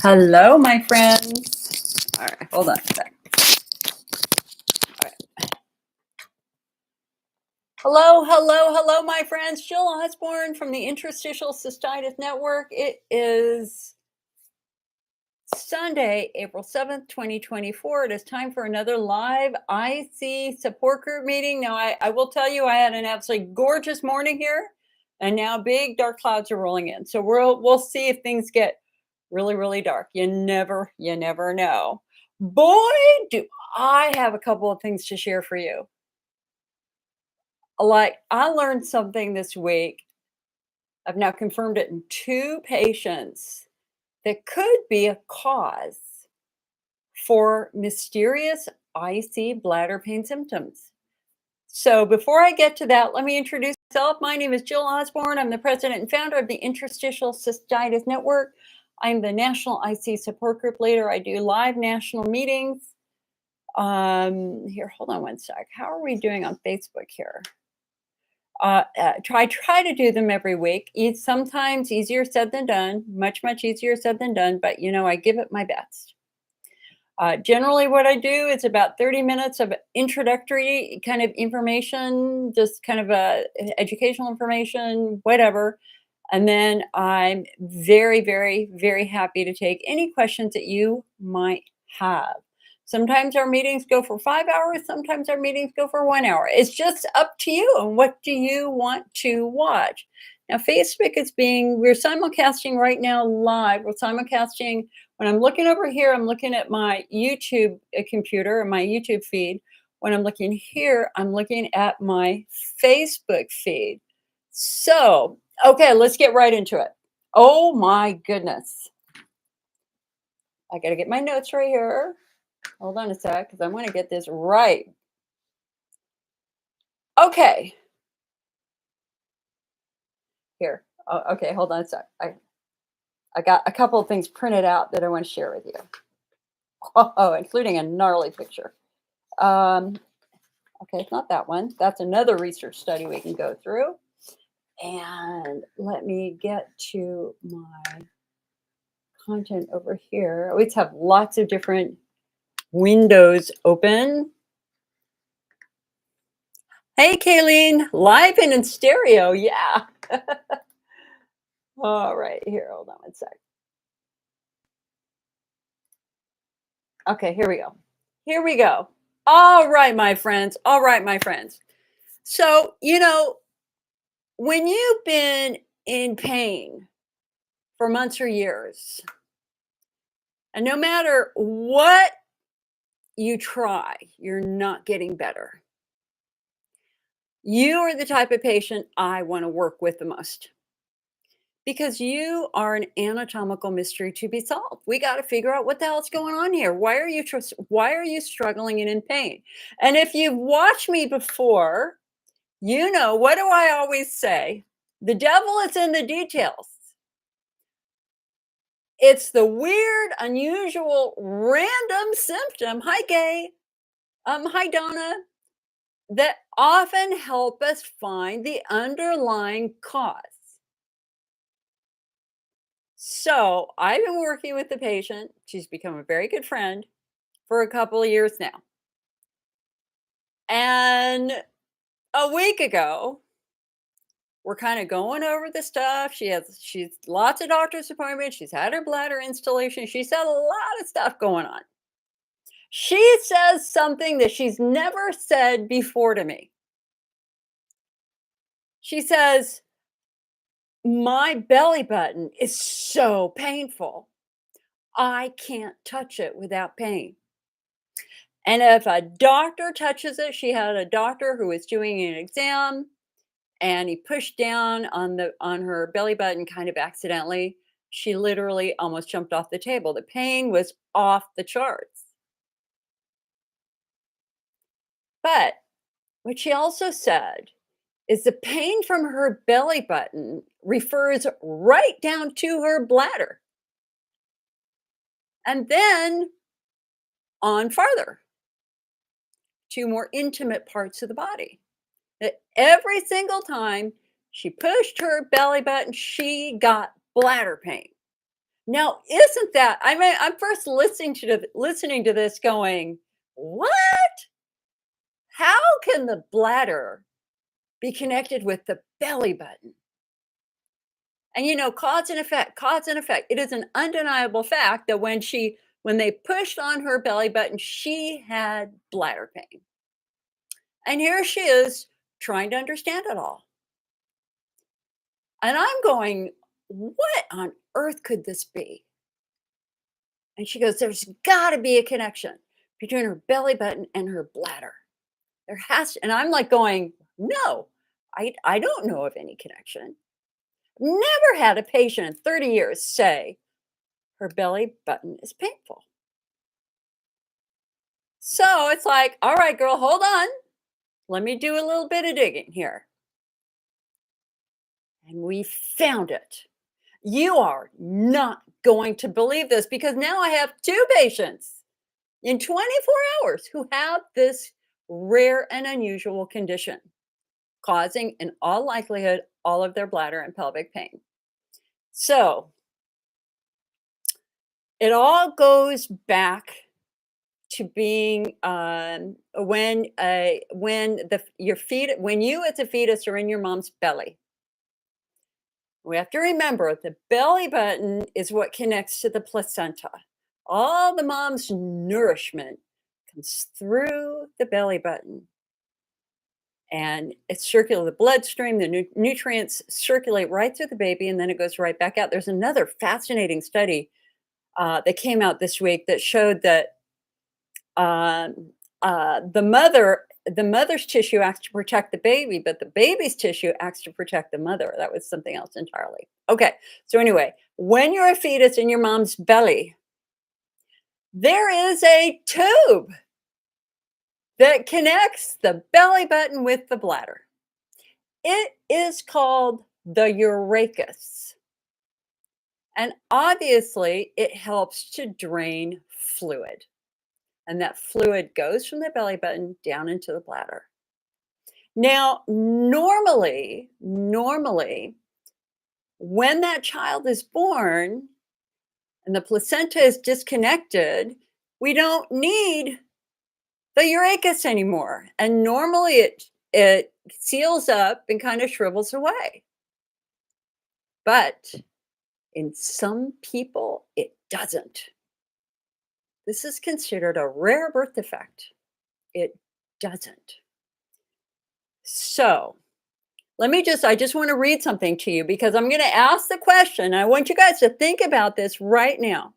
Hello, my friends. All right, hold on a sec. All right. Hello, my friends. Jill Osborne from the Interstitial Cystitis Network. It is Sunday, April 7th, 2024. It is time for another live IC support group meeting. Now, I will tell you, I had an absolutely gorgeous morning here, and now big dark clouds are rolling in. So we'll see if things get really dark. You never know. Boy, do I have a couple of things to share for you. Like, I learned something this week. I've now confirmed it in 2 patients that could be a cause for mysterious IC bladder pain symptoms. So before I get to that, let me introduce myself. My name is Jill Osborne. I'm the president and founder of the Interstitial Cystitis Network. I'm the national IC support group leader. I do live national meetings. Here, hold on one sec. How are we doing on Facebook here? Try to do them every week. It's sometimes easier said than done, much easier said than done, but I give it my best. Generally what I do is about 30 minutes of introductory kind of information, just kind of educational information, whatever. And then I'm very happy to take any questions that you might have. Sometimes our meetings go for 5 hours. Sometimes our meetings go for 1 hour. It's just up to you. And what do you want to watch? Now, Facebook we're simulcasting right now live. We're simulcasting. When I'm looking over here, I'm looking at my YouTube computer or my YouTube feed. When I'm looking here, I'm looking at my Facebook feed. So, okay, let's get right into it. Oh my goodness. I got to get my notes right here. Hold on a sec, because I want to get this right. Okay. Here. Oh, okay, hold on a sec. I got a couple of things printed out that I want to share with you. Oh, including a gnarly picture. Okay, it's not that one. That's another research study we can go through. And let me get to my content over here. I always have lots of different windows open. Hey, Kayleen, live and in stereo. Yeah. All right, here, hold on one sec. Okay, here we go. Here we go. All right, my friends. All right, my friends. So, when you've been in pain for months or years, and no matter what you try, you're not getting better. You are the type of patient I want to work with the most because you are an anatomical mystery to be solved. We got to figure out what the hell's going on here. Why are you struggling and in pain? And if you've watched me before, what do I always say? The devil is in the details. It's the weird, unusual, random symptom. Hi, Gay. Hi, Donna. That often help us find the underlying cause. So I've been working with the patient. She's become a very good friend for a couple of years now. And a week ago, we're kind of going over the stuff. She's lots of doctor's appointments. She's had her bladder installation. She's had a lot of stuff going on. She says something that she's never said before to me. She says, my belly button is so painful. I can't touch it without pain. And if a doctor touches it, she had a doctor who was doing an exam and he pushed down on her belly button kind of accidentally. She literally almost jumped off the table. The pain was off the charts. But what she also said is the pain from her belly button refers right down to her bladder. And then on farther to more intimate parts of the body. That every single time she pushed her belly button, she got bladder pain. Now, isn't that I mean, I'm first listening to this going, "What? How can the bladder be connected with the belly button?" And, cause and effect. It is an undeniable fact that when they pushed on her belly button, she had bladder pain. And here she is trying to understand it all. And I'm going, "What on earth could this be?" And she goes, "There's gotta be a connection between her belly button and her bladder. There has to," and I'm like going, "No, I don't know of any connection." Never had a patient in 30 years say her belly button is painful. So it's like, "All right, girl, hold on. Let me do a little bit of digging here." And we found it. You are not going to believe this because now I have 2 patients in 24 hours who have this rare and unusual condition, causing, in all likelihood, all of their bladder and pelvic pain. So it all goes back to being when you as a fetus are in your mom's belly. We have to remember the belly button is what connects to the placenta. All the mom's nourishment comes through the belly button and it's circulates the bloodstream, the nutrients circulate right through the baby and then it goes right back out. There's another fascinating study that came out this week that showed that um, the mother's tissue acts to protect the baby, but the baby's tissue acts to protect the mother. That was something else entirely. Okay, so anyway, when you're a fetus in your mom's belly, there is a tube that connects the belly button with the bladder. It is called the urachus. And obviously, it helps to drain fluid. And that fluid goes from the belly button down into the bladder. Now, normally, when that child is born and the placenta is disconnected, we don't need the urachus anymore. And normally it seals up and kind of shrivels away. But in some people, it doesn't. This is considered a rare birth defect. It doesn't. So I just want to read something to you because I'm going to ask the question. I want you guys to think about this right now.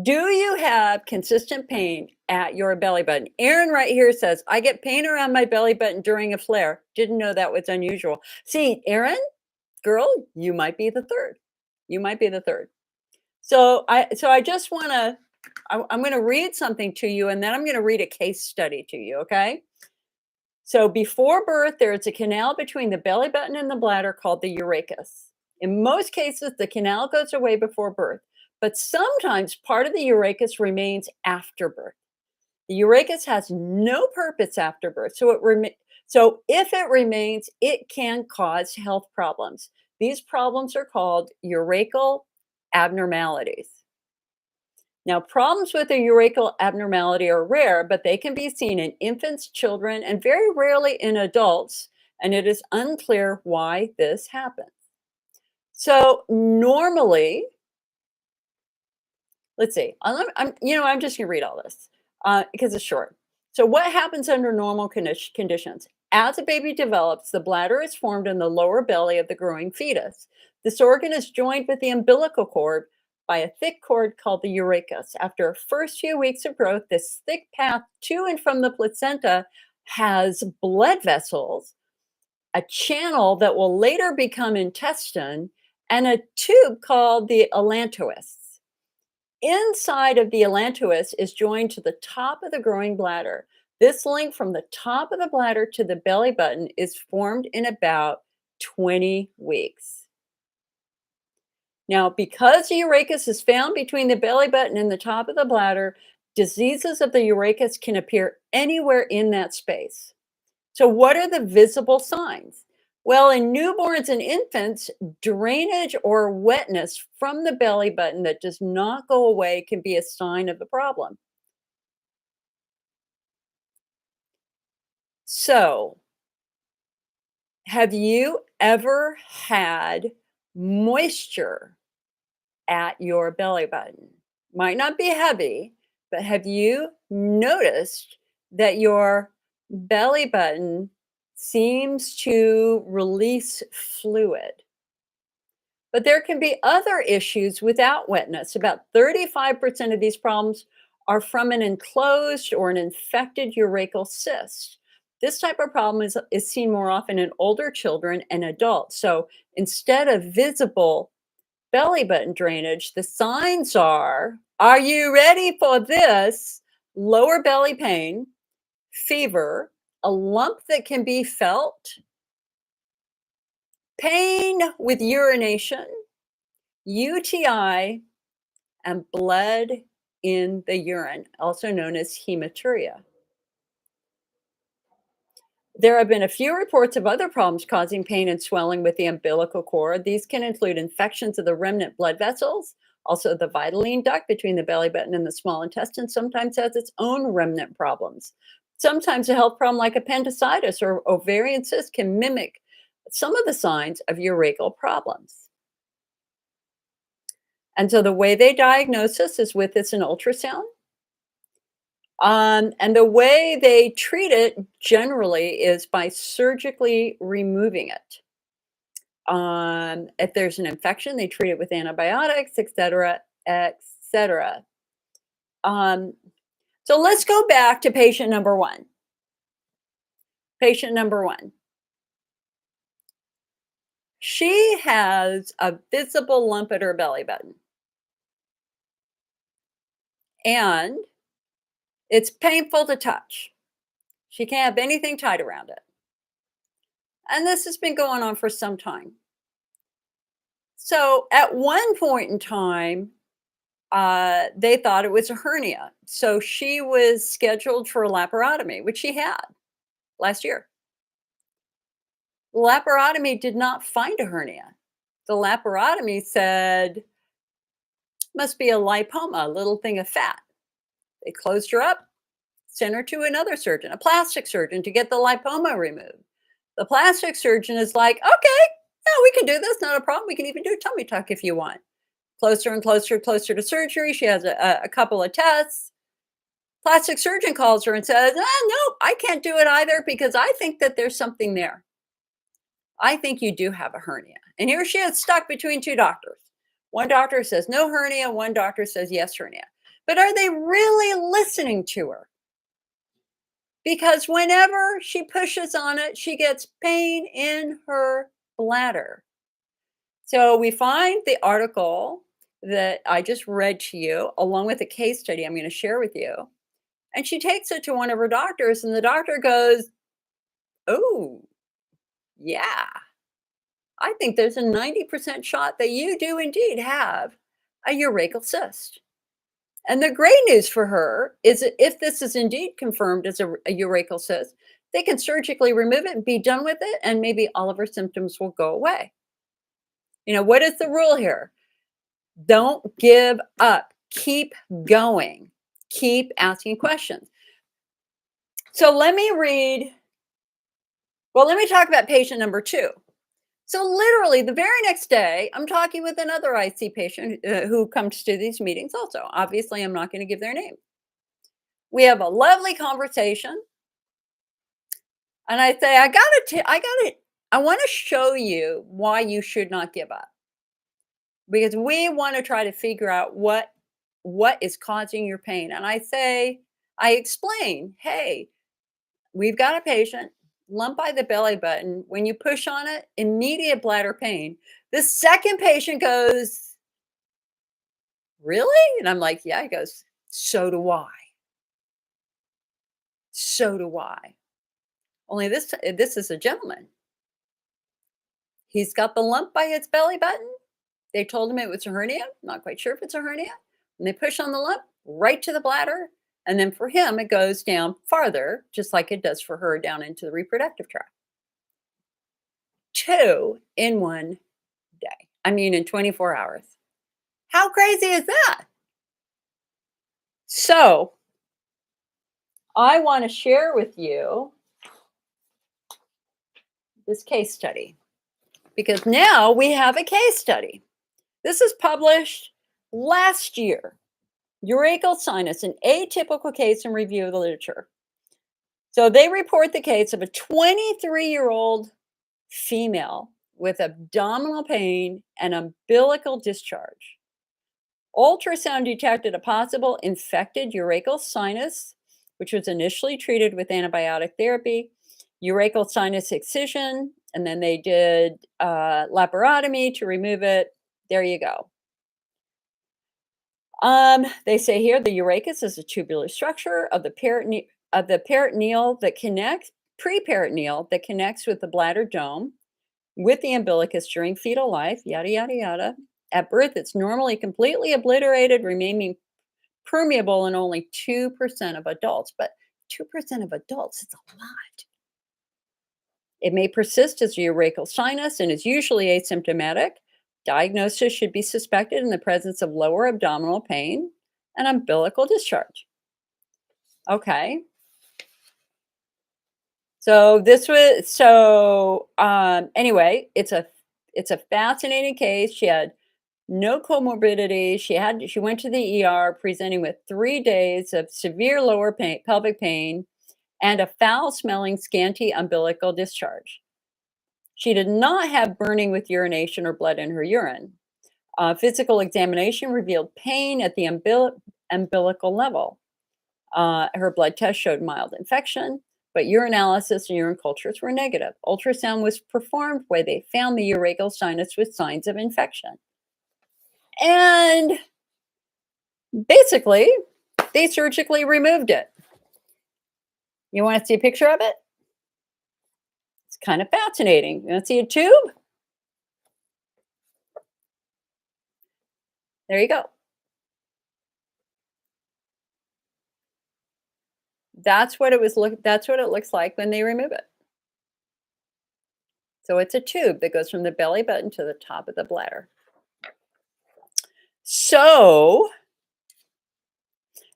Do you have consistent pain at your belly button? Aaron right here says, I get pain around my belly button during a flare. Didn't know that was unusual. See, Aaron, girl, you might be the third. You might be the third. So I just want to, I'm going to read something to you and then I'm going to read a case study to you, okay? So before birth, there is a canal between the belly button and the bladder called the urachus. In most cases, the canal goes away before birth, but sometimes part of the urachus remains after birth. The urachus has no purpose after birth, so if it remains, it can cause health problems. These problems are called urachal abnormalities. Now, problems with a urachal abnormality are rare, but they can be seen in infants, children, and very rarely in adults, and it is unclear why this happens. So normally, let's see, I'm just going to read all this because it's short. So what happens under normal conditions? As a baby develops, the bladder is formed in the lower belly of the growing fetus. This organ is joined with the umbilical cord by a thick cord called the urachus. After the first few weeks of growth, this thick path to and from the placenta has blood vessels, a channel that will later become intestine, and a tube called the allantois. Inside of the allantois is joined to the top of the growing bladder. This link from the top of the bladder to the belly button is formed in about 20 weeks. Now, because the urachus is found between the belly button and the top of the bladder, diseases of the urachus can appear anywhere in that space. So what are the visible signs? Well, in newborns and infants, drainage or wetness from the belly button that does not go away can be a sign of the problem. So, have you ever had moisture at your belly button? Might not be heavy, but have you noticed that your belly button seems to release fluid? But there can be other issues without wetness. About 35% of these problems are from an enclosed or an infected urachal cyst. This type of problem is seen more often in older children and adults. So instead of visible belly button drainage, the signs are you ready for this? Lower belly pain, fever, a lump that can be felt, pain with urination, UTI, and blood in the urine, also known as hematuria. There have been a few reports of other problems causing pain and swelling with the umbilical cord. These can include infections of the remnant blood vessels. Also, the vitelline duct between the belly button and the small intestine sometimes has its own remnant problems. Sometimes a health problem like appendicitis or ovarian cyst can mimic some of the signs of urachal problems. And so the way they diagnose this is with this an ultrasound. And the way they treat it generally is by surgically removing it. If there's an infection, they treat it with antibiotics, et cetera, et cetera. Um, so let's go back to patient number one. Patient number one. She has a visible lump at her belly button, and it's painful to touch. She can't have anything tied around it. And this has been going on for some time. So at one point in time, they thought it was a hernia. So she was scheduled for a laparotomy, which she had last year. Laparotomy did not find a hernia. The laparotomy said, must be a lipoma, a little thing of fat. They closed her up, sent her to another surgeon, a plastic surgeon, to get the lipoma removed. The plastic surgeon is like, okay, yeah, we can do this, not a problem. We can even do a tummy tuck if you want. Closer and closer, closer to surgery. She has a couple of tests. Plastic surgeon calls her and says, no, I can't do it either because I think that there's something there. I think you do have a hernia. And here she is stuck between two doctors. One doctor says no hernia, one doctor says yes hernia. But are they really listening to her? Because whenever she pushes on it, she gets pain in her bladder. So we find the article that I just read to you, along with a case study I'm going to share with you. And she takes it to one of her doctors, and the doctor goes, oh, yeah, I think there's a 90% shot that you do indeed have a urachal cyst. And the great news for her is that if this is indeed confirmed as a urachal cyst, they can surgically remove it and be done with it, and maybe all of her symptoms will go away. You know, what is the rule here? Don't give up. Keep going. Keep asking questions. So let me talk about patient number two. So literally the very next day, I'm talking with another IC patient who comes to these meetings also. Obviously, I'm not going to give their name. We have a lovely conversation. And I say, I want to show you why you should not give up. Because we want to try to figure out what is causing your pain. And I explain, hey, we've got a patient, lump by the belly button. When you push on it, immediate bladder pain. The second patient goes, really? And I'm like, yeah. He goes, so do I. So do I. Only this is a gentleman. He's got the lump by his belly button. They told him it was a hernia. Not quite sure if it's a hernia. And they push on the lump right to the bladder. And then for him, it goes down farther, just like it does for her down into the reproductive tract. 2 in one day. I mean, in 24 hours. How crazy is that? So, I want to share with you this case study because now we have a case study. This is published last year. Urachal sinus, an atypical case in review of the literature. So they report the case of a 23-year-old female with abdominal pain and umbilical discharge. Ultrasound detected a possible infected urachal sinus, which was initially treated with antibiotic therapy, urachal sinus excision, and then they did laparotomy to remove it. There you go. They say here the urachus is a tubular structure of the peritoneal that connects preperitoneal that connects with the bladder dome with the umbilicus during fetal life, yada yada yada. At birth, it's normally completely obliterated, remaining permeable in only 2% of adults. But 2% of adults, it's a lot. It may persist as a urachal sinus and is usually asymptomatic. Diagnosis should be suspected in the presence of lower abdominal pain and umbilical discharge. Okay. Anyway, it's a fascinating case. She had no comorbidity. She went to the ER presenting with 3 days of severe lower pain, pelvic pain, and a foul-smelling, scanty umbilical discharge. She did not have burning with urination or blood in her urine. Physical examination revealed pain at the umbilical level. Her blood test showed mild infection, but urinalysis and urine cultures were negative. Ultrasound was performed where they found the urachal sinus with signs of infection. And basically, they surgically removed it. You want to see a picture of it? It's kind of fascinating. You want to see a tube? There you go. That's what it looks like when they remove it. So it's a tube that goes from the belly button to the top of the bladder. So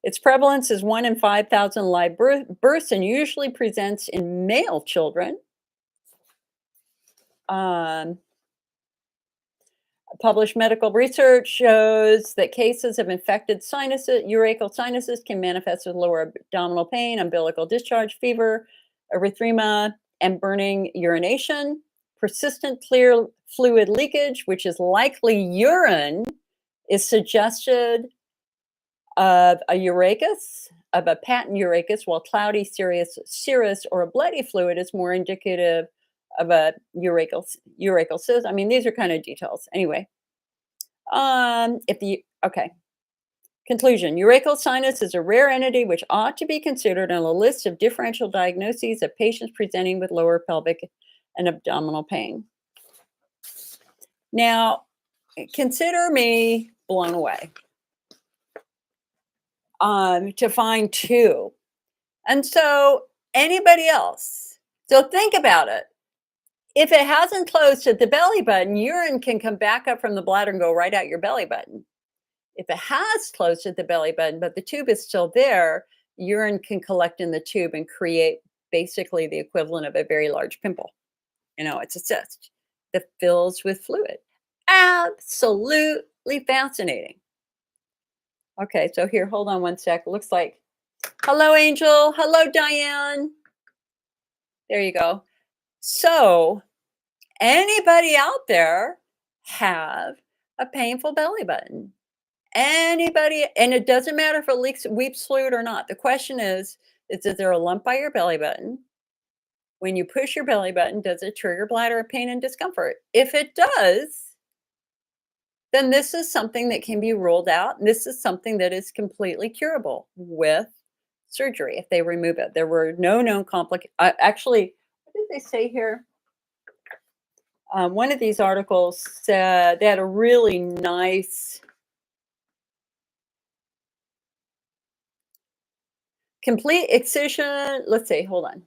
its prevalence is 1 in 5,000 live births and usually presents in male children. Published medical research shows that cases of infected sinuses, urachal sinuses, can manifest with lower abdominal pain, umbilical discharge, fever, erythema, and burning urination. Persistent clear fluid leakage, which is likely urine, is suggested of a urachus, of a patent urachus, while cloudy serous or a bloody fluid is more indicative of a urachal cyst. I mean, these are kind of details. Anyway, conclusion: urachal sinus is a rare entity which ought to be considered on a list of differential diagnoses of patients presenting with lower pelvic and abdominal pain. Now, consider me blown away to find 2. And so, anybody else? So think about it. If it hasn't closed at the belly button, urine can come back up from the bladder and go right out your belly button. If it has closed at the belly button, but the tube is still there, urine can collect in the tube and create basically the equivalent of a very large pimple. It's a cyst that fills with fluid. Absolutely fascinating. Okay, so here, hold on one sec. It looks like, hello, Angel. Hello, Diane. There you go. So, anybody out there have a painful belly button? Anybody, and it doesn't matter if it weeps fluid or not. The question is there a lump by your belly button? When you push your belly button, does it trigger bladder pain and discomfort? If it does, then this is something that can be ruled out. And this is something that is completely curable with surgery if they remove it. There were no known complications. Actually, what did they say here? One of these articles said they had a really nice complete excision. Let's see, hold on.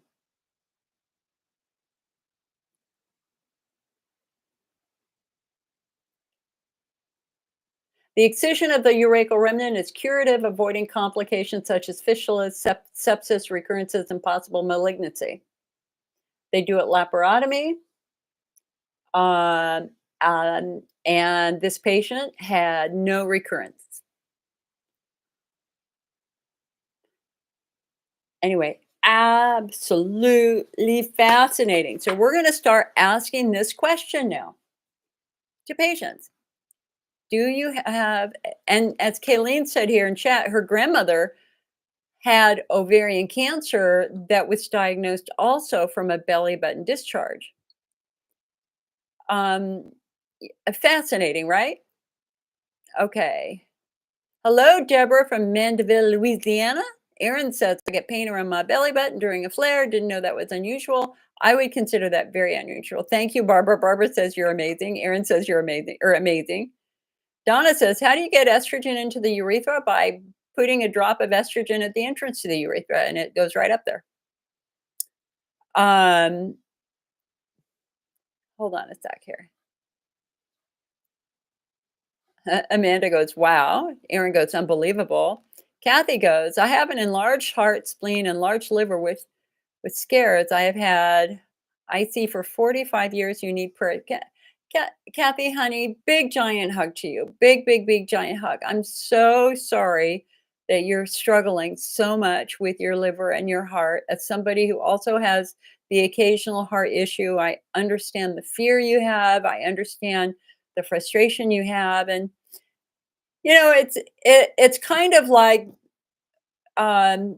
The excision of the urachal remnant is curative, avoiding complications such as fistulas, sepsis, recurrences, and possible malignancy. They do it laparotomy. Um, and this patient had no recurrence. Anyway, absolutely fascinating. So we're going to start asking this question now to patients. Do you have, and as Kayleen said here in chat, her grandmother had ovarian cancer that was diagnosed also from a belly button discharge. Um, Fascinating, right? Okay. Hello, Deborah from Mandeville, Louisiana. Erin says, I get pain around my belly button during a flare. Didn't know that was unusual. I would consider that very unusual. Thank you, Barbara. Barbara says you're amazing. Erin says you're amazing or amazing. Donna says, how do you get estrogen into the urethra? By putting a drop of estrogen at the entrance to the urethra, and it goes right up there. Hold on a sec here. Amanda goes, wow. Erin goes, unbelievable. Kathy goes, I have an enlarged heart, spleen, and large liver with scares. I have had IC for 45 years. You need prayer. Kathy, honey, big giant hug to you. Big, big, big giant hug. I'm so sorry that you're struggling so much with your liver and your heart. As somebody who also has the occasional heart issue, I understand the fear you have. I understand the frustration you have. And, you know, it's kind of like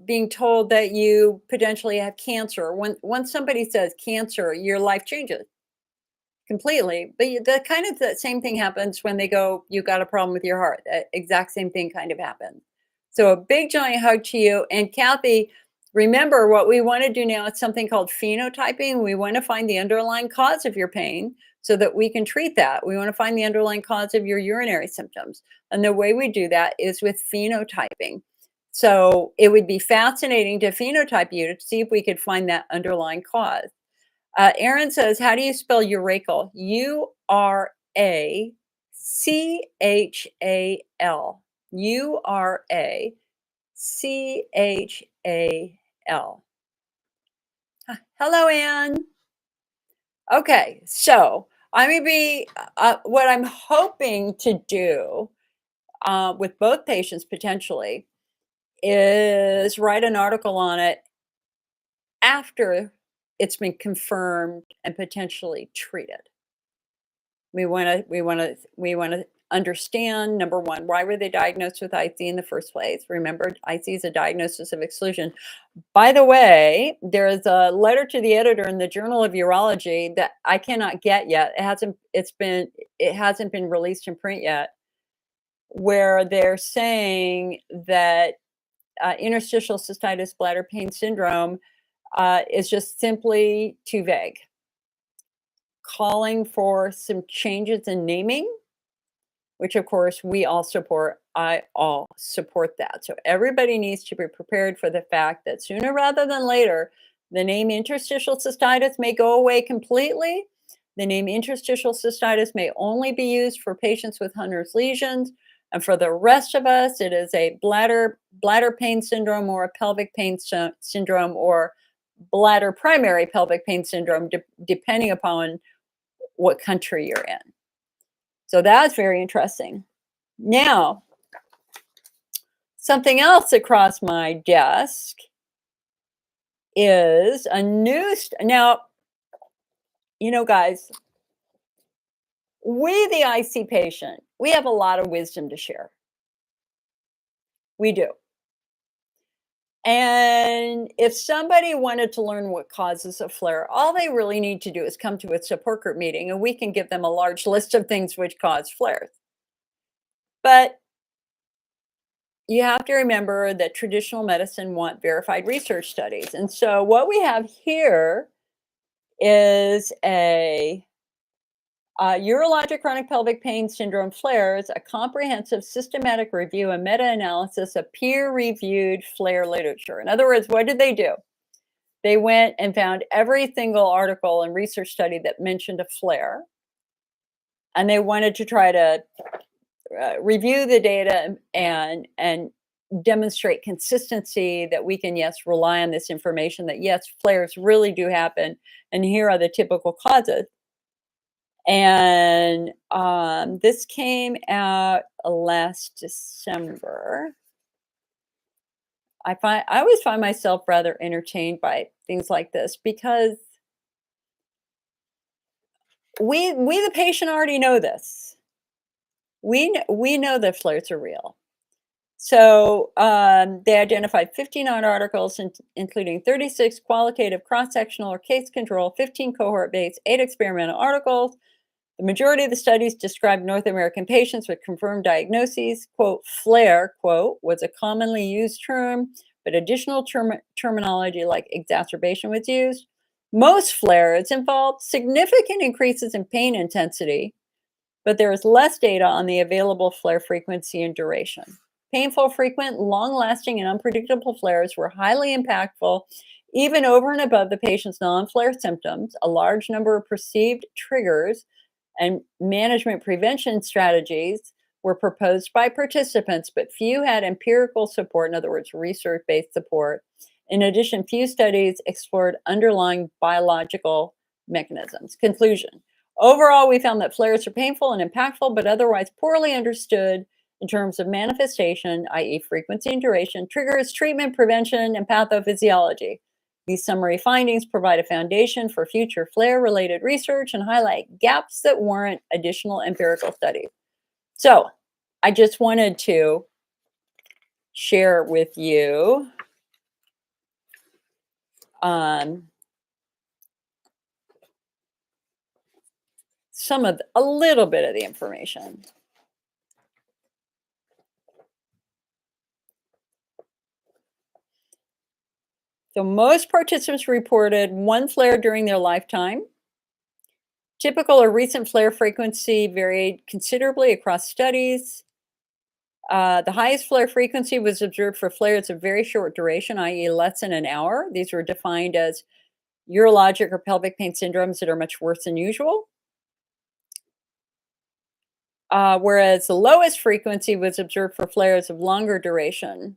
being told that you potentially have cancer. When somebody says cancer, your life changes completely. But the kind of the same thing happens when they go, you got a problem with your heart. The exact same thing kind of happens. So a big giant hug to you. And Kathy, remember what we want to do now is something called phenotyping. We want to find the underlying cause of your pain so that we can treat that. We want to find the underlying cause of your urinary symptoms. And the way we do that is with phenotyping. So it would be fascinating to phenotype you to see if we could find that underlying cause. Aaron says, how do you spell urachal? Urachal. Urachal. Hello, Anne. Okay, so I'm going to be, what I'm hoping to do with both patients potentially is write an article on it after it's been confirmed and potentially treated. We want to understand, number one, why were they diagnosed with IC in the first place? Remember, IC is a diagnosis of exclusion. By the way, there's a letter to the editor in the Journal of Urology that I cannot get yet. It hasn't been released in print yet, where they're saying that interstitial cystitis bladder pain syndrome is just simply too vague. Calling for some changes in naming, which of course we all support. I all support that. So everybody needs to be prepared for the fact that sooner rather than later, the name interstitial cystitis may go away completely. The name interstitial cystitis may only be used for patients with Hunner's lesions. And for the rest of us, it is a bladder pain syndrome or a pelvic pain syndrome or bladder primary pelvic pain syndrome, depending upon what country you're in. So that's very interesting. Now, something else across my desk is a new, now, you know, guys, we, the IC patient, we have a lot of wisdom to share. We do. And if somebody wanted to learn what causes a flare, all they really need to do is come to a support group meeting and we can give them a large list of things which cause flares. But you have to remember that traditional medicine want verified research studies. And so what we have here is a urologic chronic pelvic pain syndrome flares, a comprehensive systematic review and meta-analysis of peer-reviewed flare literature. In other words, what did they do? They went and found every single article and research study that mentioned a flare, and they wanted to try to review the data and demonstrate consistency that we can, yes, rely on this information that, yes, flares really do happen, and here are the typical causes. And this came out last December. I always find myself rather entertained by things like this because we the patient already know this. We know that flares are real. So they identified 59 articles, including 36 qualitative cross-sectional or case control, 15 cohort-based, 8 experimental articles. The majority of the studies described North American patients with confirmed diagnoses. Quote, flare, quote, was a commonly used term, but additional terminology like exacerbation was used. Most flares involved significant increases in pain intensity, but there is less data on the available flare frequency and duration. Painful, frequent, long-lasting, and unpredictable flares were highly impactful, even over and above the patient's non-flare symptoms. A large number of perceived triggers and management prevention strategies were proposed by participants, but few had empirical support, in other words, research-based support. In addition, few studies explored underlying biological mechanisms. Conclusion. Overall, we found that flares are painful and impactful, but otherwise poorly understood in terms of manifestation, i.e., frequency and duration, triggers, treatment, prevention, and pathophysiology. These summary findings provide a foundation for future flare-related research and highlight gaps that warrant additional empirical studies. So, I just wanted to share with you a little bit of the information. So most participants reported one flare during their lifetime. Typical or recent flare frequency varied considerably across studies. The highest flare frequency was observed for flares of very short duration, i.e. less than an hour. These were defined as urologic or pelvic pain syndromes that are much worse than usual. Whereas the lowest frequency was observed for flares of longer duration,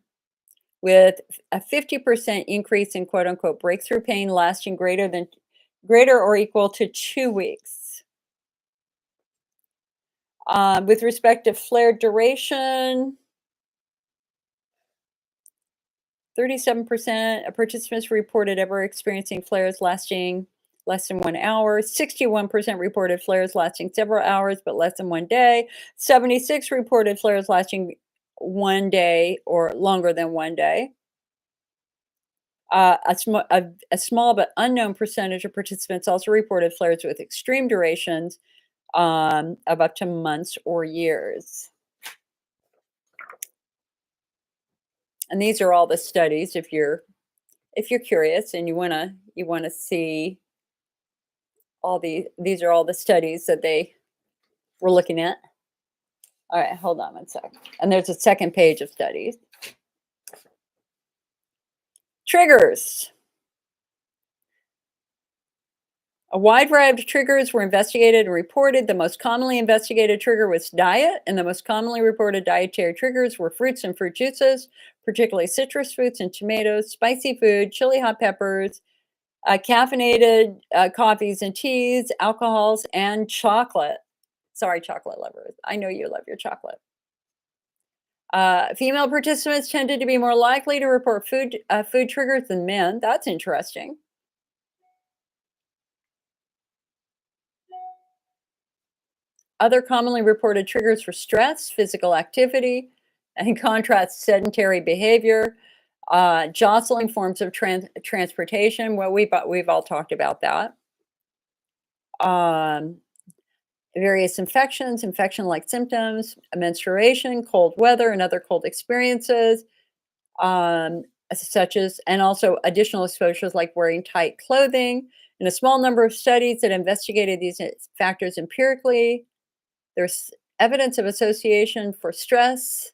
with a 50% increase in quote unquote breakthrough pain lasting greater or equal to 2 weeks. With respect to flare duration, 37% of participants reported ever experiencing flares lasting less than 1 hour. 61% reported flares lasting several hours but less than 1 day. 76 reported flares lasting 1 day or longer than 1 day. A small but unknown percentage of participants also reported flares with extreme durations of up to months or years. And these are all the studies. If you're curious and you wanna see all these are all the studies that they were looking at. All right, hold on one sec. And there's a second page of studies. Triggers. A wide variety of triggers were investigated and reported. The most commonly investigated trigger was diet, and the most commonly reported dietary triggers were fruits and fruit juices, particularly citrus fruits and tomatoes, spicy food, chili hot peppers, caffeinated coffees and teas, alcohols, and chocolate. Sorry, chocolate lovers. I know you love your chocolate. Female participants tended to be more likely to report food triggers than men. That's interesting. Other commonly reported triggers for stress, physical activity, and in contrast, sedentary behavior, jostling forms of transportation. Well, we've all talked about that. Various infections, infection-like symptoms, menstruation, cold weather, and other cold experiences, such as, and also additional exposures like wearing tight clothing. In a small number of studies that investigated these factors empirically, there's evidence of association for stress,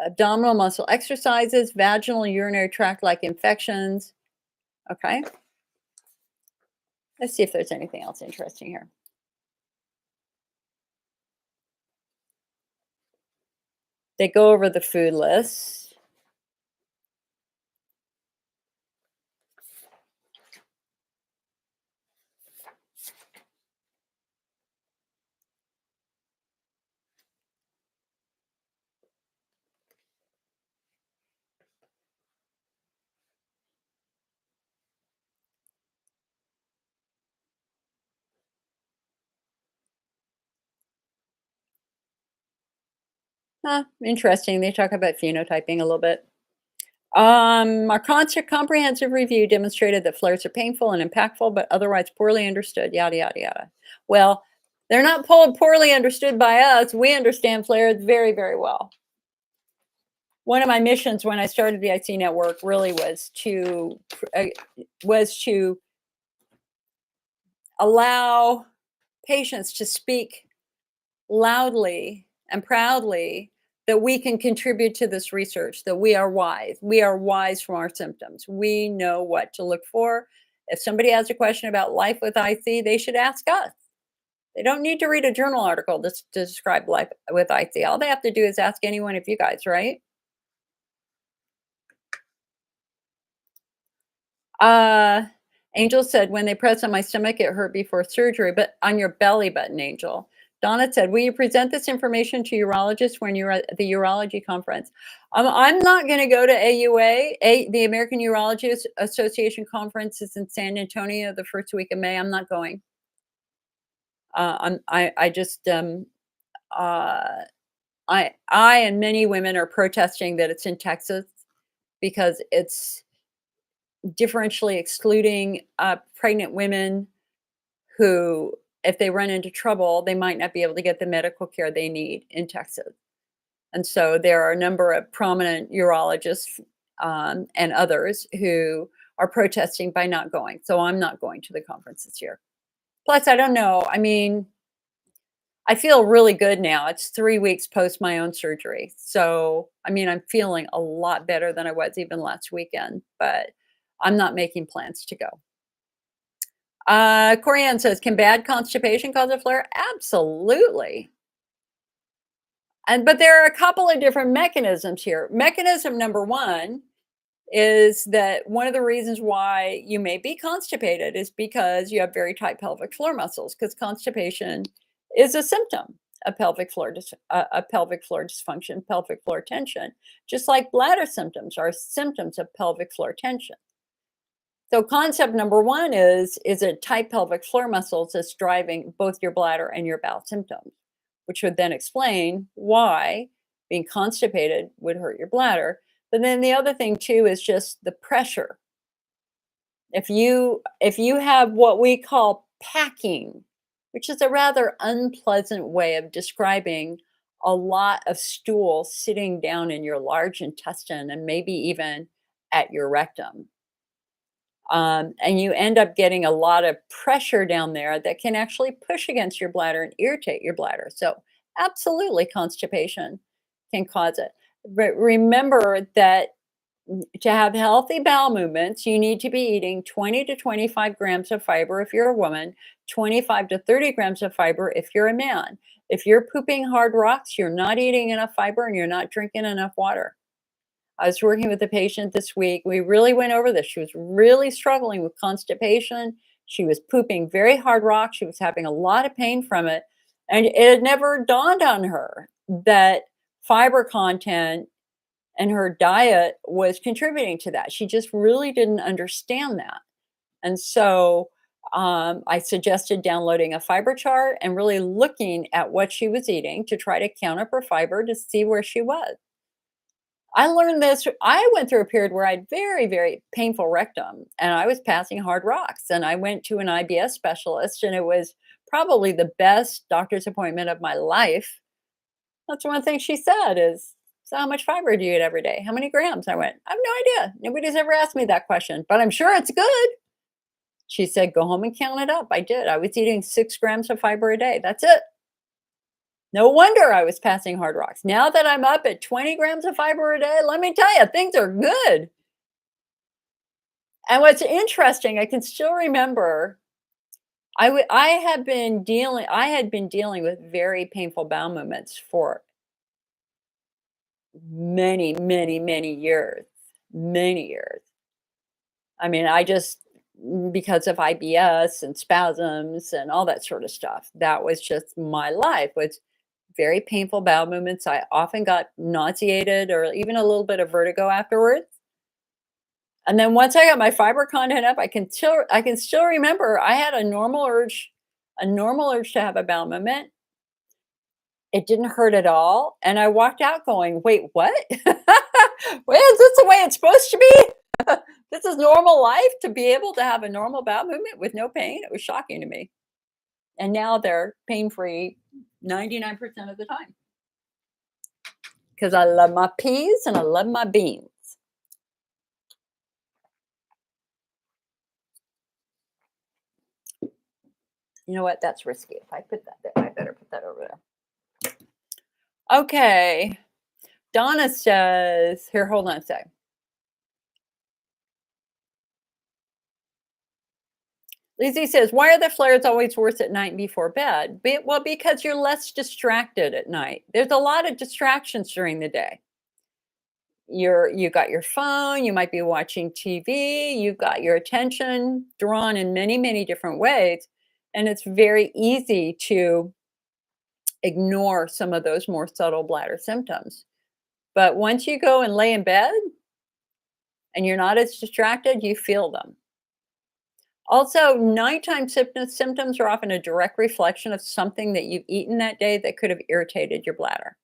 abdominal muscle exercises, vaginal urinary tract-like infections. Okay. Let's see if there's anything else interesting here. They go over the food list. Huh, interesting. They talk about phenotyping a little bit. Our comprehensive review demonstrated that flares are painful and impactful, but otherwise poorly understood. Yada yada yada. Well, they're not poorly understood by us. We understand flares very, very well. One of my missions when I started the IC network really uh, was to allow patients to speak loudly and proudly that we can contribute to this research, that we are wise. We are wise from our symptoms. We know what to look for. If somebody has a question about life with IC, they should ask us. They don't need to read a journal article to describe life with IC. All they have to do is ask any one of you guys, right? Uh, Angel said, when they press on my stomach, it hurt before surgery, but on your belly button, Angel. Donna said, will you present this information to urologists when you're at the urology conference? I'm not going to go to AUA, the American Urology Association conference is in San Antonio the first week of May. I'm not going. I just, I and many women are protesting that it's in Texas because it's differentially excluding pregnant women who, if they run into trouble, they might not be able to get the medical care they need in Texas. And so there are a number of prominent urologists and others who are protesting by not going. So I'm not going to the conference this year. Plus, I don't know. I mean, I feel really good now. It's 3 weeks post my own surgery. So, I mean, I'm feeling a lot better than I was even last weekend, but I'm not making plans to go. Corianne says, can bad constipation cause a flare? Absolutely. But there are a couple of different mechanisms here. Mechanism number one is that one of the reasons why you may be constipated is because you have very tight pelvic floor muscles, because constipation is a symptom of pelvic floor dysfunction, pelvic floor tension, just like bladder symptoms are symptoms of pelvic floor tension. So concept number one is it tight pelvic floor muscles that's driving both your bladder and your bowel symptoms, which would then explain why being constipated would hurt your bladder. But then the other thing too is just the pressure. If you have what we call packing, which is a rather unpleasant way of describing a lot of stool sitting down in your large intestine and maybe even at your rectum. And you end up getting a lot of pressure down there that can actually push against your bladder and irritate your bladder. So, absolutely, constipation can cause it. But remember that to have healthy bowel movements, you need to be eating 20 to 25 grams of fiber if you're a woman, 25 to 30 grams of fiber if you're a man. If you're pooping hard rocks, you're not eating enough fiber and you're not drinking enough water. I was working with a patient this week. We really went over this. She was really struggling with constipation. She was pooping very hard rock. She was having a lot of pain from it. And it had never dawned on her that fiber content and her diet was contributing to that. She just really didn't understand that. And so I suggested downloading a fiber chart and really looking at what she was eating to try to count up her fiber to see where she was. I learned this. I went through a period where I had very, very painful rectum and I was passing hard rocks. And I went to an IBS specialist, and it was probably the best doctor's appointment of my life. That's one thing she said is, so how much fiber do you eat every day? How many grams? I went, I have no idea. Nobody's ever asked me that question, but I'm sure it's good. She said, go home and count it up. I did. I was eating 6 grams of fiber a day. That's it. No wonder I was passing hard rocks. Now that I'm up at 20 grams of fiber a day, let me tell you, things are good. And what's interesting, I can still remember I had been dealing with very painful bowel movements for, many, many, many years, many years. I mean, because of IBS and spasms and all that sort of stuff, that was just my life, was very painful bowel movements. I often got nauseated or even a little bit of vertigo afterwards. And then once I got my fiber content up, I can still remember I had a normal urge to have a bowel movement. It didn't hurt at all, and I walked out going, "Wait, what? Well, is this the way it's supposed to be? This is normal life to be able to have a normal bowel movement with no pain?" It was shocking to me. And now they're pain-free 99% of the time because I love my peas and I love my beans. You know what? That's risky. If I put that there, I better put that over there. Okay. Donna says, here, hold on a sec. Lizzie says, why are the flares always worse at night and before bed? Well, because you're less distracted at night. There's a lot of distractions during the day. You got your phone, you might be watching TV, you've got your attention drawn in many, many different ways. And it's very easy to ignore some of those more subtle bladder symptoms. But once you go and lay in bed and you're not as distracted, you feel them. Also, nighttime symptoms are often a direct reflection of something that you've eaten that day that could have irritated your bladder.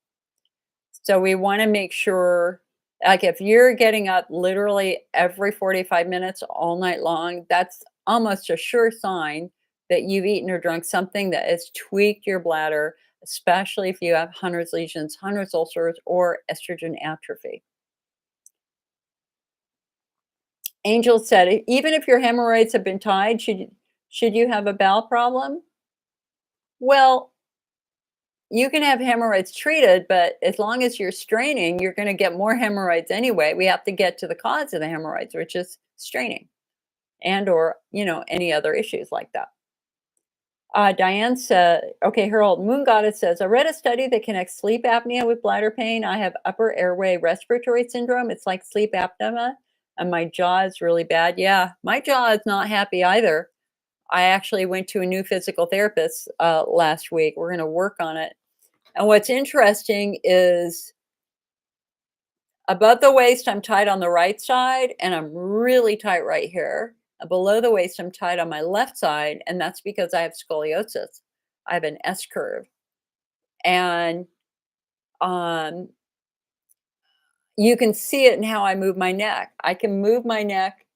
So we want to make sure, like if you're getting up literally every 45 minutes all night long, that's almost a sure sign that you've eaten or drunk something that has tweaked your bladder, especially if you have Hunner's lesions, Hunner's ulcers, or estrogen atrophy. Angel said, even if your hemorrhoids have been tied, should you have a bowel problem? Well, you can have hemorrhoids treated, but as long as you're straining, you're going to get more hemorrhoids anyway. We have to get to the cause of the hemorrhoids, which is straining and or, any other issues like that. Diane said, okay, Harold, Moon Goddess says, I read a study that connects sleep apnea with bladder pain. I have upper airway respiratory syndrome. It's like sleep apnea, and my jaw is really bad. Yeah, my jaw is not happy either. I actually went to a new physical therapist last week. We're going to work on it. And what's interesting is above the waist, I'm tight on the right side, and I'm really tight right here. Below the waist, I'm tight on my left side, and that's because I have scoliosis. I have an S curve. And you can see it in how I move my neck. I can move my neck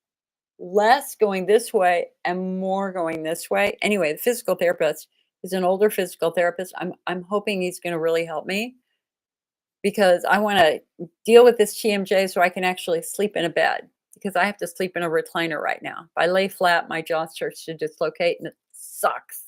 less going this way and more going this way. Anyway, the physical therapist is an older physical therapist. I'm hoping he's going to really help me because I want to deal with this TMJ so I can actually sleep in a bed because I have to sleep in a recliner right now. If I lay flat, my jaw starts to dislocate and it sucks.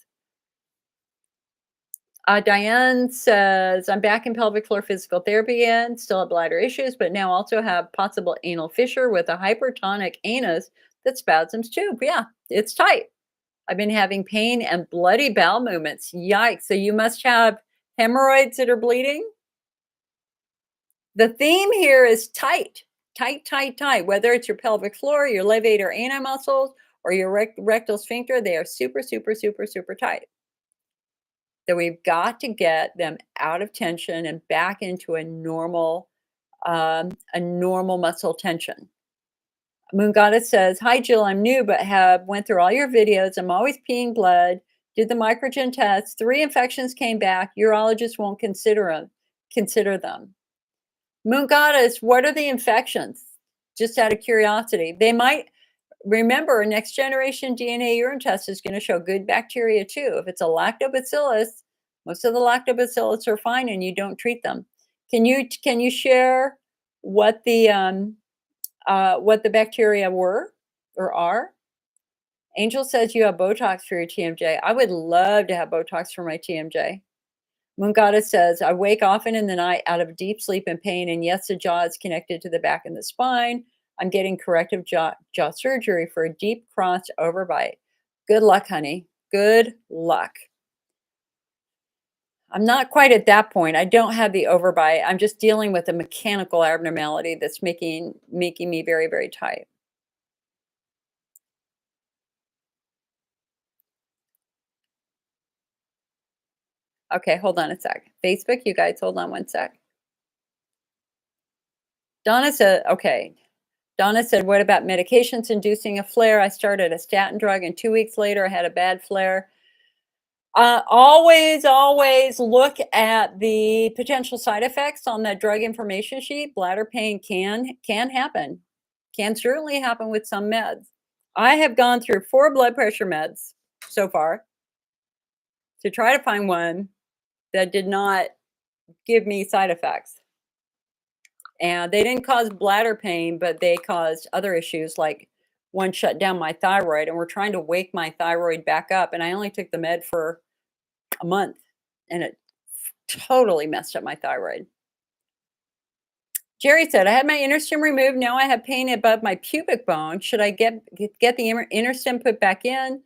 Diane says, I'm back in pelvic floor physical therapy again, still have bladder issues, but now also have possible anal fissure with a hypertonic anus that spasms too. Yeah, it's tight. I've been having pain and bloody bowel movements. Yikes. So you must have hemorrhoids that are bleeding. The theme here is tight, tight, tight, tight. Whether it's your pelvic floor, your levator ani muscles, or your rectal sphincter, they are super, super, super, super tight. So we've got to get them out of tension and back into a normal muscle tension. Moon Goddess says, hi, Jill, I'm new, but went through all your videos. I'm always peeing blood, did the microgen test. 3 infections came back. Urologists won't consider them. Moon Goddess, what are the infections? Just out of curiosity. They might, remember, next generation DNA urine test is going to show good bacteria too. If it's a lactobacillus, most of the lactobacillus are fine and you don't treat them. Can you share what the bacteria were or are? Angel says you have Botox for your TMJ. I would love to have Botox for my TMJ. Moon Goddess says, I wake often in the night out of deep sleep and pain, and yes, the jaw is connected to the back and the spine. I'm getting corrective jaw surgery for a deep cross overbite. Good luck, honey. Good luck. I'm not quite at that point. I don't have the overbite. I'm just dealing with a mechanical abnormality that's making me very, very tight. Okay, hold on a sec. Facebook, you guys, hold on one sec. Donna said, okay. Donna said, what about medications inducing a flare? I started a statin drug and 2 weeks later I had a bad flare. Always look at the potential side effects on that drug information sheet. Bladder pain can happen, can certainly happen with some meds. I have gone through 4 blood pressure meds so far to try to find one that did not give me side effects. And they didn't cause bladder pain, but they caused other issues like one shut down my thyroid, and we're trying to wake my thyroid back up. And I only took the med for a month, and it totally messed up my thyroid. Jerry said, I had my interstim removed. Now I have pain above my pubic bone. Should I get the interstim put back in?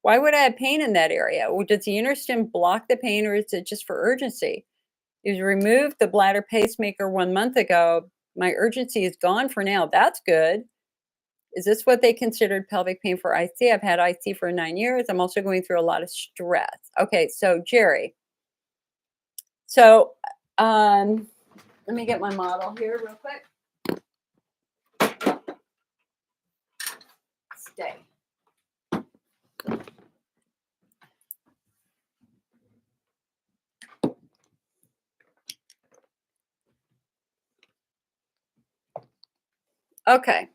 Why would I have pain in that area? Well, does the interstim block the pain, or is it just for urgency? You removed the bladder pacemaker 1 month ago. My urgency is gone for now. That's good. Is this what they considered pelvic pain for IC? I've had IC for 9 years. I'm also going through a lot of stress. Okay, so Jerry. So let me get my model here real quick. Stay. Okay.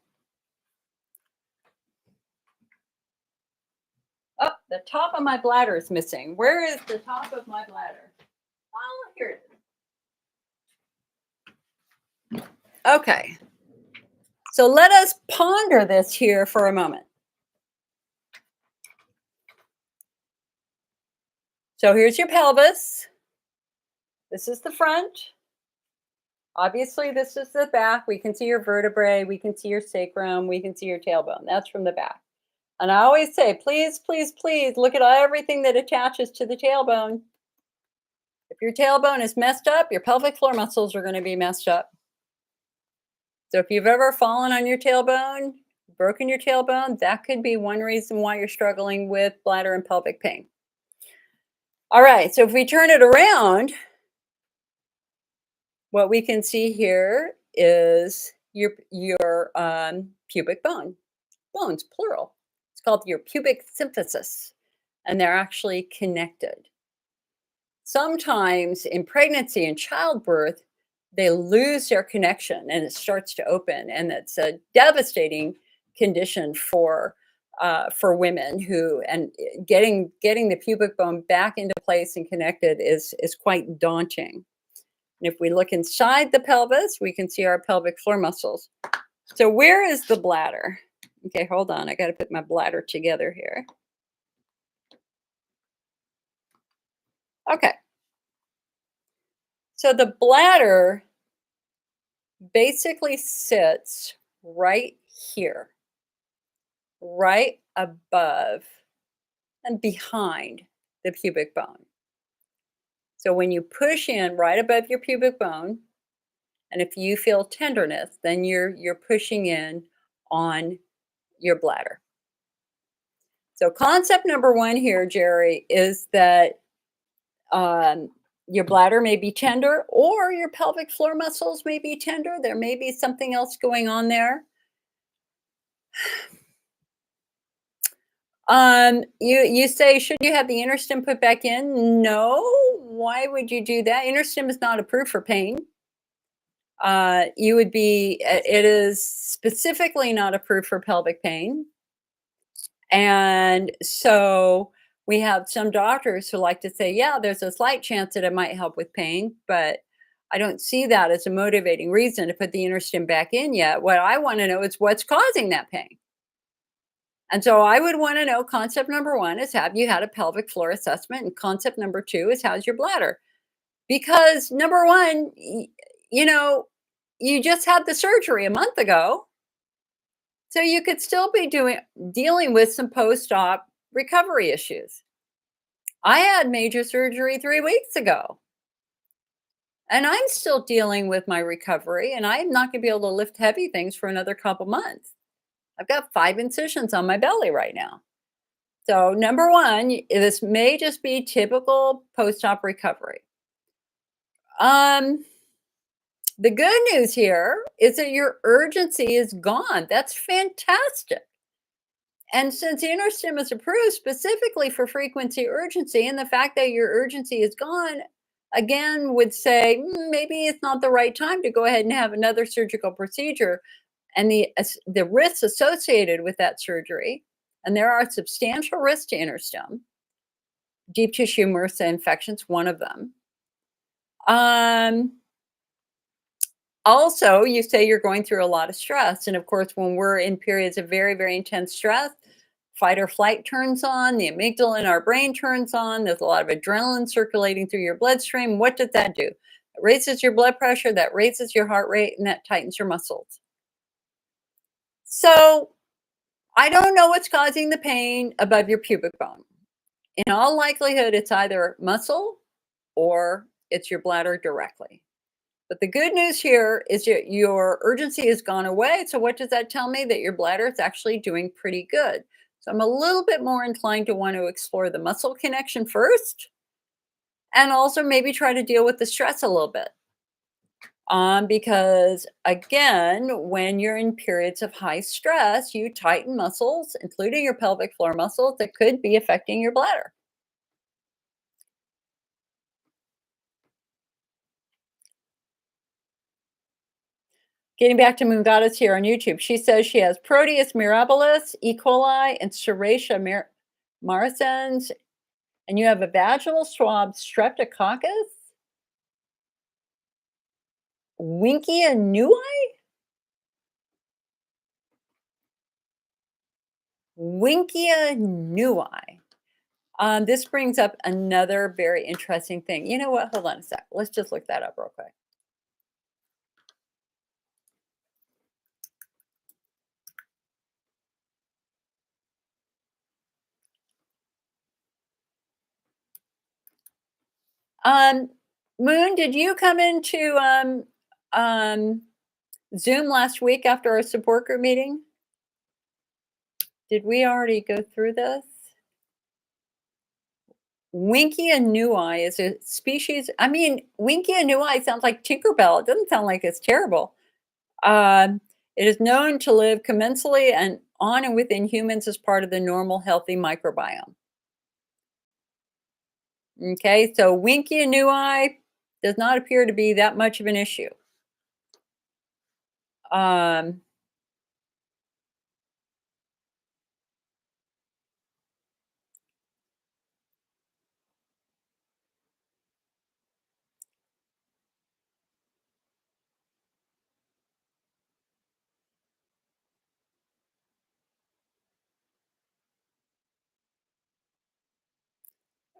Oh, the top of my bladder is missing. Where is the top of my bladder? Oh, here it is. Okay. So let us ponder this here for a moment. So here's your pelvis. This is the front. Obviously, this is the back. We can see your vertebrae. We can see your sacrum. We can see your tailbone. That's from the back. And I always say, please, please, please look at everything that attaches to the tailbone. If your tailbone is messed up, your pelvic floor muscles are going to be messed up. So if you've ever fallen on your tailbone, broken your tailbone, that could be one reason why you're struggling with bladder and pelvic pain. All right, so if we turn it around, what we can see here is your pubic bone. Bones, plural. It's called your pubic symphysis, and they're actually connected. Sometimes in pregnancy and childbirth, they lose their connection and it starts to open, and it's a devastating condition for women who, and getting the pubic bone back into place and connected is quite daunting. And if we look inside the pelvis, we can see our pelvic floor muscles. So where is the bladder? Okay, hold on. I got to put my bladder together here. Okay. So the bladder basically sits right here, right above and behind the pubic bone. So when you push in right above your pubic bone, and if you feel tenderness, then you're pushing in on your bladder. So concept number 1 here, Jerry, is that your bladder may be tender, or your pelvic floor muscles may be tender. There may be something else going on there. You say, should you have the interstim put back in? No. Why would you do that? Interstim is not approved for pain. It is specifically not approved for pelvic pain. And so we have some doctors who like to say, yeah, there's a slight chance that it might help with pain, but I don't see that as a motivating reason to put the interstim back in yet. What I want to know is what's causing that pain. And so I would want to know, concept number 1 is, have you had a pelvic floor assessment? And concept number 2 is, how's your bladder? Because number 1, you just had the surgery a month ago. So you could still be dealing with some post-op recovery issues. I had major surgery 3 weeks ago, and I'm still dealing with my recovery, and I'm not gonna be able to lift heavy things for another couple months. I've got 5 incisions on my belly right now. So, number 1, this may just be typical post-op recovery. Um, the good news here is that your urgency is gone. That's fantastic. And since InterStim is approved specifically for frequency urgency, and the fact that your urgency is gone, again, would say maybe it's not the right time to go ahead and have another surgical procedure, and the risks associated with that surgery, and there are substantial risks to InterStim. Deep tissue MRSA infections, one of them. Um, Also, you say you're going through a lot of stress. And of course, when we're in periods of very, very intense stress, fight or flight turns on, the amygdala in our brain turns on. There's a lot of adrenaline circulating through your bloodstream. What does that do? It raises your blood pressure, that raises your heart rate, and that tightens your muscles. So, I don't know what's causing the pain above your pubic bone. In all likelihood, it's either muscle or it's your bladder directly. But the good news here is that your urgency has gone away. So, what does that tell me? That your bladder is actually doing pretty good. So, I'm a little bit more inclined to want to explore the muscle connection first and also maybe try to deal with the stress a little bit. Because again, when you're in periods of high stress, you tighten muscles, including your pelvic floor muscles, that could be affecting your bladder. Getting back to Moon Goddess here on YouTube, she says she has Proteus mirabilis, E. coli, and Serratia maricens, and you have a vaginal swab streptococcus, Winkia nui, Winkia nui. This brings up another very interesting thing. You know what? Hold on a sec. Let's just look that up real quick. Um, Moon, did you come into um, Zoom last week after our support group meeting? Did we already go through this? Winkia nui is a species. I mean, Winkia nui sounds like Tinkerbell. It doesn't sound like it's terrible. It is known to live commensally and on and within humans as part of the normal healthy microbiome. Okay, so Winkia nui does not appear to be that much of an issue. Um,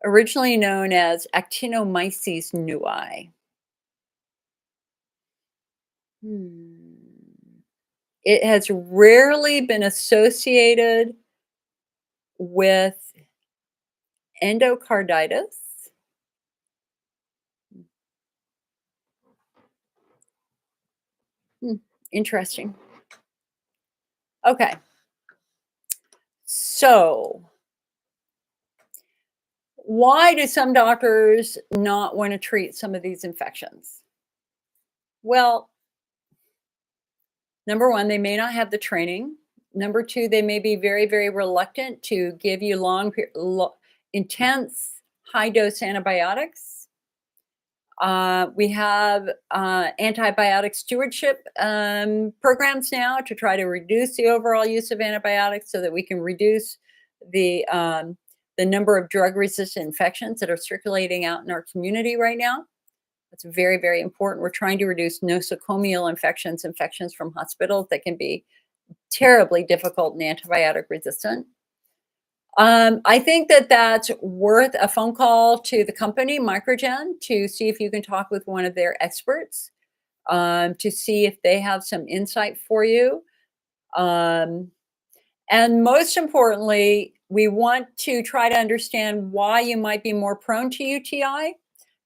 Originally known as Actinomyces nui. Hmm. It has rarely been associated with endocarditis. Hmm, interesting. Okay. So, why do some doctors not want to treat some of these infections? Well, number one, they may not have the training. Number two, they may be very, very reluctant to give you intense, high dose antibiotics. We have antibiotic stewardship programs now to try to reduce the overall use of antibiotics so that we can reduce the um, the number of drug-resistant infections that are circulating out in our community right now. That's very, very important. We're trying to reduce nosocomial infections, infections from hospitals that can be terribly difficult and antibiotic resistant. I think that that's worth a phone call to the company, Microgen, to see if you can talk with one of their experts, to see if they have some insight for you. Um, and most importantly, we want to try to understand why you might be more prone to UTI.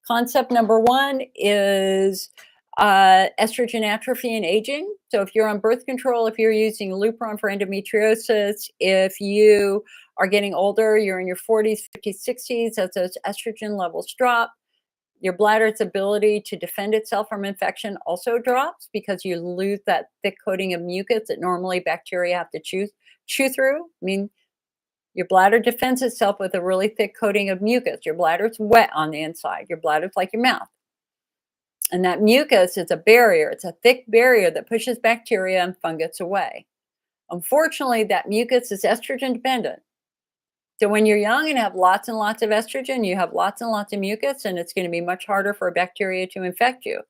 Concept number one is estrogen atrophy and aging. So if you're on birth control, if you're using Lupron for endometriosis, if you are getting older, you're in your 40s, 50s, 60s, as those estrogen levels drop, your bladder's ability to defend itself from infection also drops because you lose that thick coating of mucus that normally bacteria have to chew through. I mean, your bladder defends itself with a really thick coating of mucus. Your bladder's wet on the inside. Your bladder's like your mouth. And that mucus is a barrier. It's a thick barrier that pushes bacteria and fungus away. Unfortunately, that mucus is estrogen dependent. So when you're young and have lots and lots of estrogen, you have lots and lots of mucus, and it's going to be much harder for a bacteria to infect you.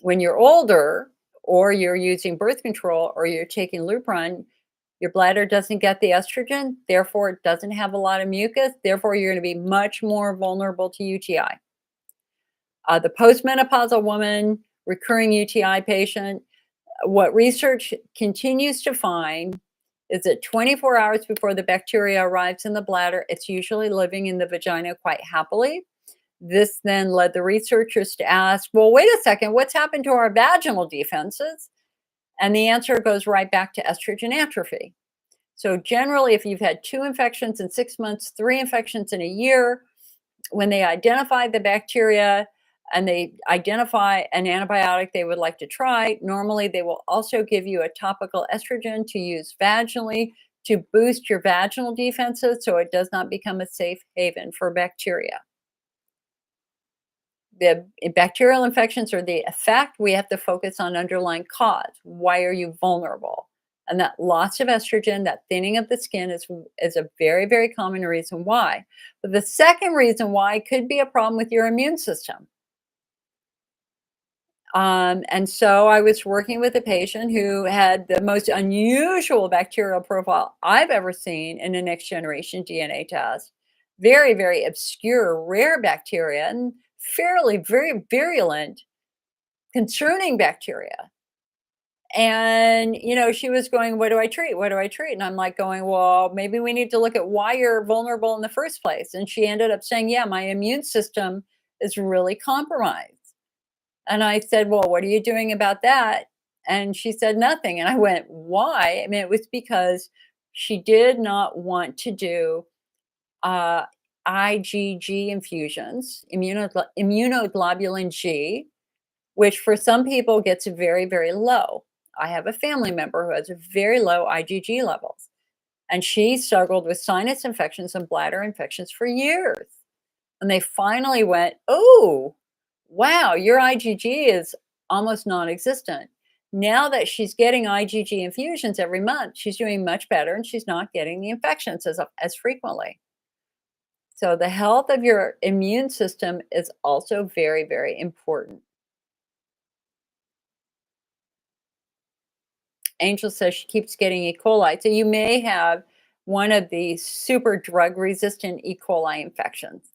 When you're older, or you're using birth control, or you're taking Lupron, your bladder doesn't get the estrogen, therefore it doesn't have a lot of mucus, therefore you're going to be much more vulnerable to UTI. The postmenopausal woman, recurring UTI patient, what research continues to find is that 24 hours before the bacteria arrives in the bladder, it's usually living in the vagina quite happily. This then led the researchers to ask, well, wait a second, what's happened to our vaginal defenses? And the answer goes right back to estrogen atrophy. So generally, if you've had 2 infections in 6 months, 3 infections in a year, when they identify the bacteria and they identify an antibiotic they would like to try, normally they will also give you a topical estrogen to use vaginally to boost your vaginal defenses so it does not become a safe haven for bacteria. The bacterial infections are the effect. We have to focus on underlying cause. Why are you vulnerable? And that loss of estrogen, that thinning of the skin is a very, very common reason why. But the second reason why could be a problem with your immune system. And so I was working with a patient who had the most unusual bacterial profile I've ever seen in a next generation DNA test. Very, very obscure, rare bacteria and fairly very virulent, concerning bacteria. And, she was going, what do I treat? What do I treat? And I'm like going, well, maybe we need to look at why you're vulnerable in the first place. And she ended up saying, yeah, my immune system is really compromised. And I said, well, what are you doing about that? And she said nothing. And I went, why? I mean, it was because she did not want to do uh, IgG infusions, immunoglobulin G, which for some people gets very, very low. I have a family member who has very low IgG levels, and she struggled with sinus infections and bladder infections for years. And they finally went, oh, wow, your IgG is almost non-existent. Now that she's getting IgG infusions every month, she's doing much better and she's not getting the infections as frequently. So the health of your immune system is also very, very important. Angel says she keeps getting E. coli. So you may have one of these super drug resistant E. coli infections.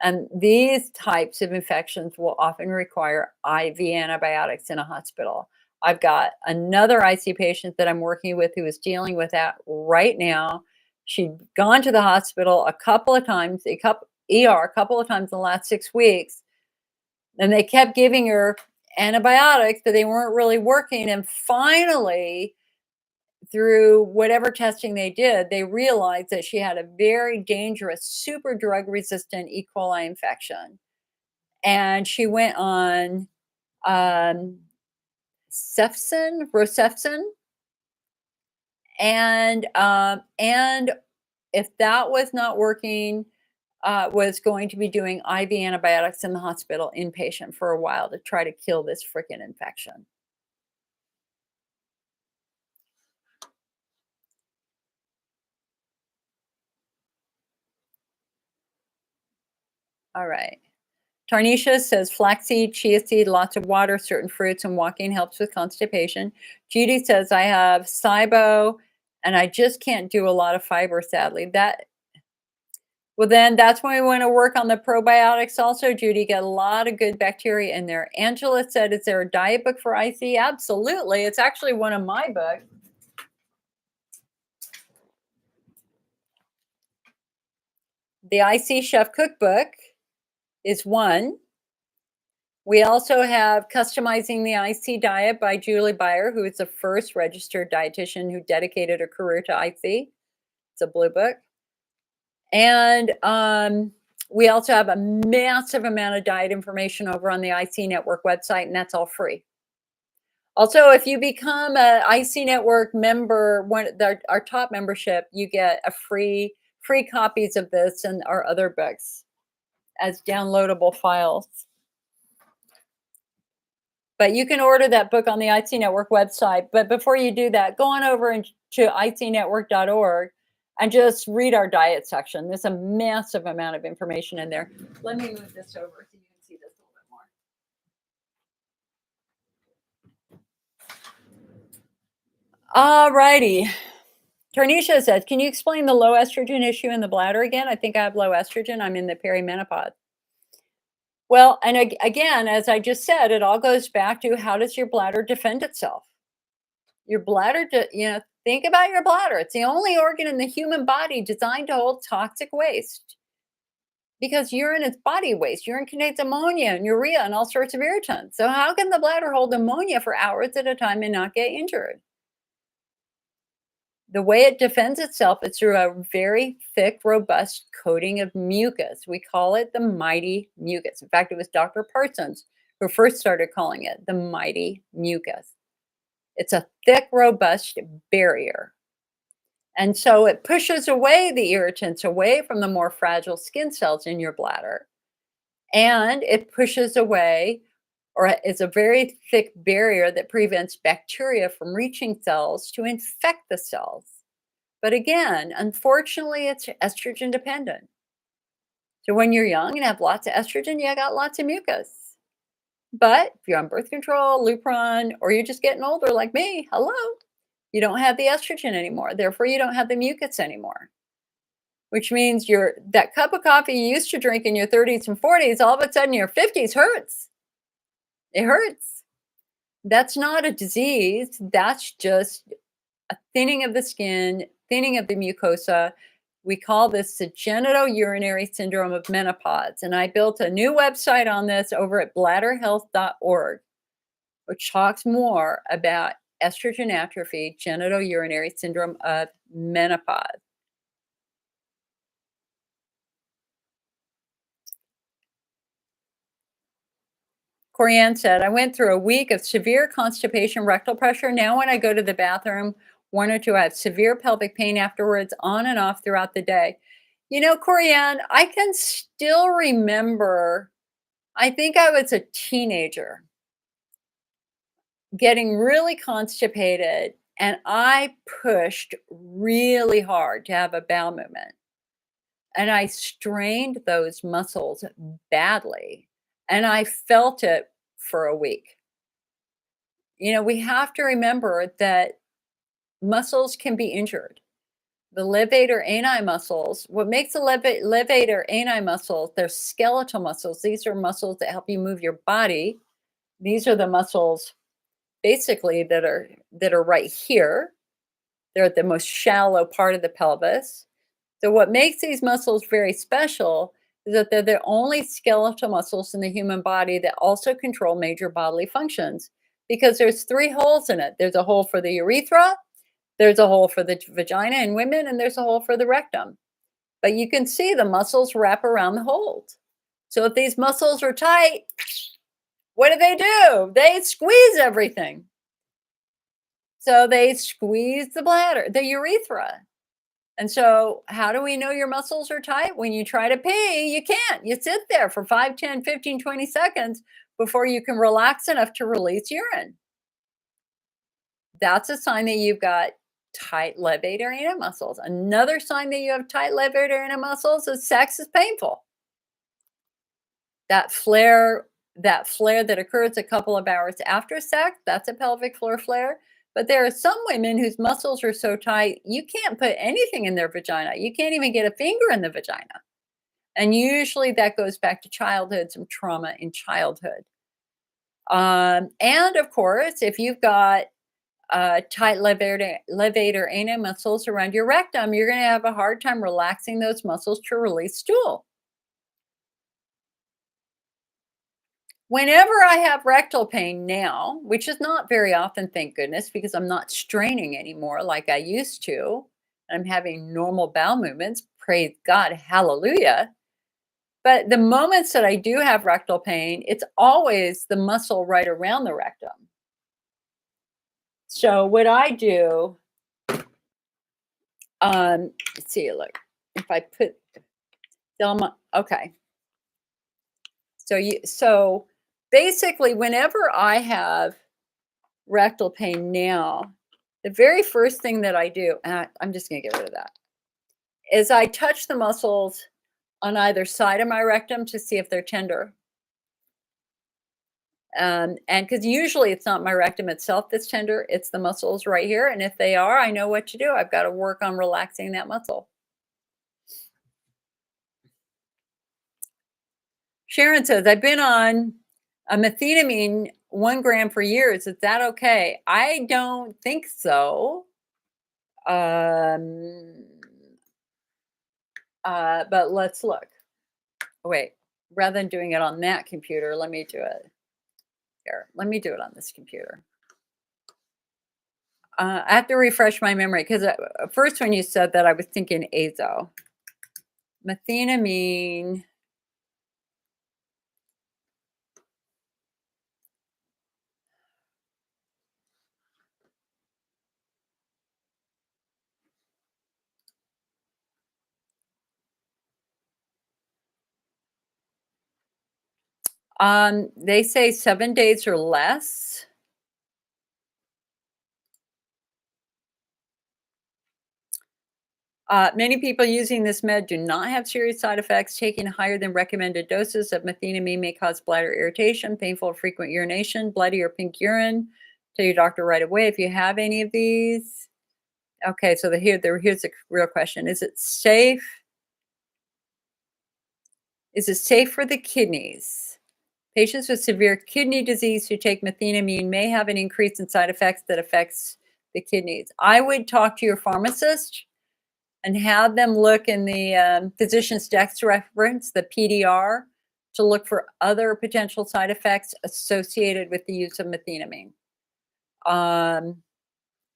And these types of infections will often require IV antibiotics in a hospital. I've got another IC patient that I'm working with who is dealing with that right now. She'd gone to the hospital a couple of times, a couple of times in the last 6 weeks, and they kept giving her antibiotics, but they weren't really working. And finally, through whatever testing they did, they realized that she had a very dangerous, super drug resistant E. coli infection. And she went on Rocefsin, and if that was not working, was going to be doing IV antibiotics in the hospital inpatient for a while to try to kill this freaking infection. All right. Tarnisha says flaxseed, chia seed, lots of water, certain fruits, and walking helps with constipation. Judy says I have SIBO and I just can't do a lot of fiber, sadly. Well, then that's when we want to work on the probiotics also, Judy. Get a lot of good bacteria in there. Angela said, is there a diet book for IC? Absolutely. It's actually one of my books. The IC Chef Cookbook is one. We also have Customizing the IC Diet by Julie Beyer, who is the first registered dietitian who dedicated a career to IC. It's a blue book. And we also have a massive amount of diet information over on the IC Network website, and that's all free. Also, if you become a IC Network member, our top membership, you get a free copies of this and our other books as downloadable files. But you can order that book on the IC Network website. But before you do that, go on over to icnetwork.org and just read our diet section. There's a massive amount of information in there. Let me move this over so you can see this a little bit more. All righty. Tarnisha says, can you explain the low estrogen issue in the bladder again? I think I have low estrogen. I'm in the perimenopause. Well, and again, as I just said, it all goes back to how does your bladder defend itself? Your bladder, think about your bladder. It's the only organ in the human body designed to hold toxic waste because urine is body waste. Urine contains ammonia and urea and all sorts of irritants. So how can the bladder hold ammonia for hours at a time and not get injured? The way it defends itself is through a very thick, robust coating of mucus. We call it the mighty mucus. In fact, it was Dr. Parsons who first started calling it the mighty mucus. It's a thick, robust barrier. And so it pushes away the irritants away from the more fragile skin cells in your bladder. And it pushes away, or it's a very thick barrier that prevents bacteria from reaching cells to infect the cells. But again, unfortunately, it's estrogen dependent. So when you're young and have lots of estrogen, you got lots of mucus. But if you're on birth control, Lupron, or you're just getting older like me, hello, you don't have the estrogen anymore. Therefore, you don't have the mucus anymore. Which means that cup of coffee you used to drink in your 30s and 40s, all of a sudden your 50s hurts. It hurts. That's not a disease. That's just a thinning of the skin, thinning of the mucosa. We call this the genitourinary syndrome of menopause. And I built a new website on this over at bladderhealth.org, which talks more about estrogen atrophy, genitourinary syndrome of menopause. Corianne said, I went through a week of severe constipation, rectal pressure. Now when I go to the bathroom, 1 or 2, I have severe pelvic pain afterwards, on and off throughout the day. Corianne, I can still remember, I think I was a teenager, getting really constipated, and I pushed really hard to have a bowel movement. And I strained those muscles badly, and I felt it for a week. We have to remember that muscles can be injured. The levator ani muscles, what makes the levator ani muscles, they're skeletal muscles. These are muscles that help you move your body. These are the muscles basically that are right here. They're at the most shallow part of the pelvis. So what makes these muscles very special is that they're the only skeletal muscles in the human body that also control major bodily functions, because there's 3 holes in it. There's a hole for the urethra, there's a hole for the vagina in women, and there's a hole for the rectum. But you can see the muscles wrap around the holes. So if these muscles are tight, what do? They squeeze everything. So they squeeze the bladder, the urethra. And so how do we know your muscles are tight? When you try to pee, you can't. You sit there for 5, 10, 15, 20 seconds before you can relax enough to release urine. That's a sign that you've got tight levator ani muscles. Another sign that you have tight levator ani muscles is sex is painful. That flare that occurs a couple of hours after sex, that's a pelvic floor flare. But there are some women whose muscles are so tight, you can't put anything in their vagina. You can't even get a finger in the vagina. And usually that goes back to childhood, some trauma in childhood. And of course, if you've got tight levator ani muscles around your rectum, you're going to have a hard time relaxing those muscles to release stool. Whenever I have rectal pain now, which is not very often, thank goodness, because I'm not straining anymore like I used to, I'm having normal bowel movements, praise God, hallelujah. But the moments that I do have rectal pain, it's always the muscle right around the rectum. So what I do, let's see, look, if I put Delma, okay. So basically, whenever I have rectal pain now, the very first thing that I do, and I'm just going to get rid of that, is I touch the muscles on either side of my rectum to see if they're tender. And because usually it's not my rectum itself that's tender, it's the muscles right here. And if they are, I know what to do. I've got to work on relaxing that muscle. Sharon says, I've been on a methenamine 1 gram for years. Is that okay? I don't think so. But let's look. Wait, rather than doing it on that computer, let me do it here. Let me do it on this computer. I have to refresh my memory because first when you said that, I was thinking azo. Methenamine. They say 7 days or less. Many people using this med do not have serious side effects. Taking higher than recommended doses of methenamine may cause bladder irritation, painful or frequent urination, bloody or pink urine. Tell your doctor right away if you have any of these. Okay, so here's the real question. Is it safe? Is it safe for the kidneys? Patients with severe kidney disease who take methenamine may have an increase in side effects that affects the kidneys. I would talk to your pharmacist and have them look in the physician's dex reference, the PDR, to look for other potential side effects associated with the use of methenamine.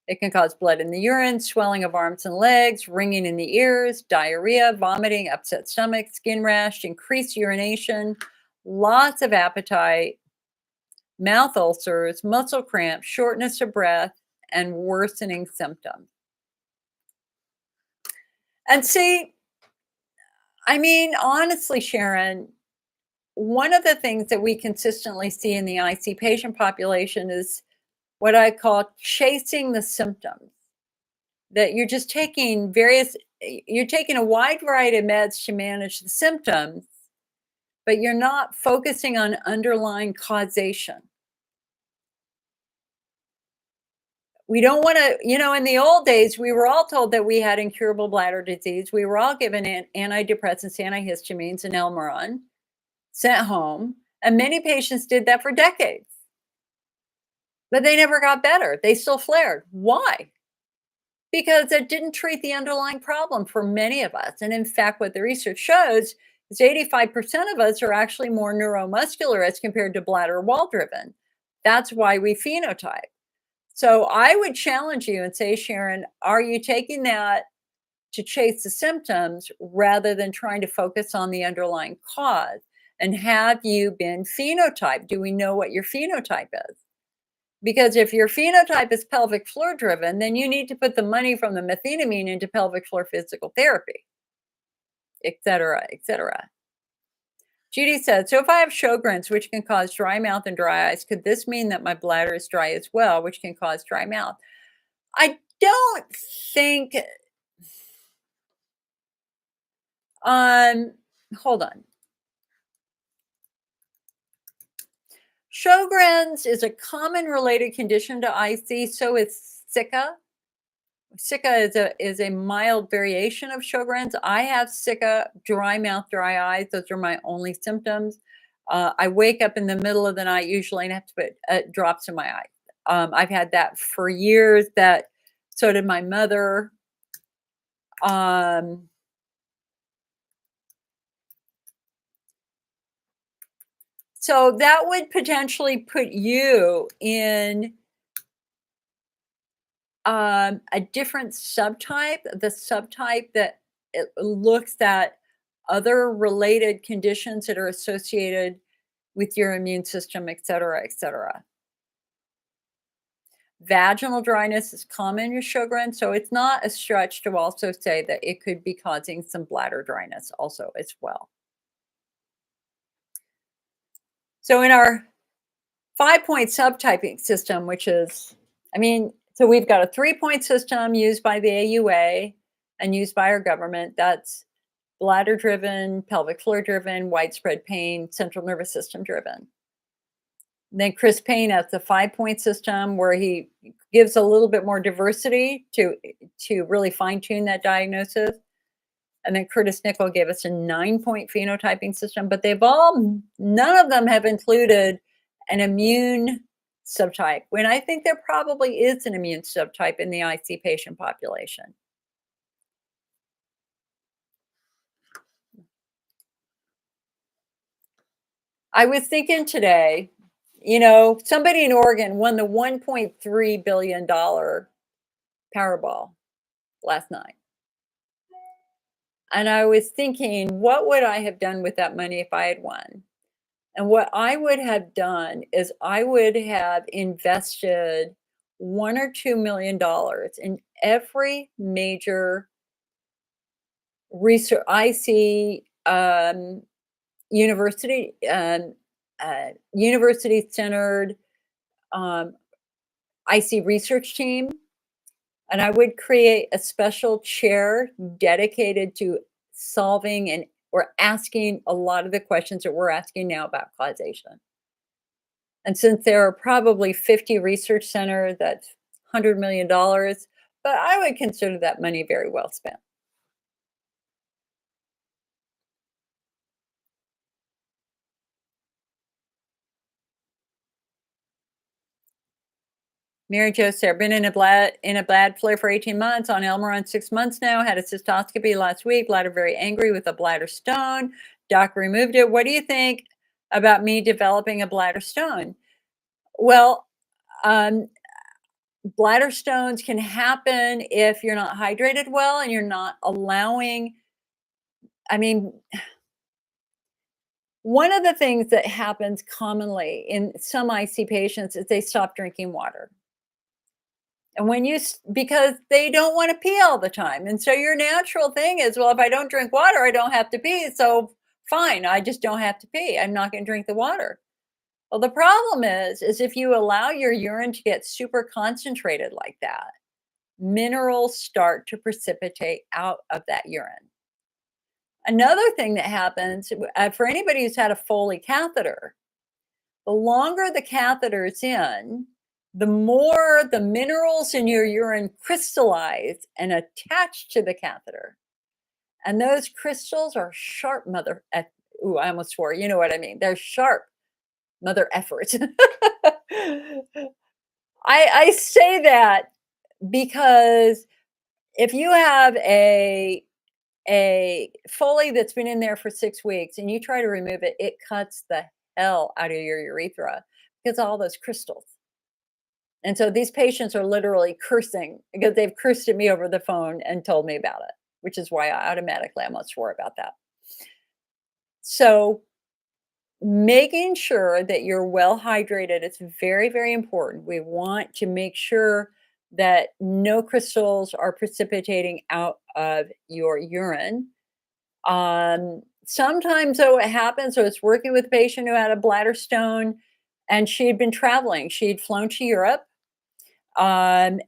It can cause blood in the urine, swelling of arms and legs, ringing in the ears, diarrhea, vomiting, upset stomach, skin rash, increased urination, lots of appetite, mouth ulcers, muscle cramps, shortness of breath, and worsening symptoms. And see, I mean, honestly, Sharon, one of the things that we consistently see in the IC patient population is what I call chasing the symptoms. That you're just taking you're taking a wide variety of meds to manage the symptoms, but you're not focusing on underlying causation. We don't want to, in the old days, we were all told that we had incurable bladder disease. We were all given antidepressants, antihistamines, and Elmeron, sent home. And many patients did that for decades. But they never got better. They still flared. Why? Because it didn't treat the underlying problem for many of us. And in fact, what the research shows is 85% of us are actually more neuromuscular as compared to bladder wall driven. That's why we phenotype. So I would challenge you and say, Sharon, are you taking that to chase the symptoms rather than trying to focus on the underlying cause? And have you been phenotyped? Do we know what your phenotype is? Because if your phenotype is pelvic floor driven, then you need to put the money from the methenamine into pelvic floor physical therapy, et cetera, et cetera. Judy said, so if I have Sjogren's, which can cause dry mouth and dry eyes, could this mean that my bladder is dry as well, which can cause dry mouth? I don't think, hold on. Sjogren's is a common related condition to IC, so is Sicca. Sicca is a mild variation of Sjogren's. I have Sicca, dry mouth, dry eyes. Those are my only symptoms. I wake up in the middle of the night usually and have to put drops in my eye. I've had that for years. That so did my mother. Um, so that would potentially put you in a different subtype, the subtype that it looks at other related conditions that are associated with your immune system, et cetera, et cetera. Vaginal dryness is common with Sjogren, so it's not a stretch to also say that it could be causing some bladder dryness also as well. So in our 5-point subtyping system, which is, I mean, so we've got a 3-point system used by the AUA and used by our government. That's bladder driven, pelvic floor driven, widespread pain, central nervous system driven. Then Chris Payne has the 5-point system where he gives a little bit more diversity to really fine tune that diagnosis. And then Curtis Nickel gave us a 9-point phenotyping system, but none of them have included an immune subtype, when I think there probably is an immune subtype in the IC patient population. I was thinking today, somebody in Oregon won the $1.3 billion Powerball last night. And I was thinking, what would I have done with that money if I had won? And what I would have done is I would have invested $1 or $2 million in every major research IC university university centered IC research team, and I would create a special chair dedicated to solving and or asking a lot of the questions that we're asking now about causation. And since there are probably 50 research centers, that's $100 million, but I would consider that money very well spent. Mary Jo said, been in a bladder flare for 18 months, on Elmeron 6 months now, had a cystoscopy last week, bladder very angry with a bladder stone. Doc removed it. What do you think about me developing a bladder stone? Well, bladder stones can happen if you're not hydrated well and you're not allowing, I mean, one of the things that happens commonly in some IC patients is they stop drinking water. And because they don't want to pee all the time. And so your natural thing is, well, if I don't drink water, I don't have to pee. So fine, I just don't have to pee. I'm not going to drink the water. Well, the problem is if you allow your urine to get super concentrated like that, minerals start to precipitate out of that urine. Another thing that happens for anybody who's had a Foley catheter, the longer the catheter is in, the more the minerals in your urine crystallize and attach to the catheter. And those crystals are sharp ooh, I almost swore. You know what I mean? They're sharp mother efforts. I say that because if you have a Foley that's been in there for 6 weeks and you try to remove it, it cuts the hell out of your urethra because of all those crystals. And so these patients are literally cursing because they've cursed at me over the phone and told me about it, which is why I automatically almost swore about that. So making sure that you're well hydrated is very, very important. We want to make sure that no crystals are precipitating out of your urine. Sometimes, though, it happens. So it's working with a patient who had a bladder stone and she had been traveling. She'd flown to Europe. And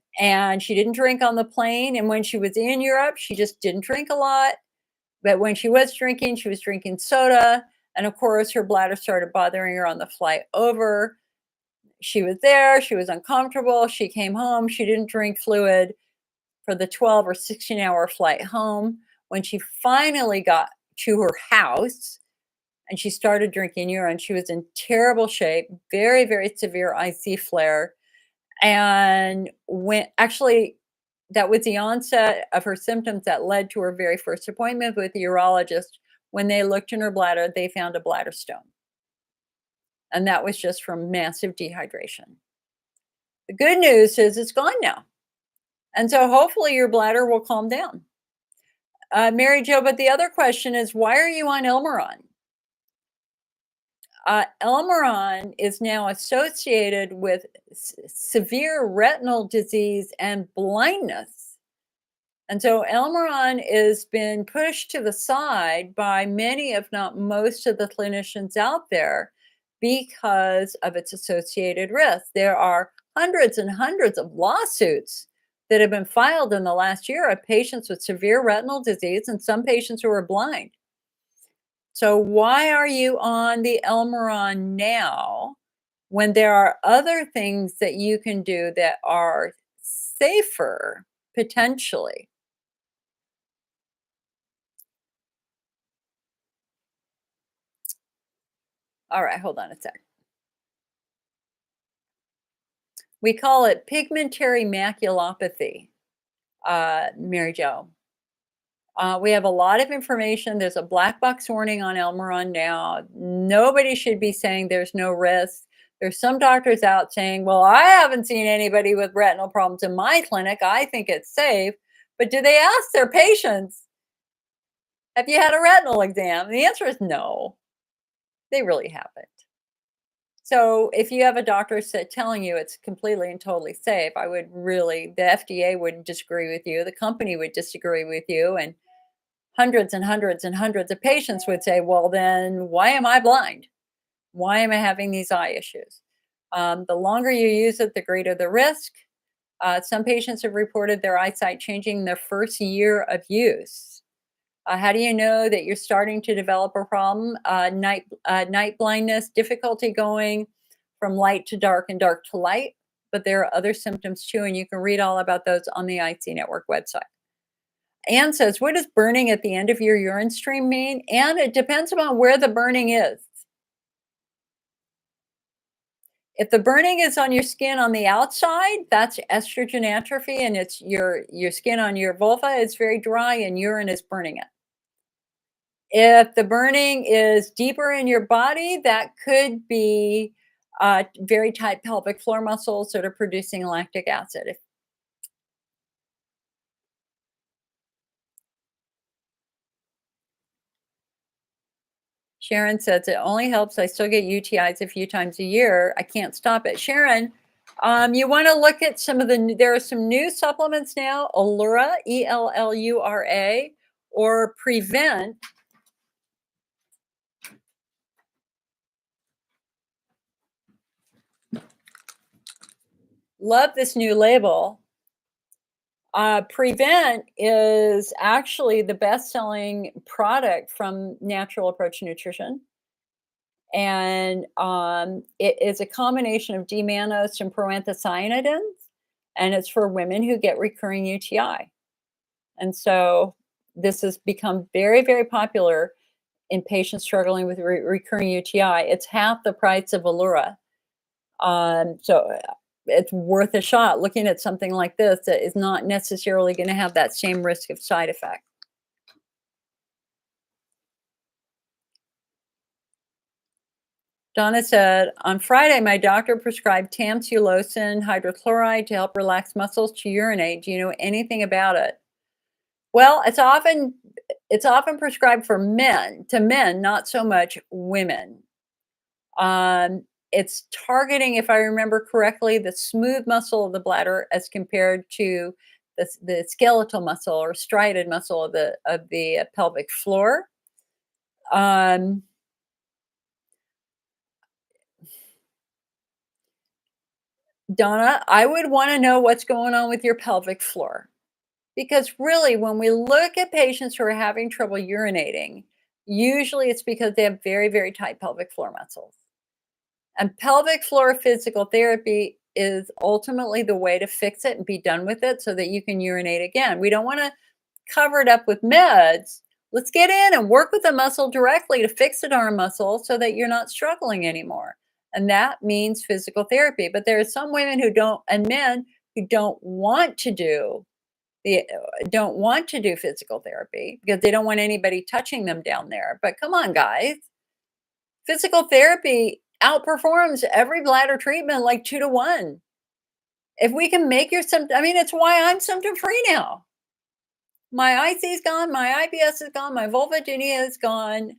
she didn't drink on the plane. And when she was in Europe, she just didn't drink a lot. But when she was drinking soda. And of course, her bladder started bothering her on the flight over. She was there. She was uncomfortable. She came home. She didn't drink fluid for the 12 or 16-hour flight home. When she finally got to her house and she started drinking urine, she was in terrible shape, very, very severe IC flare. And when actually, that was the onset of her symptoms that led to her very first appointment with the urologist. When they looked in her bladder, they found a bladder stone, and that was just from massive dehydration. The good news is it's gone now, and so hopefully your bladder will calm down. Mary Jo, but the other question is, why are you on Elmeron? Elmeron is now associated with severe retinal disease and blindness. And so Elmeron has been pushed to the side by many, if not most, of the clinicians out there because of its associated risks. There are hundreds and hundreds of lawsuits that have been filed in the last year of patients with severe retinal disease and some patients who are blind. So why are you on the Elmeron now when there are other things that you can do that are safer potentially? All right, hold on a sec. We call it pigmentary maculopathy, Mary Jo. We have a lot of information. There's a black box warning on Elmeron now. Nobody should be saying there's no risk. There's some doctors out saying, well, I haven't seen anybody with retinal problems in my clinic. I think it's safe. But do they ask their patients, have you had a retinal exam? And the answer is no, they really haven't. So if you have a doctor telling you it's completely and totally safe, I would really, the FDA would disagree with you, the company would disagree with you, and hundreds and hundreds and hundreds of patients would say, well, then why am I blind? Why am I having these eye issues? The longer you use it, the greater the risk. Some patients have reported their eyesight changing their first year of use. How do you know that you're starting to develop a problem? Night blindness, difficulty going from light to dark and dark to light. But there are other symptoms too, and you can read all about those on the IC Network website. Anne says, what does burning at the end of your urine stream mean? And it depends upon where the burning is. If the burning is on your skin on the outside, that's estrogen atrophy, and it's your skin on your vulva is very dry and urine is burning it. If the burning is deeper in your body, that could be very tight pelvic floor muscles that are producing lactic acid. Sharon says it only helps. I still get UTIs a few times a year. I can't stop it. Sharon, you want to look at some of there are some new supplements now, Allura, ELLURA, or Prevent. Love this new label. Prevent is actually the best-selling product from Natural Approach Nutrition. And it is a combination of D-mannose and proanthocyanidins, and it's for women who get recurring UTI. And so this has become very, very popular in patients struggling with recurring UTI. It's half the price of Allura. So it's worth a shot looking at something like this that is not necessarily going to have that same risk of side effect. Donna said, on Friday, my doctor prescribed tamsulosin hydrochloride to help relax muscles to urinate. Do you know anything about it? Well, it's often prescribed for men, to men, not so much women. It's targeting, if I remember correctly, the smooth muscle of the bladder as compared to the skeletal muscle or striated muscle of the pelvic floor. Um, Donna, I would want to know what's going on with your pelvic floor. Because really, when we look at patients who are having trouble urinating, usually it's because they have very, very tight pelvic floor muscles. And pelvic floor physical therapy is ultimately the way to fix it and be done with it so that you can urinate again. We don't want to cover it up with meds. Let's get in and work with the muscle directly to fix the darn muscle so that you're not struggling anymore. And that means physical therapy. But there are some women who don't, and men who don't want to do physical therapy because they don't want anybody touching them down there. But come on, guys, physical therapy outperforms every bladder treatment like 2 to 1. If we can make your symptom, I mean, it's why I'm symptom free now. My IC is gone, my IBS is gone, my vulvodynia is gone.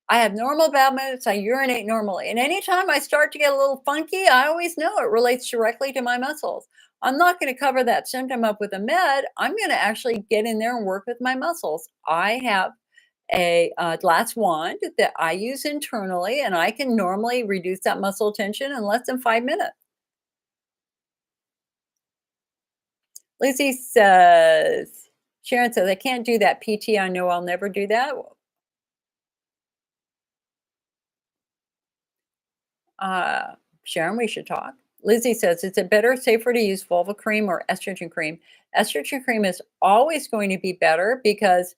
I have normal bowel movements. I urinate normally. And anytime I start to get a little funky, I always know it relates directly to my muscles. I'm not going to cover that symptom up with a med. I'm going to actually get in there and work with my muscles. I have a glass wand that I use internally, and I can normally reduce that muscle tension in less than 5 minutes. Lucy says, Sharon says, I can't do that PT. I know I'll never do that. Sharon, we should talk. Lizzie says, is it better, safer to use vulva cream or estrogen cream? Estrogen cream is always going to be better because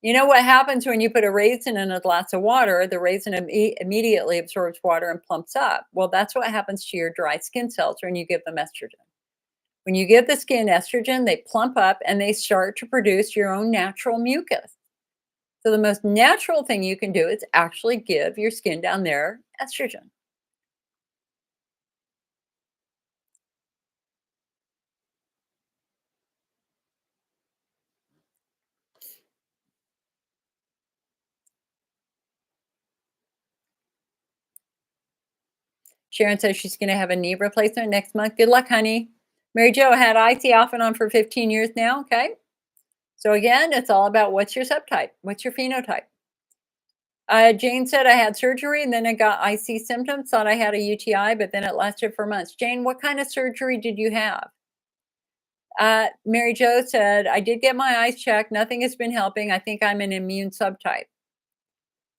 you know what happens when you put a raisin in a glass of water? The raisin immediately absorbs water and plumps up. Well, that's what happens to your dry skin cells when you give them estrogen. When you give the skin estrogen, they plump up and they start to produce your own natural mucus. So the most natural thing you can do is actually give your skin down there estrogen. Sharon says she's going to have a knee replacement next month. Good luck, honey. Mary Jo had IC off and on for 15 years now. Okay. So again, it's all about what's your subtype? What's your phenotype? Jane said I had surgery and then I got IC symptoms, thought I had a UTI, but then it lasted for months. Jane, what kind of surgery did you have? Mary Jo said, I did get my eyes checked. Nothing has been helping. I think I'm an immune subtype.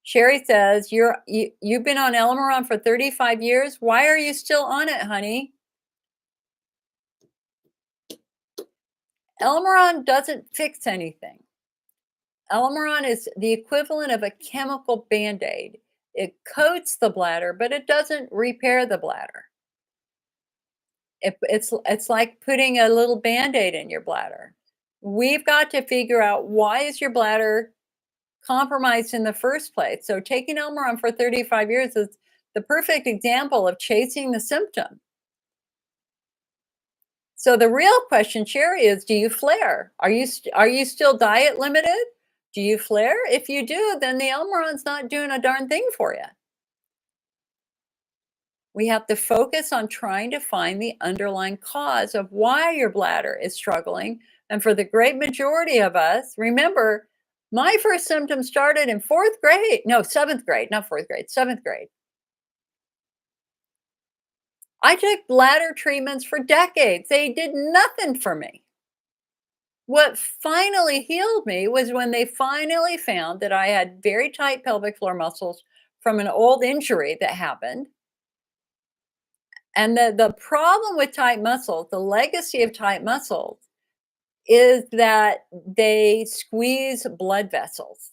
Sherry says, you've been on Elmeron for 35 years. Why are you still on it, honey? Elmeron doesn't fix anything. Elmeron is the equivalent of a chemical Band-Aid. It coats the bladder, but it doesn't repair the bladder. It's like putting a little Band-Aid in your bladder. We've got to figure out, why is your bladder compromised in the first place? So taking Elmeron for 35 years is the perfect example of chasing the symptom. So the real question, Sherry, is, do you flare? Are you still diet limited? Do you flare? If you do, then the Elmeron's not doing a darn thing for you. We have to focus on trying to find the underlying cause of why your bladder is struggling. And for the great majority of us, remember, my first symptoms started in 7th grade, not 4th grade, 7th grade. I took bladder treatments for decades. They did nothing for me. What finally healed me was when they finally found that I had very tight pelvic floor muscles from an old injury that happened. And the problem with tight muscles, the legacy of tight muscles, is that they squeeze blood vessels.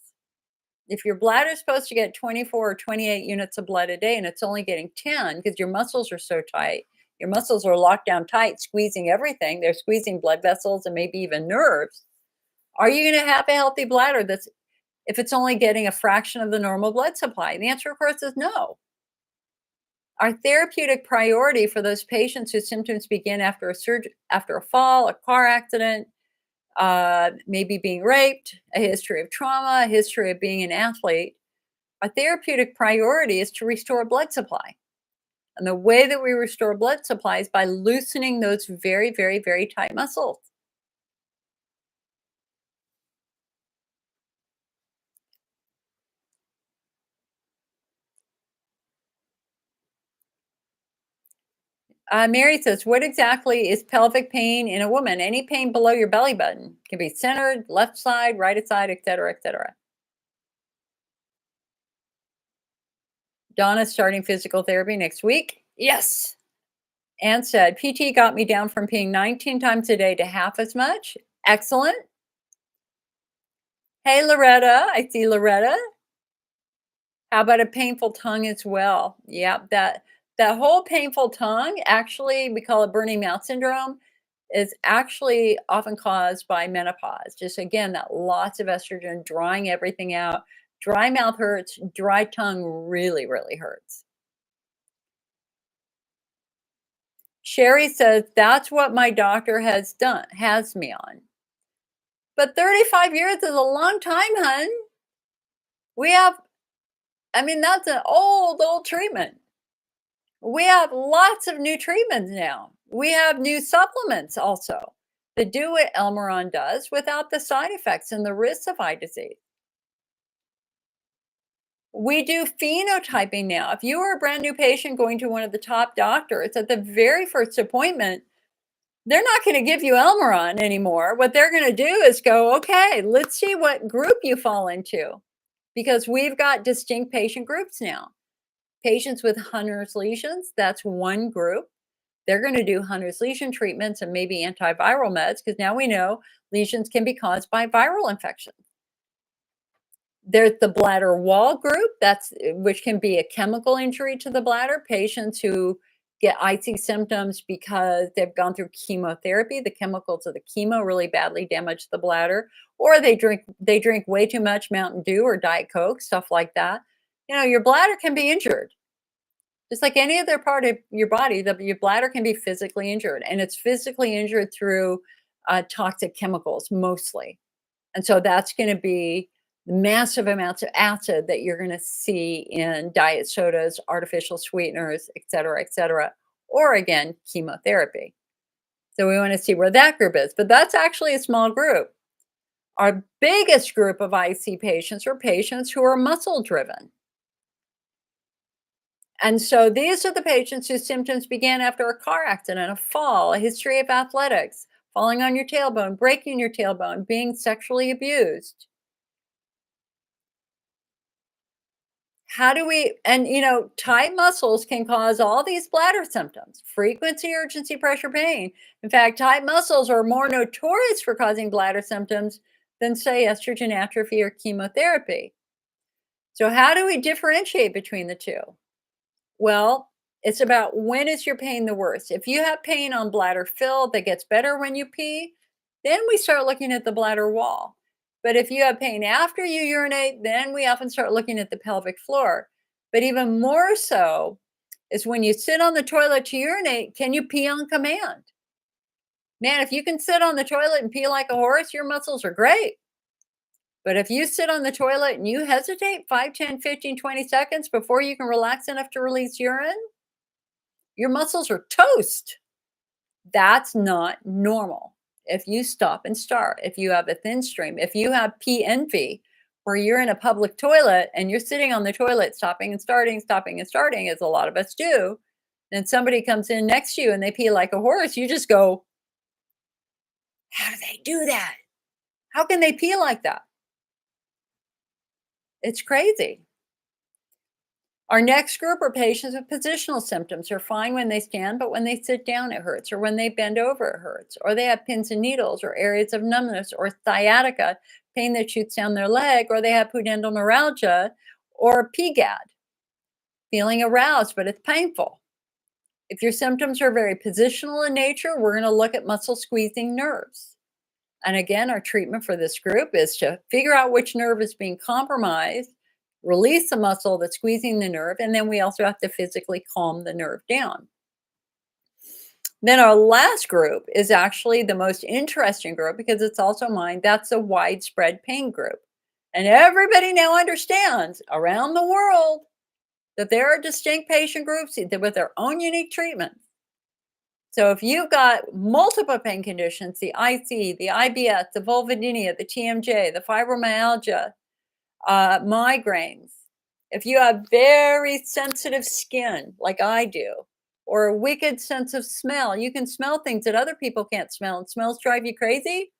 If your bladder is supposed to get 24 or 28 units of blood a day and it's only getting 10 because your muscles are so tight, your muscles are locked down tight, squeezing everything. They're squeezing blood vessels and maybe even nerves. Are you going to have a healthy bladder if it's only getting a fraction of the normal blood supply? And the answer, of course, is no. Our therapeutic priority for those patients whose symptoms begin after a fall, a car accident, maybe being raped, a history of trauma, a history of being an athlete, our therapeutic priority is to restore blood supply. And the way that we restore blood supply is by loosening those very, very, very tight muscles. Mary says, what exactly is pelvic pain in a woman? Any pain below your belly button. Can be centered, left side, right side, etc., etc. Donna's starting physical therapy next week. Yes. Anne said, PT got me down from peeing 19 times a day to half as much. Excellent. Hey, Loretta. I see Loretta. How about a painful tongue as well? Yep, that whole painful tongue, actually, we call it burning mouth syndrome, is actually often caused by menopause. Just again, that lots of estrogen drying everything out. Dry mouth hurts, dry tongue really, really hurts. Sherry says, "That's what my doctor has me on." But 35 years is a long time, hun. We have I mean, that's an old, old treatment. We have lots of new treatments now. We have new supplements also that do what Elmeron does without the side effects and the risks of eye disease. We do phenotyping now. If you are a brand new patient going to one of the top doctors at the very first appointment, they're not going to give you Elmeron anymore. What they're going to do is go, okay, let's see what group you fall into because we've got distinct patient groups now. Patients with Hunner's lesions, that's one group. They're going to do Hunner's lesion treatments and maybe antiviral meds because now we know lesions can be caused by viral infections. There's the bladder wall group, which can be a chemical injury to the bladder. Patients who get icy symptoms because they've gone through chemotherapy. The chemicals of the chemo really badly damage the bladder, or they drink way too much Mountain Dew or Diet Coke, stuff like that. Your bladder can be injured. Just like any other part of your body, your bladder can be physically injured, and it's physically injured through toxic chemicals mostly. And so that's going to be massive amounts of acid that you're going to see in diet sodas, artificial sweeteners, et cetera, or again, chemotherapy. So we want to see where that group is, but that's actually a small group. Our biggest group of IC patients are patients who are muscle driven. And so these are the patients whose symptoms began after a car accident, a fall, a history of athletics, falling on your tailbone, breaking your tailbone, being sexually abused. Tight muscles can cause all these bladder symptoms, frequency, urgency, pressure, pain. In fact, tight muscles are more notorious for causing bladder symptoms than, say, estrogen atrophy or chemotherapy. So how do we differentiate between the two? Well, it's about when is your pain the worst. If you have pain on bladder fill that gets better when you pee, then we start looking at the bladder wall. But if you have pain after you urinate, then we often start looking at the pelvic floor. But even more so is when you sit on the toilet to urinate, can you pee on command? Man, if you can sit on the toilet and pee like a horse, your muscles are great. But if you sit on the toilet and you hesitate 5, 10, 15, 20 seconds before you can relax enough to release urine, your muscles are toast. That's not normal. If you stop and start, if you have a thin stream, if you have pee envy, where you're in a public toilet and you're sitting on the toilet, stopping and starting, as a lot of us do, and somebody comes in next to you and they pee like a horse, you just go, how do they do that? How can they pee like that? It's crazy. Our next group are patients with positional symptoms. They're fine when they stand, but when they sit down, it hurts, or when they bend over, it hurts, or they have pins and needles, or areas of numbness, or sciatica, pain that shoots down their leg, or they have pudendal neuralgia, or PGAD, feeling aroused, but it's painful. If your symptoms are very positional in nature, we're going to look at muscle squeezing nerves. And again, our treatment for this group is to figure out which nerve is being compromised, release the muscle that's squeezing the nerve, and then we also have to physically calm the nerve down. Then our last group is actually the most interesting group because it's also mine. That's a widespread pain group. And everybody now understands around the world that there are distinct patient groups with their own unique treatments. So if you've got multiple pain conditions, the IC, the IBS, the vulvodynia, the TMJ, the fibromyalgia, migraines, if you have very sensitive skin like I do, or a wicked sense of smell, you can smell things that other people can't smell and smells drive you crazy.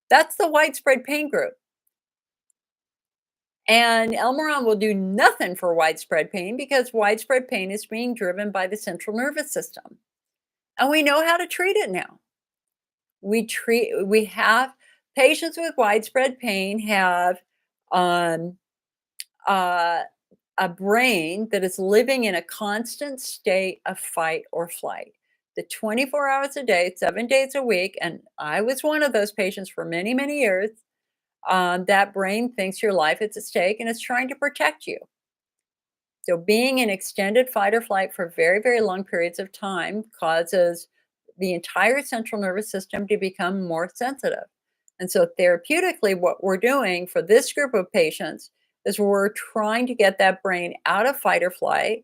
That's the widespread pain group. And Elmeron will do nothing for widespread pain because widespread pain is being driven by the central nervous system. And we know how to treat it now. We have patients with widespread pain have a brain that is living in a constant state of fight or flight. The 24 hours a day, 7 days a week, and I was one of those patients for many, many years. That brain thinks your life is at stake and it's trying to protect you. So, being in extended fight or flight for very, very long periods of time causes the entire central nervous system to become more sensitive. And so, therapeutically, what we're doing for this group of patients is we're trying to get that brain out of fight or flight,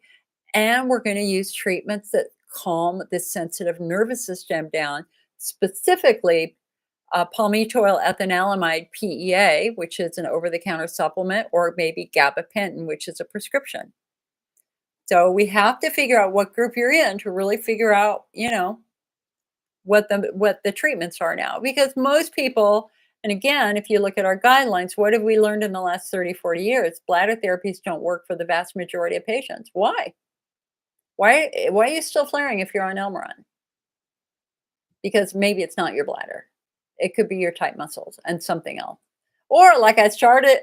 and we're going to use treatments that calm the sensitive nervous system down, specifically palmitoyl ethanolamide PEA, which is an over the counter supplement, or maybe gabapentin, which is a prescription. So we have to figure out what group you're in to really figure out, what the treatments are now. Because most people, and again, if you look at our guidelines, what have we learned in the last 30, 40 years? Bladder therapies don't work for the vast majority of patients. Why? Why are you still flaring if you're on Elmeron? Because maybe it's not your bladder. It could be your tight muscles and something else. Or like I started,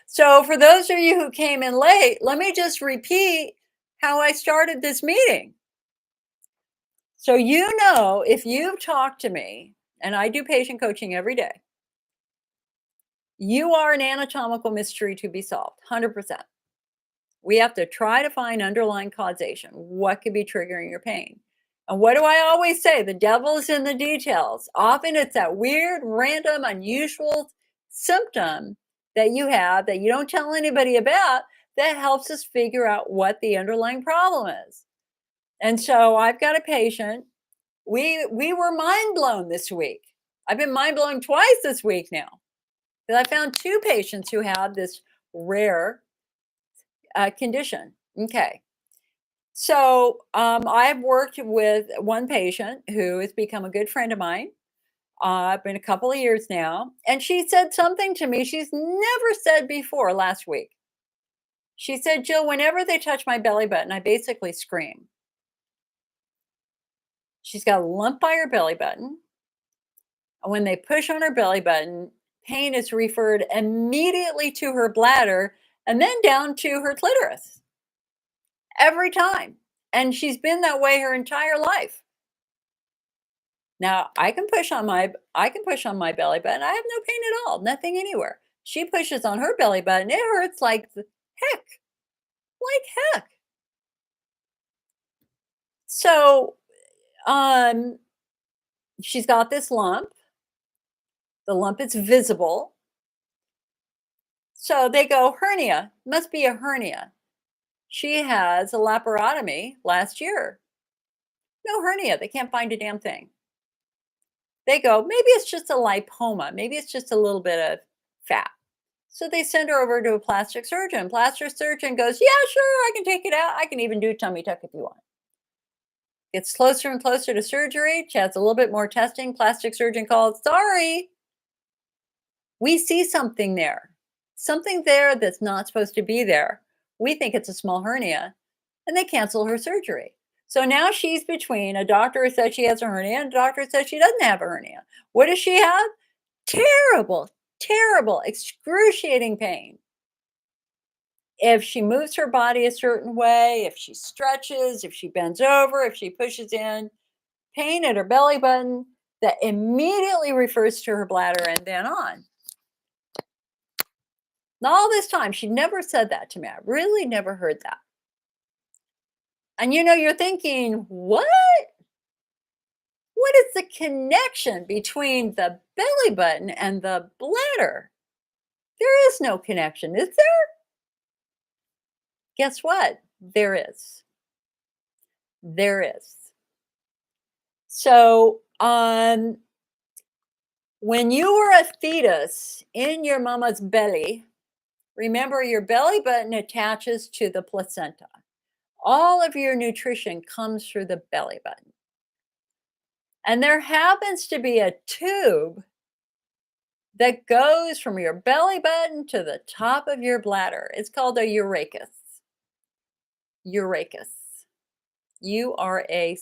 so for those of you who came in late, let me just repeat how I started this meeting. So, if you've talked to me, and I do patient coaching every day, you are an anatomical mystery to be solved, 100%. We have to try to find underlying causation. What could be triggering your pain? And what do I always say? The devil is in the details. Often it's that weird, random, unusual symptom that you have that you don't tell anybody about that helps us figure out what the underlying problem is. And so I've got a patient. We were mind blown this week. I've been mind blown twice this week now. Because I found two patients who have this rare condition. Okay. So I've worked with one patient who has become a good friend of mine. Been a couple of years now. And she said something to me she's never said before last week. She said, Jill, whenever they touch my belly button, I basically scream. She's got a lump by her belly button. And when they push on her belly button, pain is referred immediately to her bladder and then down to her clitoris every time. And she's been that way her entire life. Now I can push on my belly button. I have no pain at all, nothing anywhere. She pushes on her belly button. It hurts like heck, like heck. So she's got this lump. The lump is visible. So they go, hernia, must be a hernia. She has a laparotomy last year. No hernia. They can't find a damn thing. They go, maybe it's just a lipoma. Maybe it's just a little bit of fat. So they send her over to a plastic surgeon. Plastic surgeon goes, yeah, sure, I can take it out. I can even do a tummy tuck if you want. Gets closer and closer to surgery. She has a little bit more testing. Plastic surgeon calls, sorry, we see something there. Something there that's not supposed to be there. We think it's a small hernia. And they cancel her surgery. So now she's between a doctor who says she has a hernia and a doctor who says she doesn't have a hernia. What does she have? Terrible, terrible, excruciating pain. If she moves her body a certain way, if she stretches, if she bends over, if she pushes in, pain at her belly button that immediately refers to her bladder and then on. Now, all this time, she never said that to me. I really never heard that. And you're thinking, what? What is the connection between the belly button and the bladder? There is no connection, is there? Guess what? There is. There is. So, when you were a fetus in your mama's belly, remember your belly button attaches to the placenta. All of your nutrition comes through the belly button. And there happens to be a tube that goes from your belly button to the top of your bladder. It's called a urachus. Urachus. Urachus.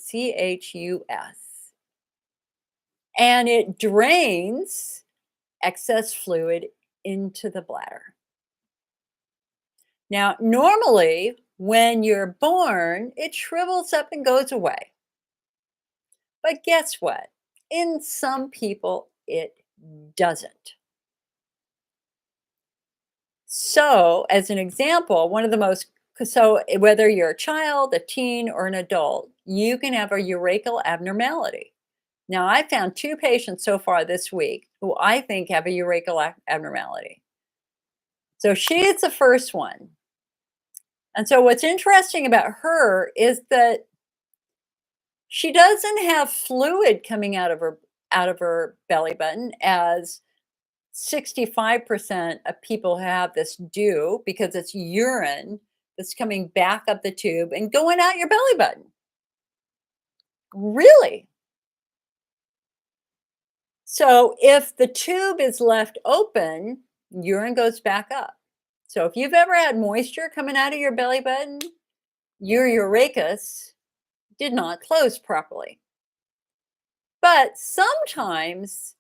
And it drains excess fluid into the bladder. Now, normally when you're born, it shrivels up and goes away. But guess what? In some people, it doesn't. So, as an example, one of the most so whether you're a child, a teen, or an adult, you can have a urachal abnormality. Now, I found 2 patients so far this week who I think have a urachal abnormality. So she is the first one. And so what's interesting about her is that she doesn't have fluid coming out of her belly button as 65% of people who have this do, because it's urine that's coming back up the tube and going out your belly button. Really? So if the tube is left open, urine goes back up. So if you've ever had moisture coming out of your belly button, your urachus did not close properly. But sometimes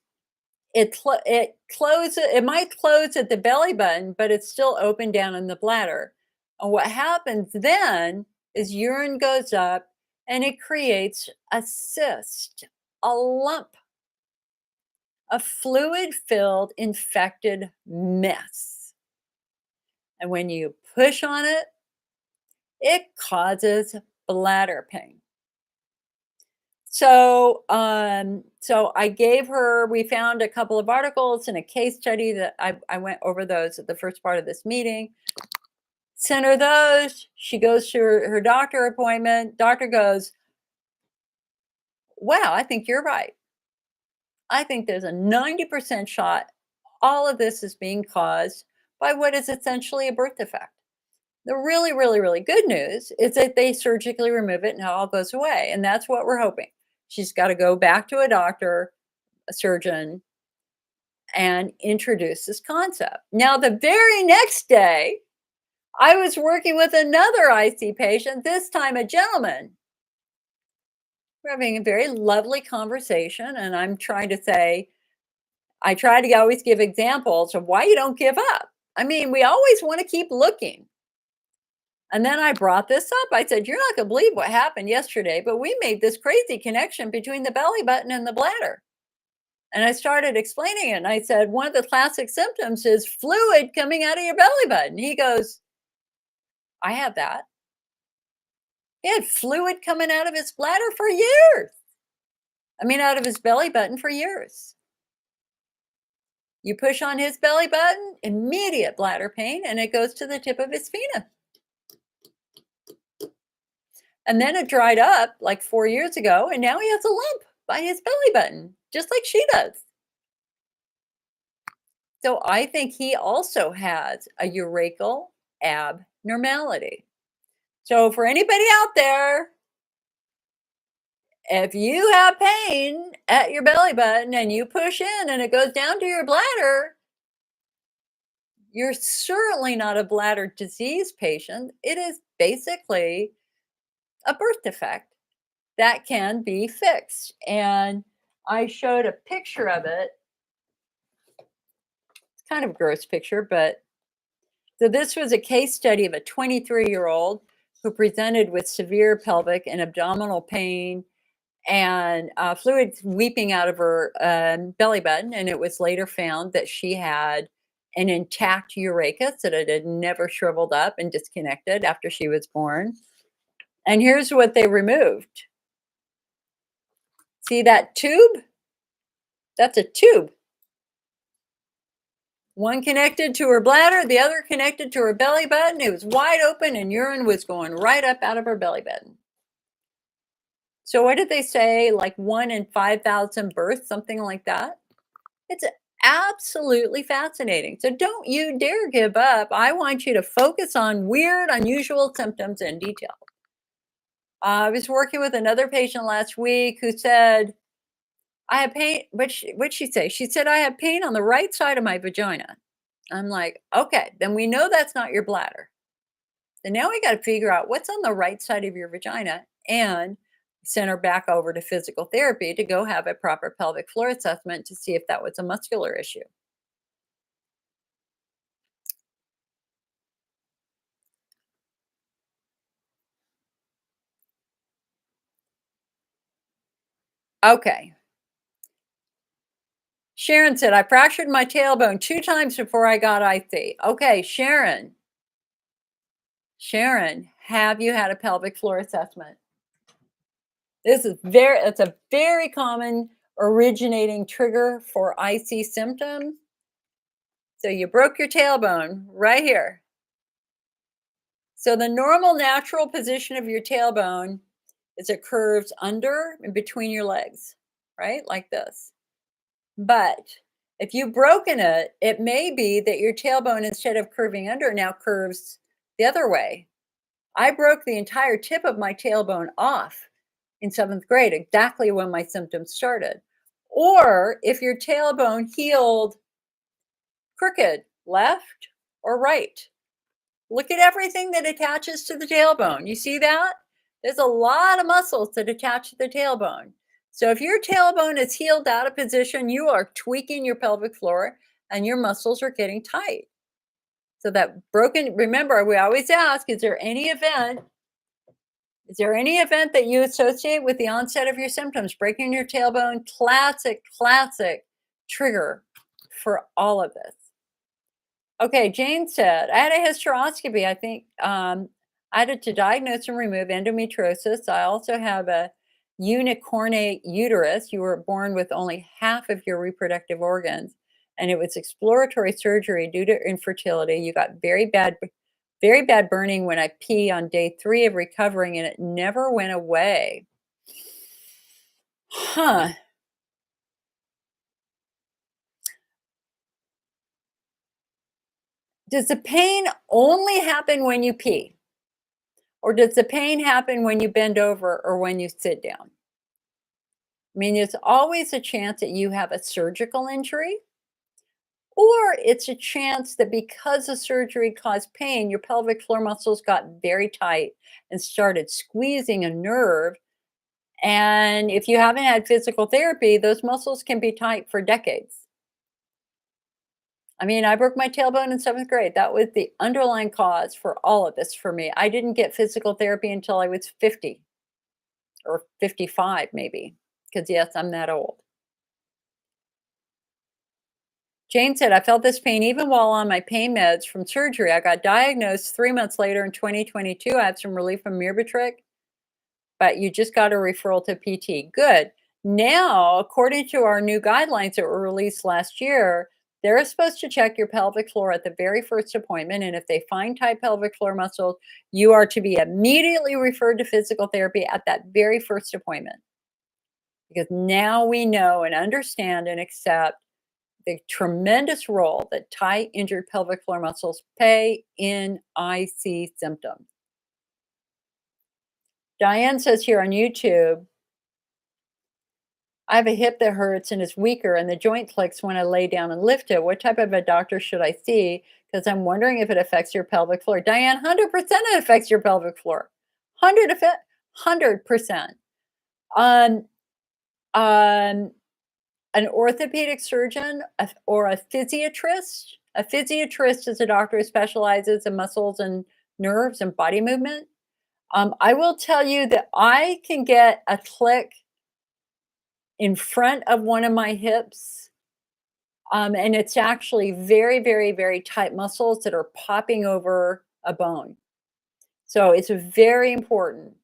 it might close at the belly button, but it's still open down in the bladder. And what happens then is urine goes up and it creates a cyst, a lump, a fluid-filled infected mess. And when you push on it, it causes bladder pain. So I gave her, we found a couple of articles and a case study that I went over those at the first part of this meeting. Sent her those. She goes to her doctor appointment. Doctor goes, wow, I think you're right. I think there's a 90% shot all of this is being caused by what is essentially a birth defect. The really, really, really good news is that they surgically remove it and it all goes away. And that's what we're hoping. She's got to go back to a doctor, a surgeon, and introduce this concept. Now, the very next day, I was working with another IC patient, this time a gentleman. We're having a very lovely conversation, and I'm trying to say, I try to always give examples of why you don't give up. I mean, we always want to keep looking. And then I brought this up. I said, you're not going to believe what happened yesterday, but we made this crazy connection between the belly button and the bladder. And I started explaining it. And I said, one of the classic symptoms is fluid coming out of your belly button. He goes, I have that. He had fluid coming out of his bladder for years. I mean, out of his belly button for years. You push on his belly button, immediate bladder pain, and it goes to the tip of his penis. And then it dried up like 4 years ago, and now he has a lump by his belly button, just like she does. So I think he also has a urachal abnormality. So for anybody out there, if you have pain at your belly button and you push in and it goes down to your bladder, you're certainly not a bladder disease patient. It is basically a birth defect that can be fixed. And I showed a picture of it. It's kind of a gross picture, but so this was a case study of a 23-year-old who presented with severe pelvic and abdominal pain and fluid weeping out of her belly button. And it was later found that she had an intact urachus, that it had never shriveled up and disconnected after she was born. And here's what they removed. See that tube? That's a tube. One connected to her bladder, the other connected to her belly button. It was wide open and urine was going right up out of her belly button. So what did they say? Like 1 in 5,000 births, something like that? It's absolutely fascinating. So don't you dare give up. I want you to focus on weird, unusual symptoms in detail. I was working with another patient last week who said, I have pain. What'd she say? She said, I have pain on the right side of my vagina. I'm like, okay, then we know that's not your bladder. So now we got to figure out what's on the right side of your vagina and send her back over to physical therapy to go have a proper pelvic floor assessment to see if that was a muscular issue. Okay. Sharon said, I fractured my tailbone 2 times before I got IC. Okay, Sharon. Sharon, have you had a pelvic floor assessment? It's a very common originating trigger for IC symptoms. So you broke your tailbone right here. So the normal natural position of your tailbone is it curves under and between your legs, right? Like this. But if you've broken it, it may be that your tailbone, instead of curving under, now curves the other way. I broke the entire tip of my tailbone off in 7th grade, exactly when my symptoms started. Or if your tailbone healed crooked, left or right. Look at everything that attaches to the tailbone. You see that? There's a lot of muscles that attach to the tailbone. So if your tailbone is healed out of position, you are tweaking your pelvic floor and your muscles are getting tight. So that broken, remember, we always ask, is there any event that you associate with the onset of your symptoms? Breaking your tailbone, classic trigger for all of this. Okay, Jane said, I had a hysteroscopy. I think I had it to diagnose and remove endometriosis. I also have a unicornate uterus. You were born with only half of your reproductive organs, and it was exploratory surgery due to infertility. You got very bad burning when I pee on day 3 of recovering, and it never went away. Huh. Does the pain only happen when you pee? Or does the pain happen when you bend over or when you sit down? I mean, there's always a chance that you have a surgical injury, or it's a chance that because the surgery caused pain, your pelvic floor muscles got very tight and started squeezing a nerve. And if you haven't had physical therapy, those muscles can be tight for decades. I mean, I broke my tailbone in 7th grade. That was the underlying cause for all of this for me. I didn't get physical therapy until I was 50 or 55, maybe, because yes, I'm that old. Jane said, I felt this pain even while on my pain meds from surgery. I got diagnosed 3 months later in 2022. I had some relief from Mirbitric, but you just got a referral to PT. Good. Now, according to our new guidelines that were released last year, they're supposed to check your pelvic floor at the very first appointment. And if they find tight pelvic floor muscles, you are to be immediately referred to physical therapy at that very first appointment. Because now we know and understand and accept the tremendous role that tight injured pelvic floor muscles play in IC symptoms. Diane says here on YouTube, I have a hip that hurts and is weaker and the joint clicks when I lay down and lift it. What type of a doctor should I see? Because I'm wondering if it affects your pelvic floor. Diane, 100% it affects your pelvic floor. 100%. Um, um, an orthopedic surgeon or a physiatrist. A physiatrist is a doctor who specializes in muscles and nerves and body movement. I will tell you that I can get a click in front of one of my hips, and it's actually very tight muscles that are popping over a bone. So it's very important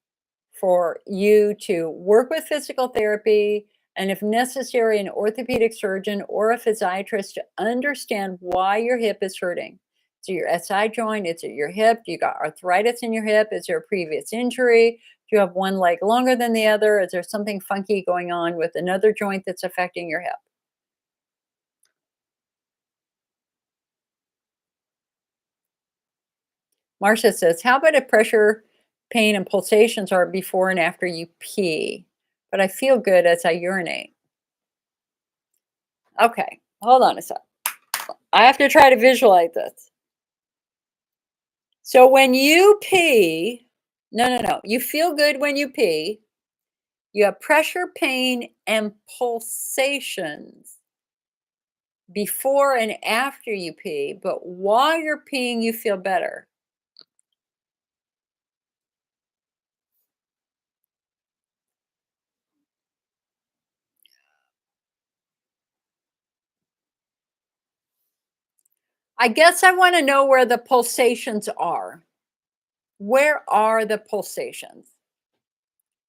for you to work with physical therapy and, if necessary, an orthopedic surgeon or a physiatrist to understand why your hip is hurting. Is it your SI joint? Is it your hip? Do you got arthritis in your hip? Is there a previous injury? Do you have one leg longer than the other? Is there something funky going on with another joint that's affecting your hip? Marcia says, how about if pressure, pain, and pulsations are before and after you pee? But I feel good as I urinate. Okay, hold on a sec. I have to try to visualize this. So when you pee, no. You feel good when you pee. You have pressure, pain, and pulsations before and after you pee, but while you're peeing, you feel better. I guess I want to know where the pulsations are. Where are the pulsations?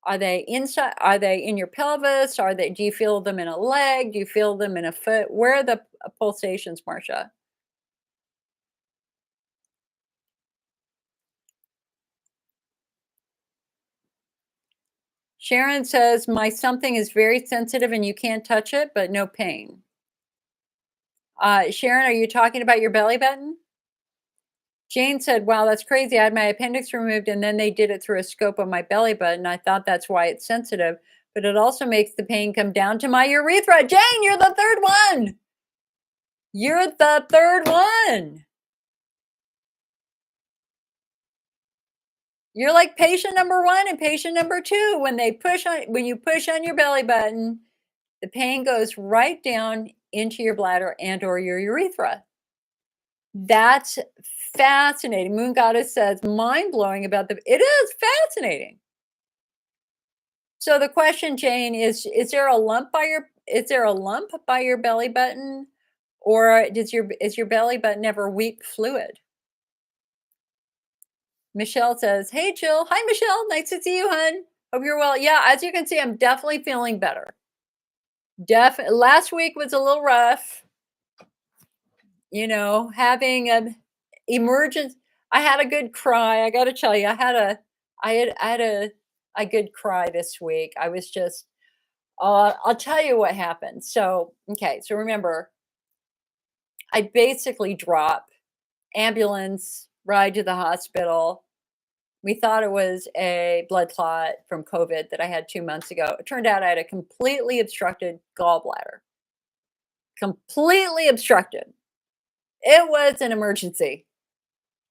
Are they inside? Are they in your pelvis? Are they? Do you feel them in a leg? Do you feel them in a foot? Where are the pulsations, Marcia? Sharon says my something is very sensitive and you can't touch it, but no pain. Sharon, are you talking about your belly button? Jane said, wow, that's crazy. I had my appendix removed and then they did it through a scope of my belly button. I thought that's why it's sensitive, but it also makes the pain come down to my urethra. Jane, you're the third one. You're the third one. You're like patient number 1 and patient number 2. When you push on your belly button, the pain goes right down into your bladder and or your urethra. That's fascinating. Moon Goddess says, mind-blowing about it is fascinating. So the question, Jane, is there a lump by your belly button? Or is your belly button ever weak fluid? Michelle says, hey, Jill. Hi, Michelle. Nice to see you, hun. Hope you're well. Yeah, as you can see, I'm definitely feeling better. Last week was a little rough. Having an emergence. I had a good cry. I got to tell you, I had a good cry this week. I was just, I'll tell you what happened. So, okay. So remember, I basically drop, ambulance, ride to the hospital. We thought it was a blood clot from COVID that I had 2 months ago. It turned out I had a completely obstructed gallbladder. Completely obstructed. It was an emergency.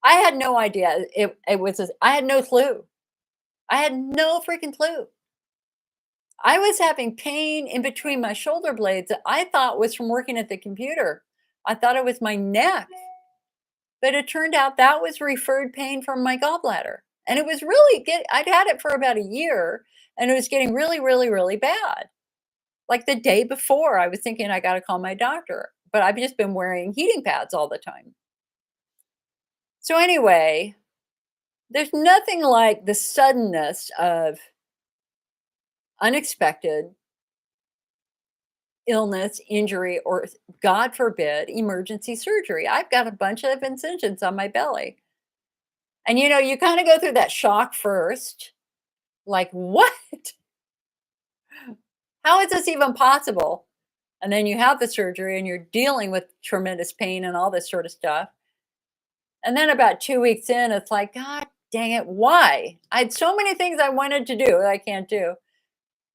I had no idea. I had no clue. I had no freaking clue. I was having pain in between my shoulder blades that I thought was from working at the computer. I thought it was my neck. But it turned out that was referred pain from my gallbladder. And it was I'd had it for about a year and it was getting really, really, really bad. Like the day before, I was thinking I got to call my doctor, but I've just been wearing heating pads all the time. So, anyway, there's nothing like the suddenness of unexpected illness, injury, or God forbid, emergency surgery. I've got a bunch of incisions on my belly. And you kind of go through that shock first. Like, what? How is this even possible? And then you have the surgery and you're dealing with tremendous pain and all this sort of stuff. And then about 2 weeks in, it's like, God dang it, why? I had so many things I wanted to do that I can't do. And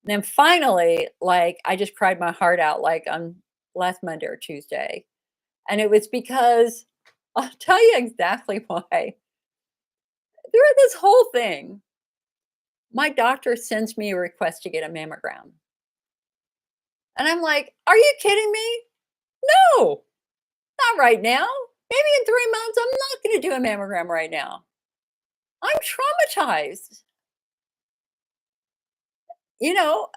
then finally, like, I just cried my heart out like on last Monday or Tuesday. And it was because I'll tell you exactly why. Through this whole thing, my doctor sends me a request to get a mammogram. And I'm like, are you kidding me? No, not right now. Maybe in 3 months, I'm not going to do a mammogram right now. I'm traumatized. You know,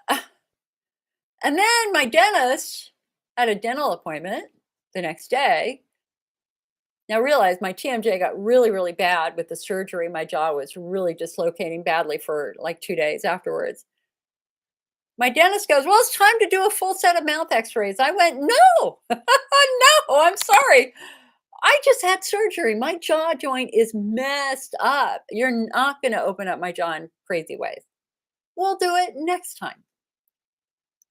and then my dentist had a dental appointment the next day. Now realize my TMJ got really, really bad with the surgery. My jaw was really dislocating badly for like 2 days afterwards. My dentist goes, well, it's time to do a full set of mouth x-rays. I went, no, no, I'm sorry. I just had surgery. My jaw joint is messed up. You're not going to open up my jaw in crazy ways. We'll do it next time.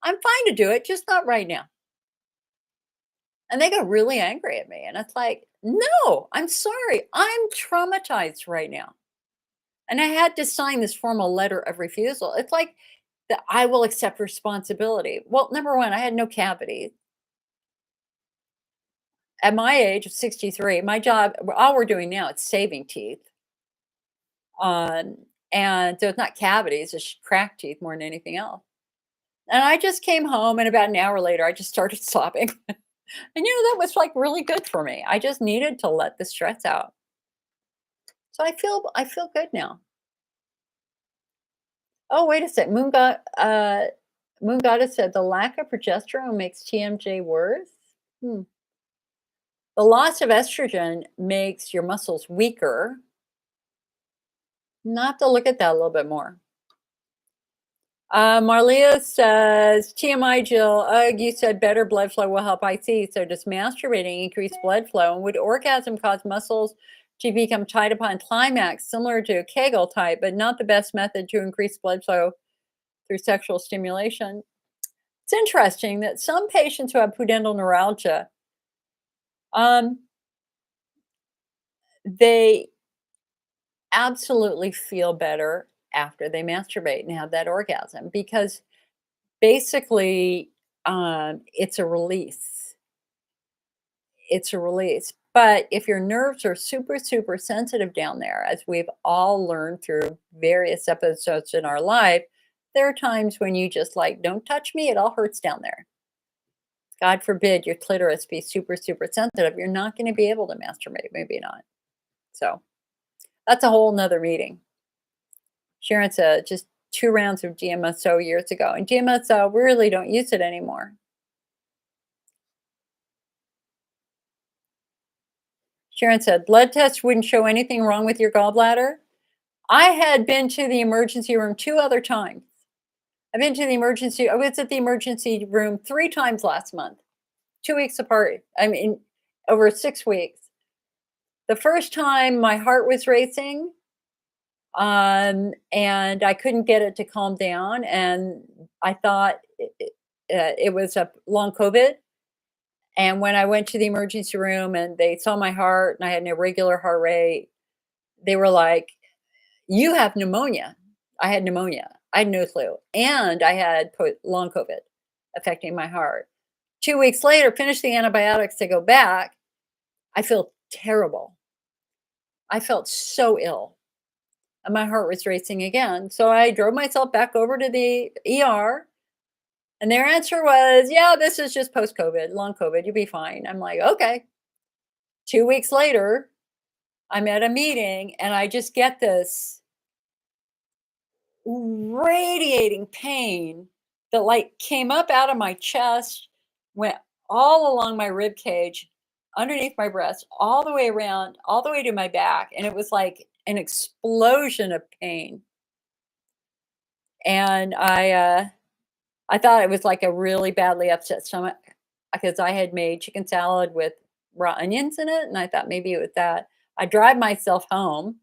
I'm fine to do it, just not right now. And they got really angry at me. And it's like, no, I'm sorry. I'm traumatized right now. And I had to sign this formal letter of refusal. It's like that I will accept responsibility. Well, number one, I had no cavities. At my age of 63, my job, all we're doing now, it's saving teeth. Um, and so it's not cavities, it's cracked teeth more than anything else. And I just came home, and about an hour later, I just started sobbing. And that was like really good for me. I just needed to let the stress out. So I feel good now. Oh, wait a sec. Moon Goddess said the lack of progesterone makes TMJ worse. Hmm. The loss of estrogen makes your muscles weaker. Not to look at that a little bit more. Marlia says, TMI Jill, ugh, you said better blood flow will help. I see. So does masturbating increase blood flow? And would orgasm cause muscles to become tight upon climax, similar to a Kegel type, but not the best method to increase blood flow through sexual stimulation? It's interesting that some patients who have pudendal neuralgia, um, they absolutely feel better after they masturbate and have that orgasm because basically it's a release. It's a release. But if your nerves are super, super sensitive down there, as we've all learned through various episodes in our life, there are times when you just like, don't touch me, it all hurts down there. God forbid your clitoris be super, super sensitive. You're not going to be able to masturbate, maybe not. So that's a whole nother meeting. Sharon said, just 2 rounds of GMSO years ago. And GMSO, we really don't use it anymore. Sharon said, blood tests wouldn't show anything wrong with your gallbladder. I had been to the emergency room 2 other times. I was at the emergency room 3 times last month, 2 weeks apart. I mean, over 6 weeks. The first time my heart was racing, and I couldn't get it to calm down, and I thought it was a long COVID. And when I went to the emergency room and they saw my heart and I had an irregular heart rate, they were like, "You have pneumonia." I had pneumonia. I had no clue, and I had long COVID affecting my heart. 2 weeks later, finished the antibiotics to go back. I feel terrible. I felt so ill. And my heart was racing again. So I drove myself back over to the ER, and their answer was, "Yeah, this is just post COVID, long COVID. You'll be fine." I'm like, "Okay." 2 weeks later, I'm at a meeting and I just get this radiating pain that like came up out of my chest, went all along my rib cage, underneath my breast, all the way around, all the way to my back. And it was like an explosion of pain. And I thought it was like a really badly upset stomach because I had made chicken salad with raw onions in it, and I thought maybe it was that. I drive myself home.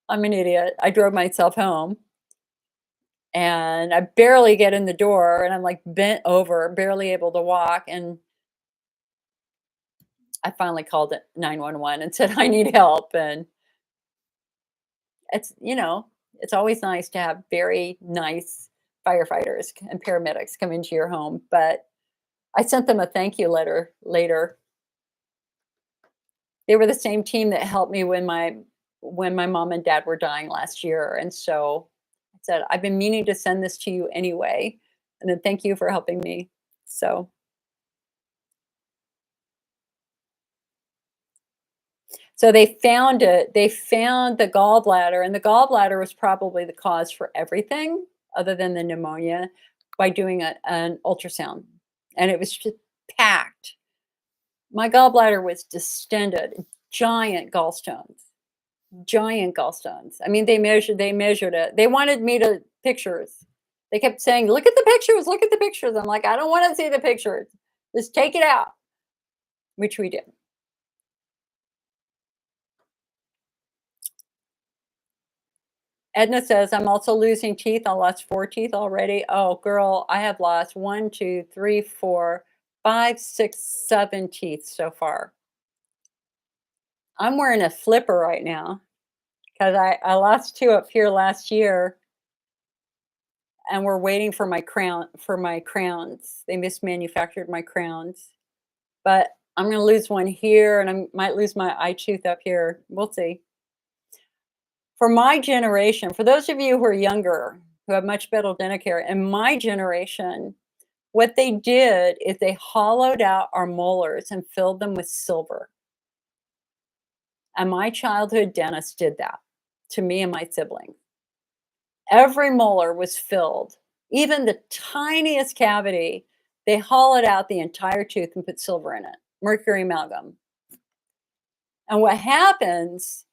I'm an idiot. I drove myself home, and I barely get in the door, and I'm like bent over, barely able to walk, and I finally called it 911 and said I need help. And it's it's always nice to have very nice firefighters and paramedics come into your home, but I sent them a thank you letter later. They were the same team that helped me when my mom and dad were dying last year, and so I said, "I've been meaning to send this to you anyway, and then thank you for helping me." So they found it. They found the gallbladder, and the gallbladder was probably the cause for everything other than the pneumonia by doing an ultrasound, and it was just packed. My gallbladder was distended, giant gallstones. I mean, they measured it. They wanted me to pictures. They kept saying, "Look at the pictures, look at the pictures." I'm like, "I don't want to see the pictures. Just take it out," which we did. Edna says, "I'm also losing teeth. I lost 4 teeth already." Oh, girl, I have lost one, two, three, four, five, six, 7 teeth so far. I'm wearing a flipper right now because I lost 2 up here last year, and we're waiting for my crowns. They mismanufactured my crowns, but I'm going to lose one here, and I might lose my eye tooth up here. We'll see. For my generation, for those of you who are younger, who have much better dental care, in my generation, what they did is they hollowed out our molars and filled them with silver. And my childhood dentist did that to me and my siblings. Every molar was filled, even the tiniest cavity, they hollowed out the entire tooth and put silver in it. mercury amalgam. And what happens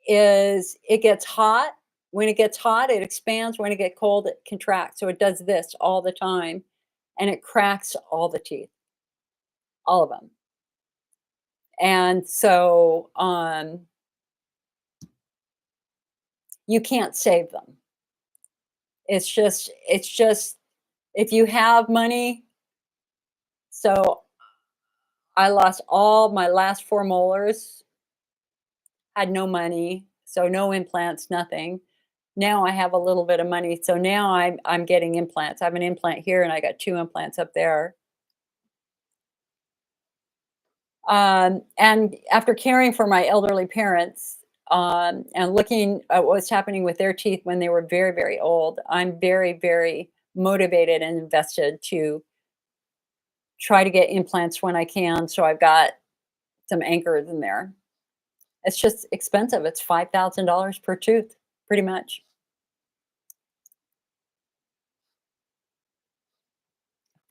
is it gets hot. When it gets hot, it expands. When it gets cold, it contracts. So it does this all the time, and it cracks all the teeth, all of them. And so you can't save them. It's just if you have money. So I lost all my last 4 molars, had no money, so no implants, nothing. Now I have a little bit of money, so now I'm getting implants. I have an implant here, and I got 2 implants up there. And after caring for my elderly parents, and looking at what's happening with their teeth when they were very, very old, I'm very, very motivated and invested to try to get implants when I can. So I've got some anchors in there. It's just expensive. It's $5,000 per tooth, pretty much.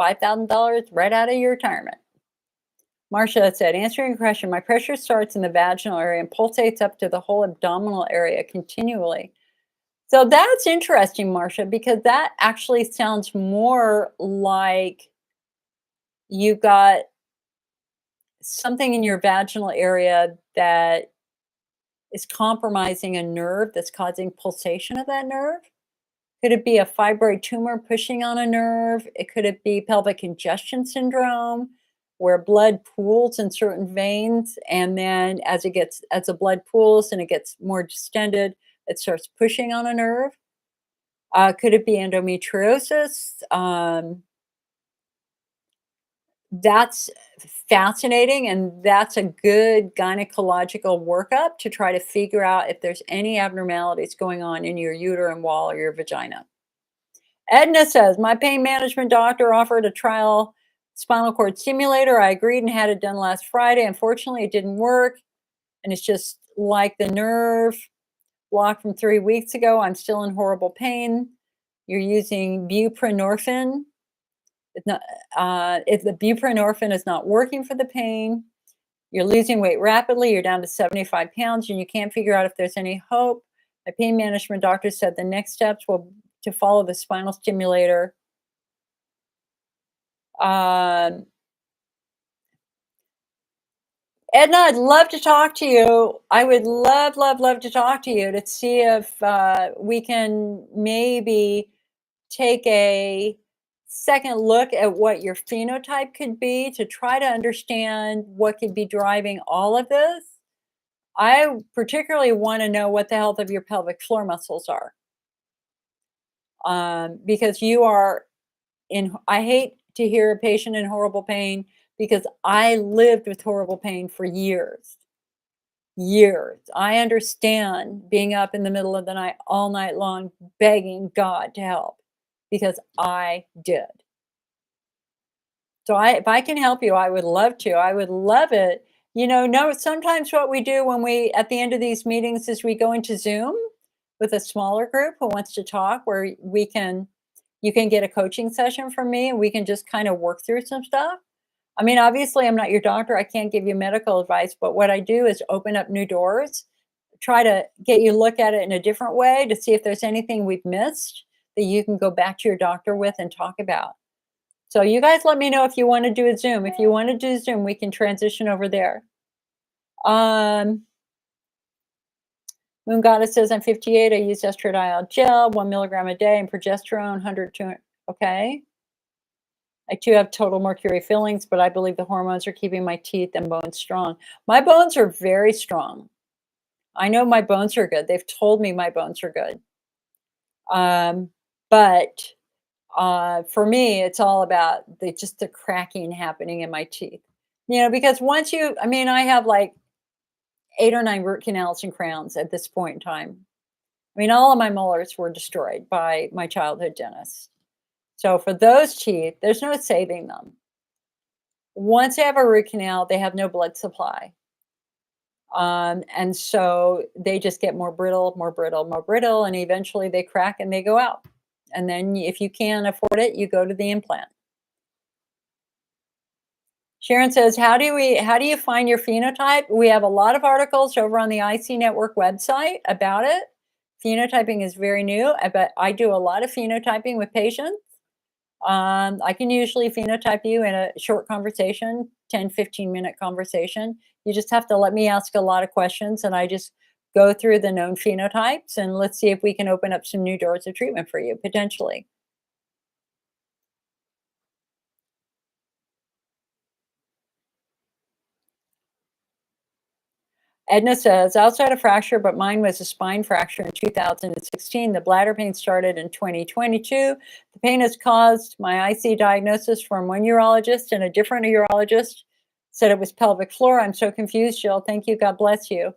$5,000 right out of your retirement. Marcia said, answering your question, my pressure starts in the vaginal area and pulsates up to the whole abdominal area continually. So that's interesting, Marcia, because that actually sounds more like you got something in your vaginal area that is compromising a nerve that's causing pulsation of that nerve. Could it be a fibroid tumor pushing on a nerve? Could it be pelvic congestion syndrome, where blood pools in certain veins, and then as the blood pools and it gets more distended, it starts pushing on a nerve? Could it be endometriosis? That's fascinating, and that's a good gynecological workup to try to figure out if there's any abnormalities going on in your uterine wall or your vagina. Edna says, my pain management doctor offered a trial spinal cord stimulator. I agreed and had it done last Friday. Unfortunately, it didn't work, and it's just like the nerve block from 3 weeks ago. I'm still in horrible pain. You're using buprenorphine. It's not, if the buprenorphine is not working for the pain, you're losing weight rapidly. You're down to 75 pounds, and you can't figure out if there's any hope. My pain management doctor said the next steps will to follow the spinal stimulator. Edna, I'd love to talk to you. I would love, love, love to talk to you to see if we can maybe take a second look at what your phenotype could be to try to understand what could be driving all of this. I particularly want to know what the health of your pelvic floor muscles are. Because you are I hate to hear a patient in horrible pain because I lived with horrible pain for years. Years. I understand being up in the middle of the night all night long begging God to help because I did. So if I can help you, I would love to. I would love it. Sometimes what we do when we at the end of these meetings is we go into Zoom with a smaller group who wants to talk where you can get a coaching session from me and we can just kind of work through some stuff. I mean, obviously, I'm not your doctor. I can't give you medical advice, but what I do is open up new doors, try to get you look at it in a different way to see if there's anything we've missed that you can go back to your doctor with and talk about. So you guys let me know if you want to do a Zoom. If you want to do Zoom, we can transition over there. Moon Goddess says, I'm 58. I use estradiol gel, 1 milligram a day, and progesterone, 100, 200. Okay. I too have total mercury fillings, but I believe the hormones are keeping my teeth and bones strong. My bones are very strong. I know my bones are good. They've told me my bones are good. But for me, it's all about just the cracking happening in my teeth. Because I have like 8 or 9 root canals and crowns at this point in time. All of my molars were destroyed by my childhood dentist. So for those teeth, there's no saving them. Once they have a root canal, they have no blood supply. And so they just get more brittle, more brittle, more brittle, and eventually they crack and they go out. And then if you can't afford it, you go to the implant. Sharon says, how do you find your phenotype? We have a lot of articles over on the IC Network website about it. Phenotyping is very new, but I do a lot of phenotyping with patients. I can usually phenotype you in a short conversation, 10-15 minute conversation. You just have to let me ask a lot of questions and I just go through the known phenotypes and let's see if we can open up some new doors of treatment for you potentially. Edna says, outside a fracture, but mine was a spine fracture in 2016. The bladder pain started in 2022. The pain has caused my IC diagnosis from one urologist and a different urologist said it was pelvic floor. I'm so confused, Jill. Thank you. God bless you.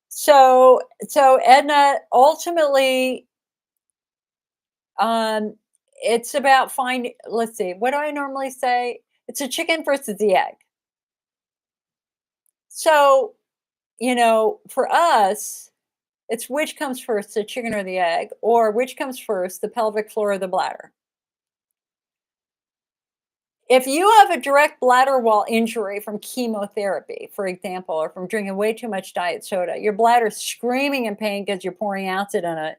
So Edna, ultimately, um, it's about finding, let's see, what do I normally say? It's a chicken versus the egg. So, for us, it's which comes first, the chicken or the egg, or which comes first, the pelvic floor or the bladder. If you have a direct bladder wall injury from chemotherapy, for example, or from drinking way too much diet soda, your bladder's screaming in pain because you're pouring acid in it,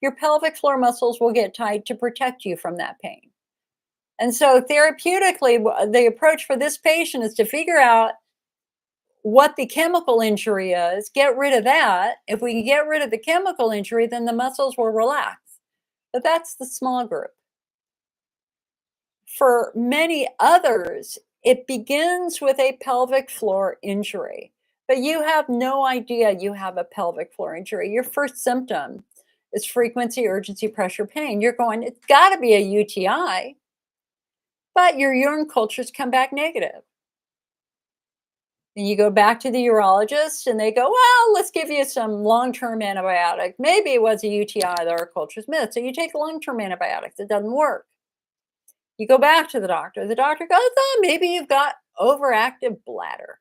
your pelvic floor muscles will get tight to protect you from that pain. And so, therapeutically, the approach for this patient is to figure out what the chemical injury is, get rid of that. If we can get rid of the chemical injury, then the muscles will relax. But that's the small group. For many others, it begins with a pelvic floor injury, but you have no idea you have a pelvic floor injury. Your first symptom is frequency, urgency, pressure, pain. You're going, it's got to be a UTI, but your urine cultures come back negative. And you go back to the urologist and they go, well, let's give you some long-term antibiotic. Maybe it was a UTI that our cultures missed. So you take long-term antibiotics. It doesn't work. You go back to the doctor. The doctor goes, oh, maybe you've got overactive bladder.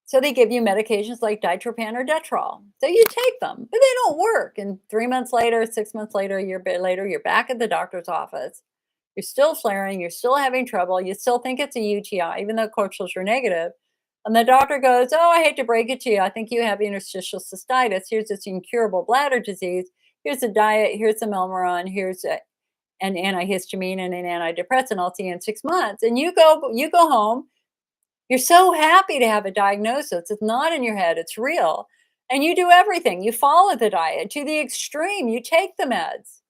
So they give you medications like ditropan or detrol. So you take them, but they don't work. And 3 months later, 6 months later, a year later, you're back at the doctor's office. You're still flaring. You're still having trouble. You still think it's a UTI, even though cultures are negative. And the doctor goes, oh, I hate to break it to you. I think you have interstitial cystitis. Here's this incurable bladder disease. Here's a diet. Here's some Elmeron. Here's an antihistamine and an antidepressant. I'll see you in 6 months. And you go home. You're so happy to have a diagnosis. It's not in your head. It's real. And you do everything. You follow the diet to the extreme. You take the meds.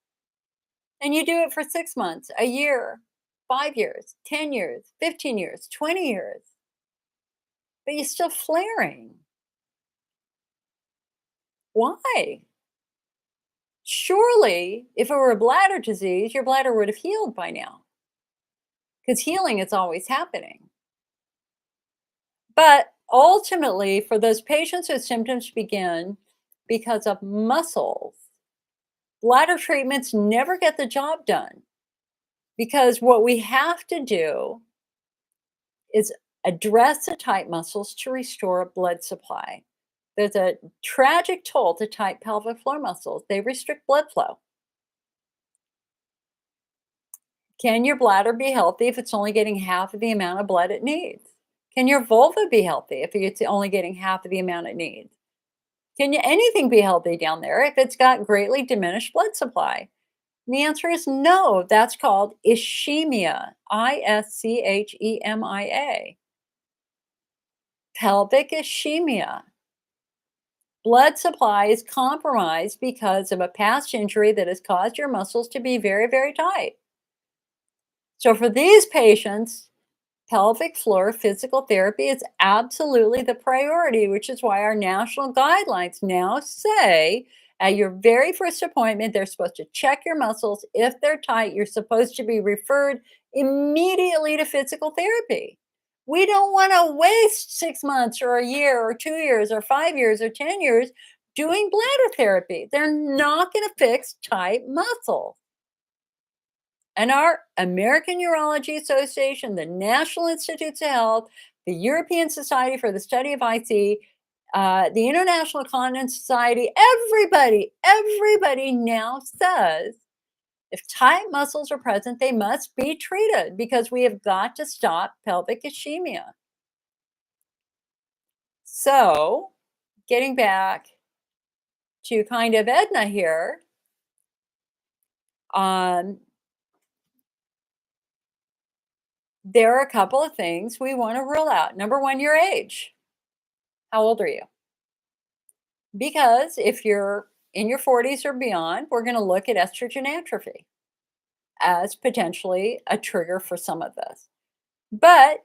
And you do it for 6 months, a year, 5 years, 10 years, 15 years, 20 years. But you're still flaring. Why? Surely, if it were a bladder disease, your bladder would have healed by now. Because healing is always happening. But ultimately, for those patients whose symptoms begin because of muscles, bladder treatments never get the job done. Because what we have to do is address the tight muscles to restore blood supply. There's a tragic toll to tight pelvic floor muscles. They restrict blood flow. Can your bladder be healthy if it's only getting half of the amount of blood it needs? Can your vulva be healthy if it's only getting half of the amount it needs? Can anything be healthy down there if it's got greatly diminished blood supply? And the answer is no. That's called ischemia, ischemia. Pelvic ischemia. Blood supply is compromised because of a past injury that has caused your muscles to be very, very tight. So for these patients, pelvic floor physical therapy is absolutely the priority, which is why our national guidelines now say at your very first appointment, they're supposed to check your muscles. If they're tight, you're supposed to be referred immediately to physical therapy. We don't want to waste 6 months or a year or 2 years or 5 years or 10 years doing bladder therapy. They're not going to fix tight muscles. And our American Urology Association, the National Institutes of Health, the European Society for the Study of IC, the International Continence Society, everybody now says If tight muscles are present, they must be treated because we have got to stop pelvic ischemia. So, getting back to kind of Edna here, um, there are a couple of things we want to rule out. Number one, your age. How old are you? Because if you're in your 40s or beyond, we're going to look at estrogen atrophy as potentially a trigger for some of this. But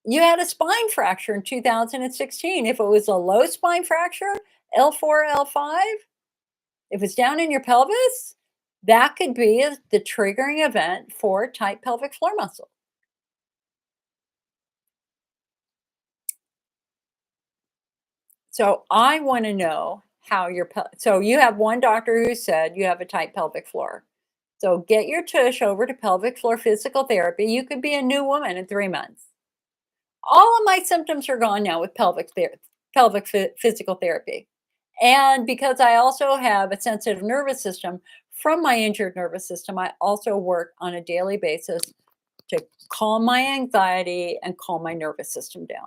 you had a spine fracture in 2016. If it was a low spine fracture, L4, L5, if it's down in your pelvis, that could be the triggering event for tight pelvic floor muscle. So I want to know how so you have one doctor who said you have a tight pelvic floor. So get your tush over to pelvic floor physical therapy. You could be a new woman in 3 months. All of my symptoms are gone now with physical therapy. And because I also have a sensitive nervous system from my injured nervous system, I also work on a daily basis to calm my anxiety and calm my nervous system down.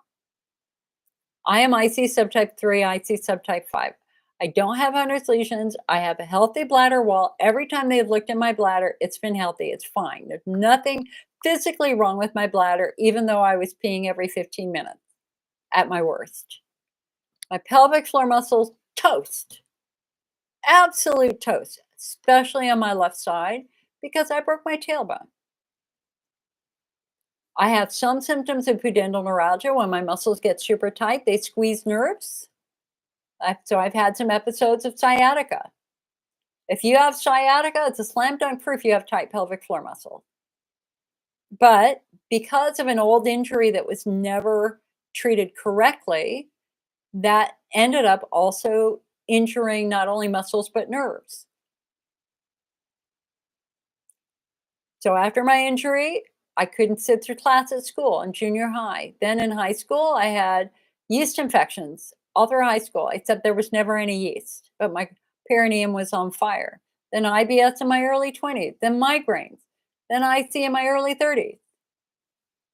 I am IC subtype 3, IC subtype 5. I don't have Hunner's lesions. I have a healthy bladder wall. Every time they've looked in my bladder, it's been healthy. It's fine. There's nothing physically wrong with my bladder, even though I was peeing every 15 minutes at my worst. My pelvic floor muscles, toast. Absolute toast, especially on my left side because I broke my tailbone. I have some symptoms of pudendal neuralgia when my muscles get super tight. They squeeze nerves. So I've had some episodes of sciatica. If you have sciatica, it's a slam dunk proof you have tight pelvic floor muscle. But because of an old injury that was never treated correctly, that ended up also injuring not only muscles but nerves. So after my injury, I couldn't sit through class at school in junior high. Then in high school, I had yeast infections all through high school, except there was never any yeast, but my perineum was on fire. Then IBS in my early 20s, then migraines, then IC in my early 30s.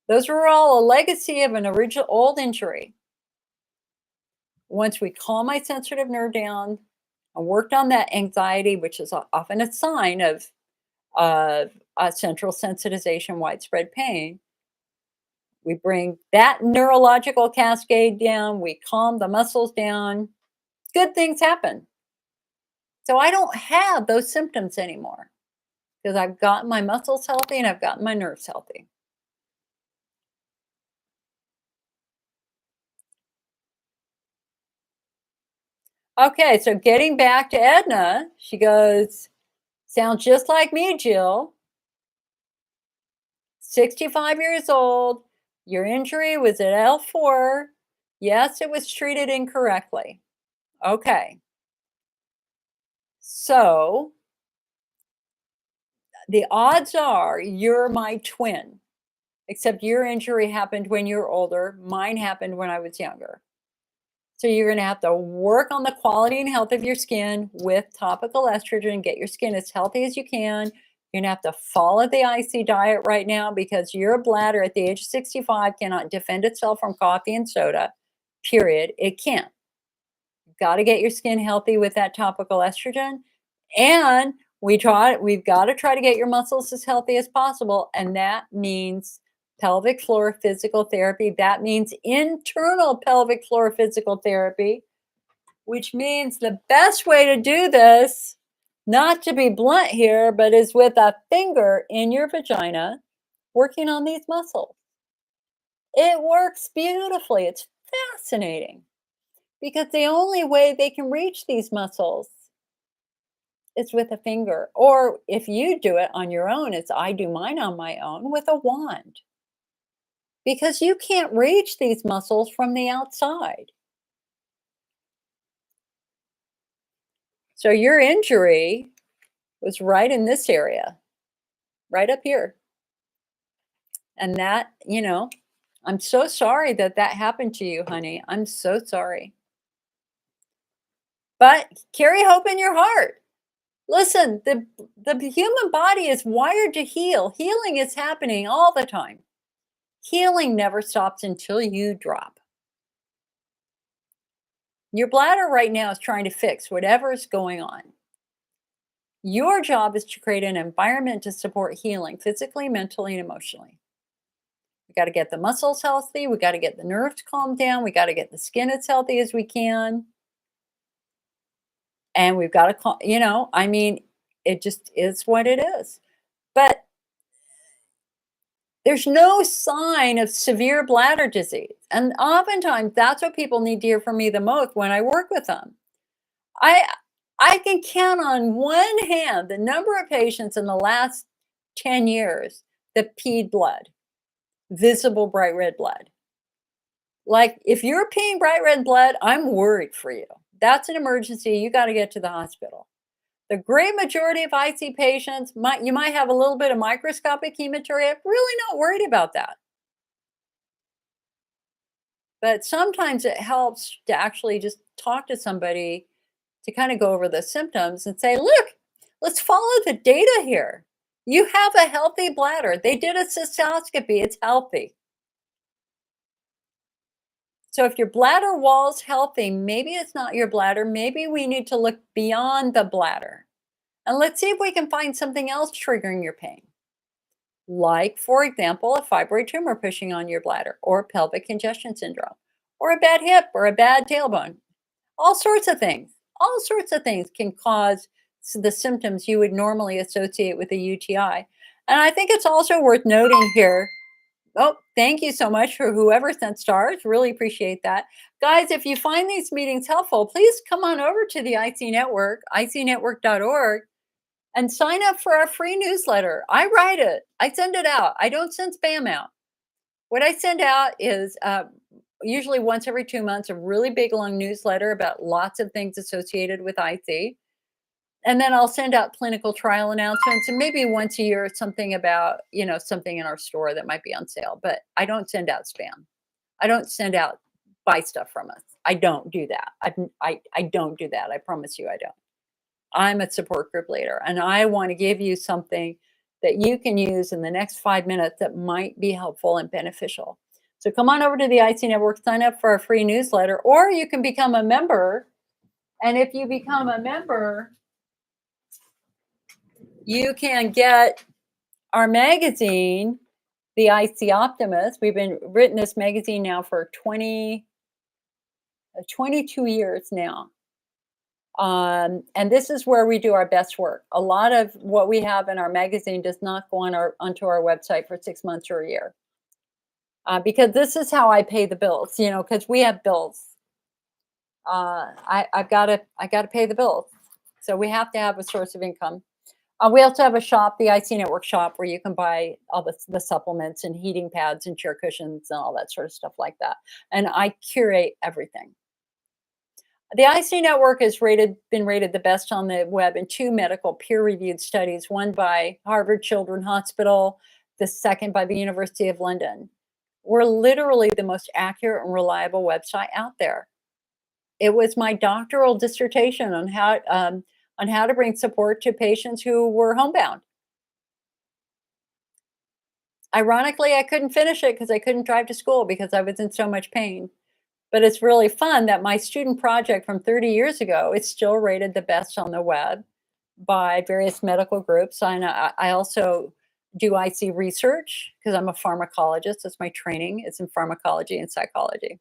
Those were all a legacy of an original old injury. Once we calm my sensitive nerve down and worked on that anxiety, which is often a sign of central sensitization, widespread pain. We bring that neurological cascade down, we calm the muscles down, good things happen. So I don't have those symptoms anymore because I've gotten my muscles healthy and I've gotten my nerves healthy. Okay, so getting back to Edna, she goes, sounds just like me, Jill. 65 years old. Your injury was at L4. Yes, it was treated incorrectly. Okay. So the odds are you're my twin, except your injury happened when you were older. Mine happened when I was younger. So you're going to have to work on the quality and health of your skin with topical estrogen, get your skin as healthy as you can. You're going to have to follow the IC diet right now because your bladder at the age of 65 cannot defend itself from coffee and soda, period. It can't. You've got to get your skin healthy with that topical estrogen. And we've got to try to get your muscles as healthy as possible. And that means pelvic floor physical therapy. That means internal pelvic floor physical therapy, which means the best way to do this, not to be blunt here, but is with a finger in your vagina working on these muscles. It works beautifully. It's fascinating because the only way they can reach these muscles is with a finger. Or if you do it on your own, as I do mine on my own, with a wand. Because you can't reach these muscles from the outside. So your injury was right in this area, right up here. And that, I'm so sorry that that happened to you, honey. I'm so sorry. But carry hope in your heart. Listen, the human body is wired to heal. Healing is happening all the time. Healing never stops until you drop. Your bladder right now is trying to fix whatever is going on. Your job is to create an environment to support healing physically, mentally, and emotionally. We got to get the muscles healthy. We got to get the nerves calmed down. We got to get the skin as healthy as we can. And we've got to, I mean, it just is what it is. But there's no sign of severe bladder disease. And oftentimes that's what people need to hear from me the most when I work with them. I I can count on one hand the number of patients in the last 10 years that peed blood, visible bright red blood. Like if you're peeing bright red blood, I'm worried for you. That's an emergency. You got to get to the hospital. The great majority of IC patients you might have a little bit of microscopic hematuria. Really not worried about that. But sometimes it helps to actually just talk to somebody to kind of go over the symptoms and say, look, let's follow the data here. You have a healthy bladder. They did a cystoscopy, it's healthy. So if your bladder wall's healthy, maybe it's not your bladder. Maybe we need to look beyond the bladder. And let's see if we can find something else triggering your pain. Like, for example, a fibroid tumor pushing on your bladder, or pelvic congestion syndrome, or a bad hip, or a bad tailbone. All sorts of things. All sorts of things can cause the symptoms you would normally associate with a UTI. And I think it's also worth noting here. Oh, thank you so much for whoever sent stars. Really appreciate that. Guys, if you find these meetings helpful, please come on over to the IC Network, icnetwork.org, and sign up for our free newsletter. I write it, I send it out. I don't send spam out. What I send out is usually once every 2 months, a really big long newsletter about lots of things associated with IC. And then I'll send out clinical trial announcements, and maybe once a year something about, something in our store that might be on sale. But I don't send out spam. I don't send out buy stuff from us. I don't do that. I don't do that. I promise you I don't. I'm a support group leader, and I want to give you something that you can use in the next 5 minutes that might be helpful and beneficial. So come on over to the IC Network, sign up for a free newsletter, or you can become a member. And if you become a member, you can get our magazine, the IC Optimist. We've been written this magazine now for 22 years now. And this is where we do our best work. A lot of what we have in our magazine does not go onto our website for 6 months or a year. Because this is how I pay the bills, because we have bills. I've got to pay the bills. So we have to have a source of income. We also have a shop, the IC Network shop, where you can buy all the supplements and heating pads and chair cushions and all that sort of stuff like that. And I curate everything. The IC Network has been rated the best on the web in 2 medical peer-reviewed studies, one by Harvard Children's Hospital, the second by the University of London. We're literally the most accurate and reliable website out there. It was my doctoral dissertation on how to bring support to patients who were homebound. Ironically, I couldn't finish it because I couldn't drive to school because I was in so much pain. But it's really fun that my student project from 30 years ago is still rated the best on the web by various medical groups. And I also do IC research because I'm a pharmacologist. That's my training. It's in pharmacology and psychology.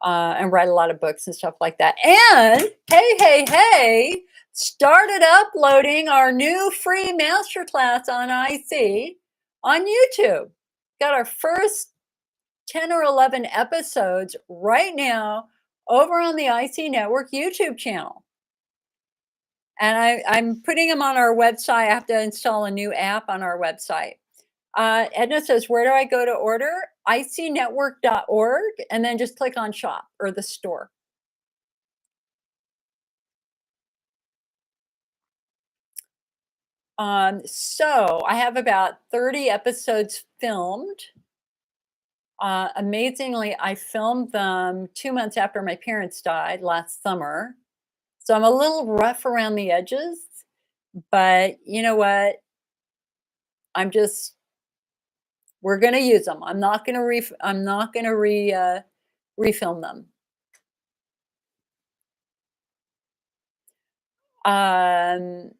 And write a lot of books and stuff like that. And hey, started uploading our new free masterclass on IC on YouTube. Got our first 10 or 11 episodes right now over on the IC Network YouTube channel. And I'm putting them on our website. I have to install a new app on our website. Edna says, where do I go to order? icnetwork.org, and then just click on shop or the store. So I have about 30 episodes filmed. Amazingly, I filmed them 2 months after my parents died last summer. So I'm a little rough around the edges. But you know what? I'm just we're gonna use them. I'm not gonna refilm them. Um,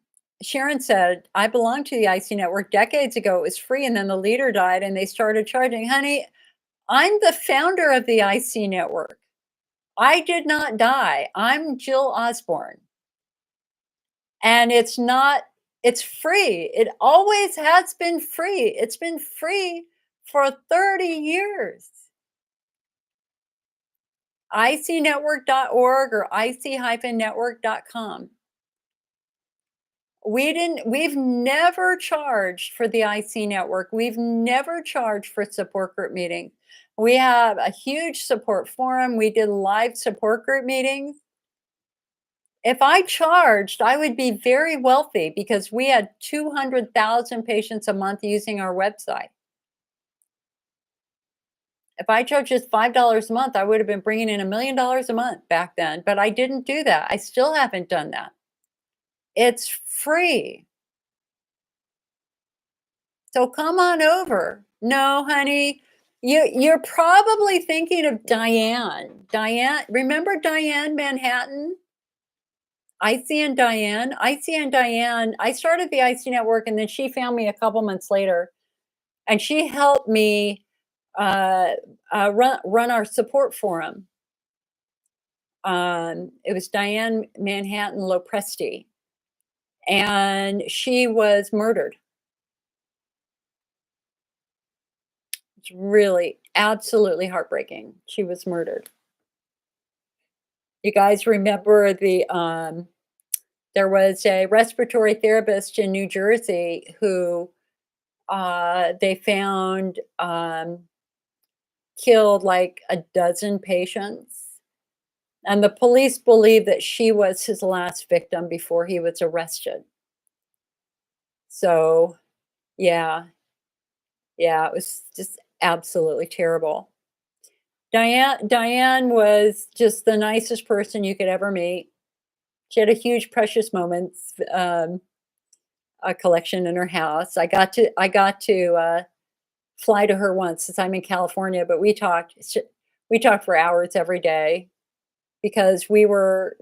Sharon said, "I belonged to the IC network decades ago. It was free, and then the leader died, and they started charging." Honey, I'm the founder of the IC network. I did not die. I'm Jill Osborne, and it's free. It always has been free. It's been free for 30 years. icnetwork.org or ic-network.com. We've never charged for the IC network. We've never charged for support group meetings. We have a huge support forum. We did live support group meetings. If I charged, I would be very wealthy because we had 200,000 patients a month using our website. If I charged just $5 a month, I would have been bringing in $1 million a month back then, but I didn't do that. I still haven't done that. It's free. So come on over. No, honey, you're probably thinking of Diane. Diane, remember Diane Manhattan? Icy and Diane. Icy and Diane. I started the IC network, and then she found me a couple months later, and she helped me run our support forum. It was Diane Manhattan Lopresti, and she was murdered. It's really absolutely heartbreaking. She was murdered. You guys remember there was a respiratory therapist in New Jersey who they found killed like a dozen patients. And the police believe that she was his last victim before he was arrested. So, yeah, yeah, it was just absolutely terrible. Diane was just the nicest person you could ever meet. She had a huge precious moments a collection in her house. I got to fly to her once since I'm in California, but we talked for hours every day because we were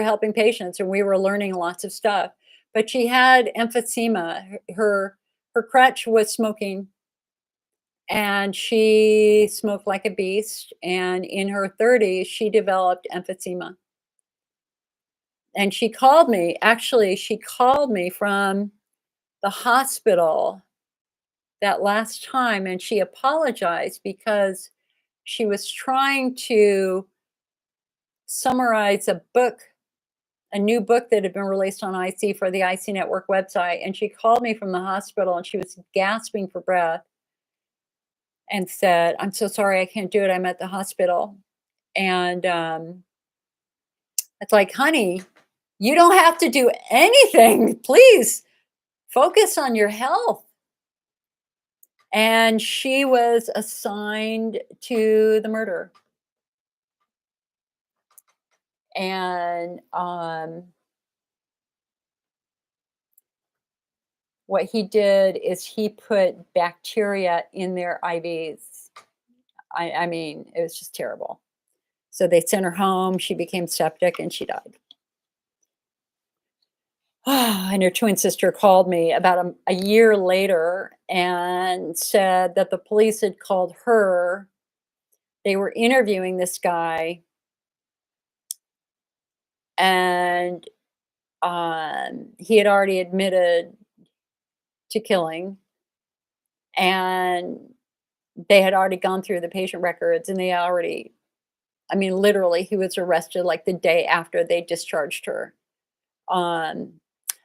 helping patients and we were learning lots of stuff. But she had emphysema. Her crutch was smoking, and she smoked like a beast, and in her 30s she developed emphysema. And she called me from the hospital that last time, and she apologized because she was trying to summarize a new book that had been released on IC for the IC Network website. And she called me from the hospital and she was gasping for breath and said, "I'm so sorry, I can't do it. I'm at the hospital." And it's like, honey, you don't have to do anything. Please focus on your health. And she was assigned to the murder. And what he did is he put bacteria in their IVs. I mean, it was just terrible. So they sent her home. She became septic and she died. And her twin sister called me about a year later and said that the police had called her. They were interviewing this guy, and he had already admitted to killing, and they had already gone through the patient records, and I mean, literally, he was arrested like the day after they discharged her. Um,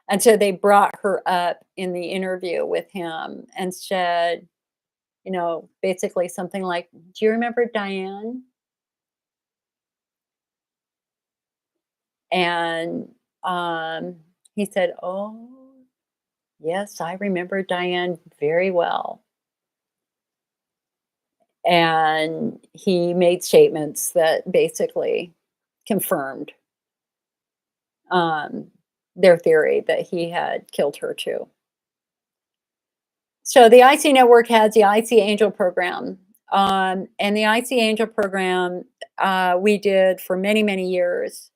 and so they brought her up in the interview with him and said, basically something like, "Do you remember Diane?" And he said, "Oh, yes, I remember Diane very well." And he made statements that basically confirmed. Um, their theory that he had killed her too. So the IC network has the IC Angel program. And the IC Angel program we did for many, many years.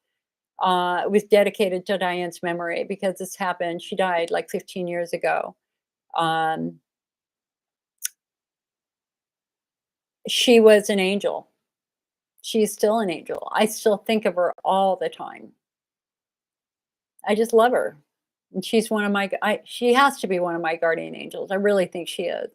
It was dedicated to Diane's memory because this happened. She died like 15 years ago. Um, she was an angel. She's still an angel. I still think of her all the time. I just love her. And she's one of my she has to be one of my guardian angels. I really think she is.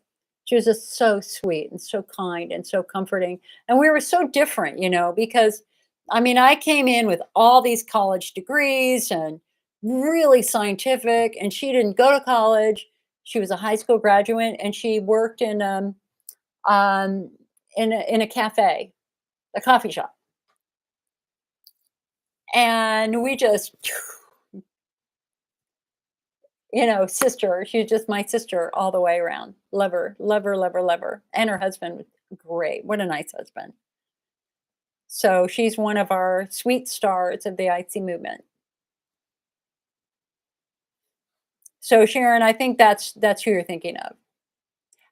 She was just so sweet and so kind and so comforting. And we were so different, because I mean, I came in with all these college degrees and really scientific, and she didn't go to college. She was a high school graduate, and she worked um in a cafe, a coffee shop. And we just sister. She's just my sister all the way around. Love her, love her, love her, love her. And her husband was great. What a nice husband. So she's one of our sweet stars of the IC movement. So Sharon, I think that's who you're thinking of.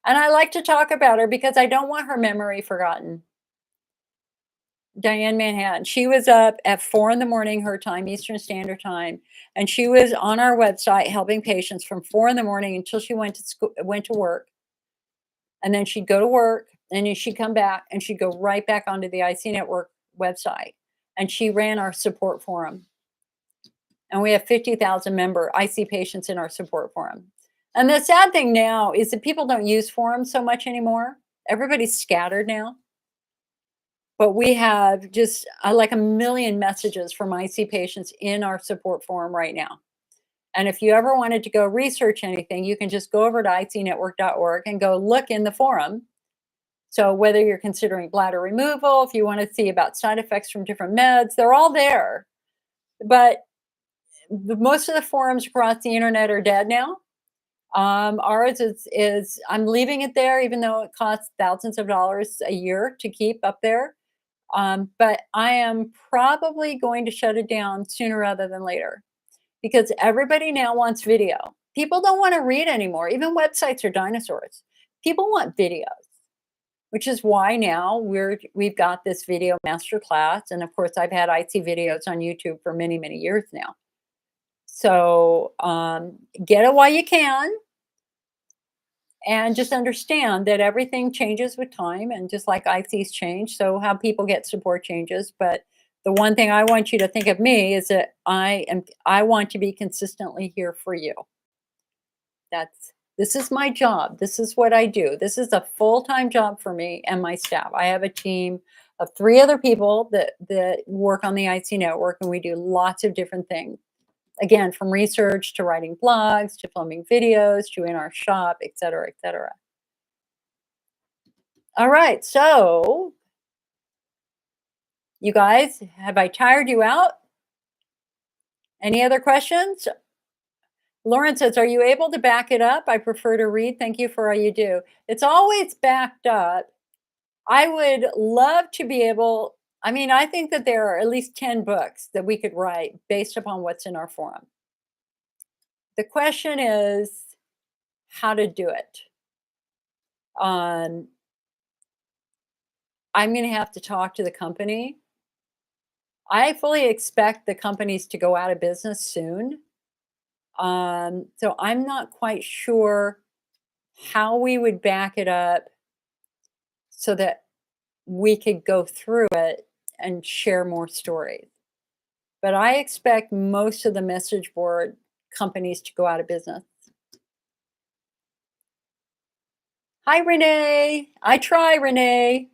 And I like to talk about her because I don't want her memory forgotten. Diane Manhattan. She was up at 4 in the morning, her time, Eastern Standard Time, and she was on our website helping patients from 4 in the morning until she went to school, went to work. And then she'd go to work, and then she'd come back, and she'd go right back onto the IC Network website. And she ran our support forum. And we have 50,000 member IC patients in our support forum. And the sad thing now is that people don't use forums so much anymore. Everybody's scattered now. But we have just like a million messages from IC patients in our support forum right now. And if you ever wanted to go research anything, you can just go over to icnetwork.org and go look in the forum. So whether you're considering bladder removal, if you want to see about side effects from different meds, they're all there. But most of the forums across the internet are dead now. Ours is I'm leaving it there, even though it costs thousands of dollars a year to keep up there. But I am probably going to shut it down sooner rather than later because everybody now wants video. People don't want to read anymore. Even websites are dinosaurs. People want videos, which is why now we've got this video master class. And of course, I've had IC videos on YouTube for many, many years now. So get it while you can. And just understand that everything changes with time, and just like ICs change, so how people get support changes. But the one thing I want you to think of me is that I want to be consistently here for you. This is my job. This is what I do. This is a full-time job for me and my staff. I have a team of 3 other people that work on the IC network, and we do lots of different things. Again, from research to writing blogs to filming videos to in our shop, et cetera, et cetera. All right, so you guys, have I tired you out? Any other questions? Lauren says, are you able to back it up? I prefer to read. Thank you for all you do. It's always backed up. I would love to be able, I think that there are at least 10 books that we could write based upon what's in our forum. The question is how to do it. I'm going to have to talk to the company. I fully expect the companies to go out of business soon. So I'm not quite sure how we would back it up so that we could go through it and share more stories. But I expect most of the message board companies to go out of business. Hi, Renee. I try, Renee.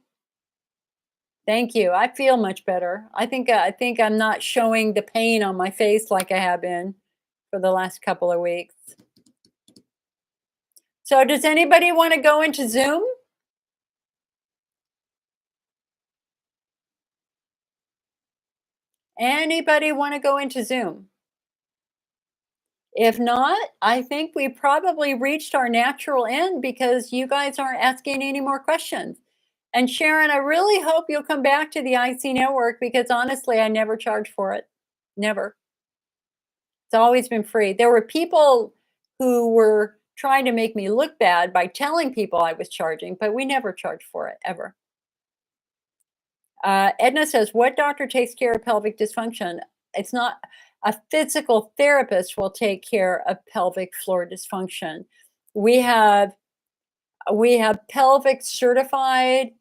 Thank you. I feel much better. I think I'm not showing the pain on my face like I have been for the last couple of weeks. So does anybody want to go into Zoom? Anybody want to go into Zoom? If not, I think we probably reached our natural end because you guys aren't asking any more questions. And Sharon, I really hope you'll come back to the IC network because honestly, I never charge for it. Never. It's always been free. There were people who were trying to make me look bad by telling people I was charging, but we never charged for it, ever. Edna says, "What doctor takes care of pelvic dysfunction?" It's not a physical therapist will take care of pelvic floor dysfunction. We have we have pelvic certified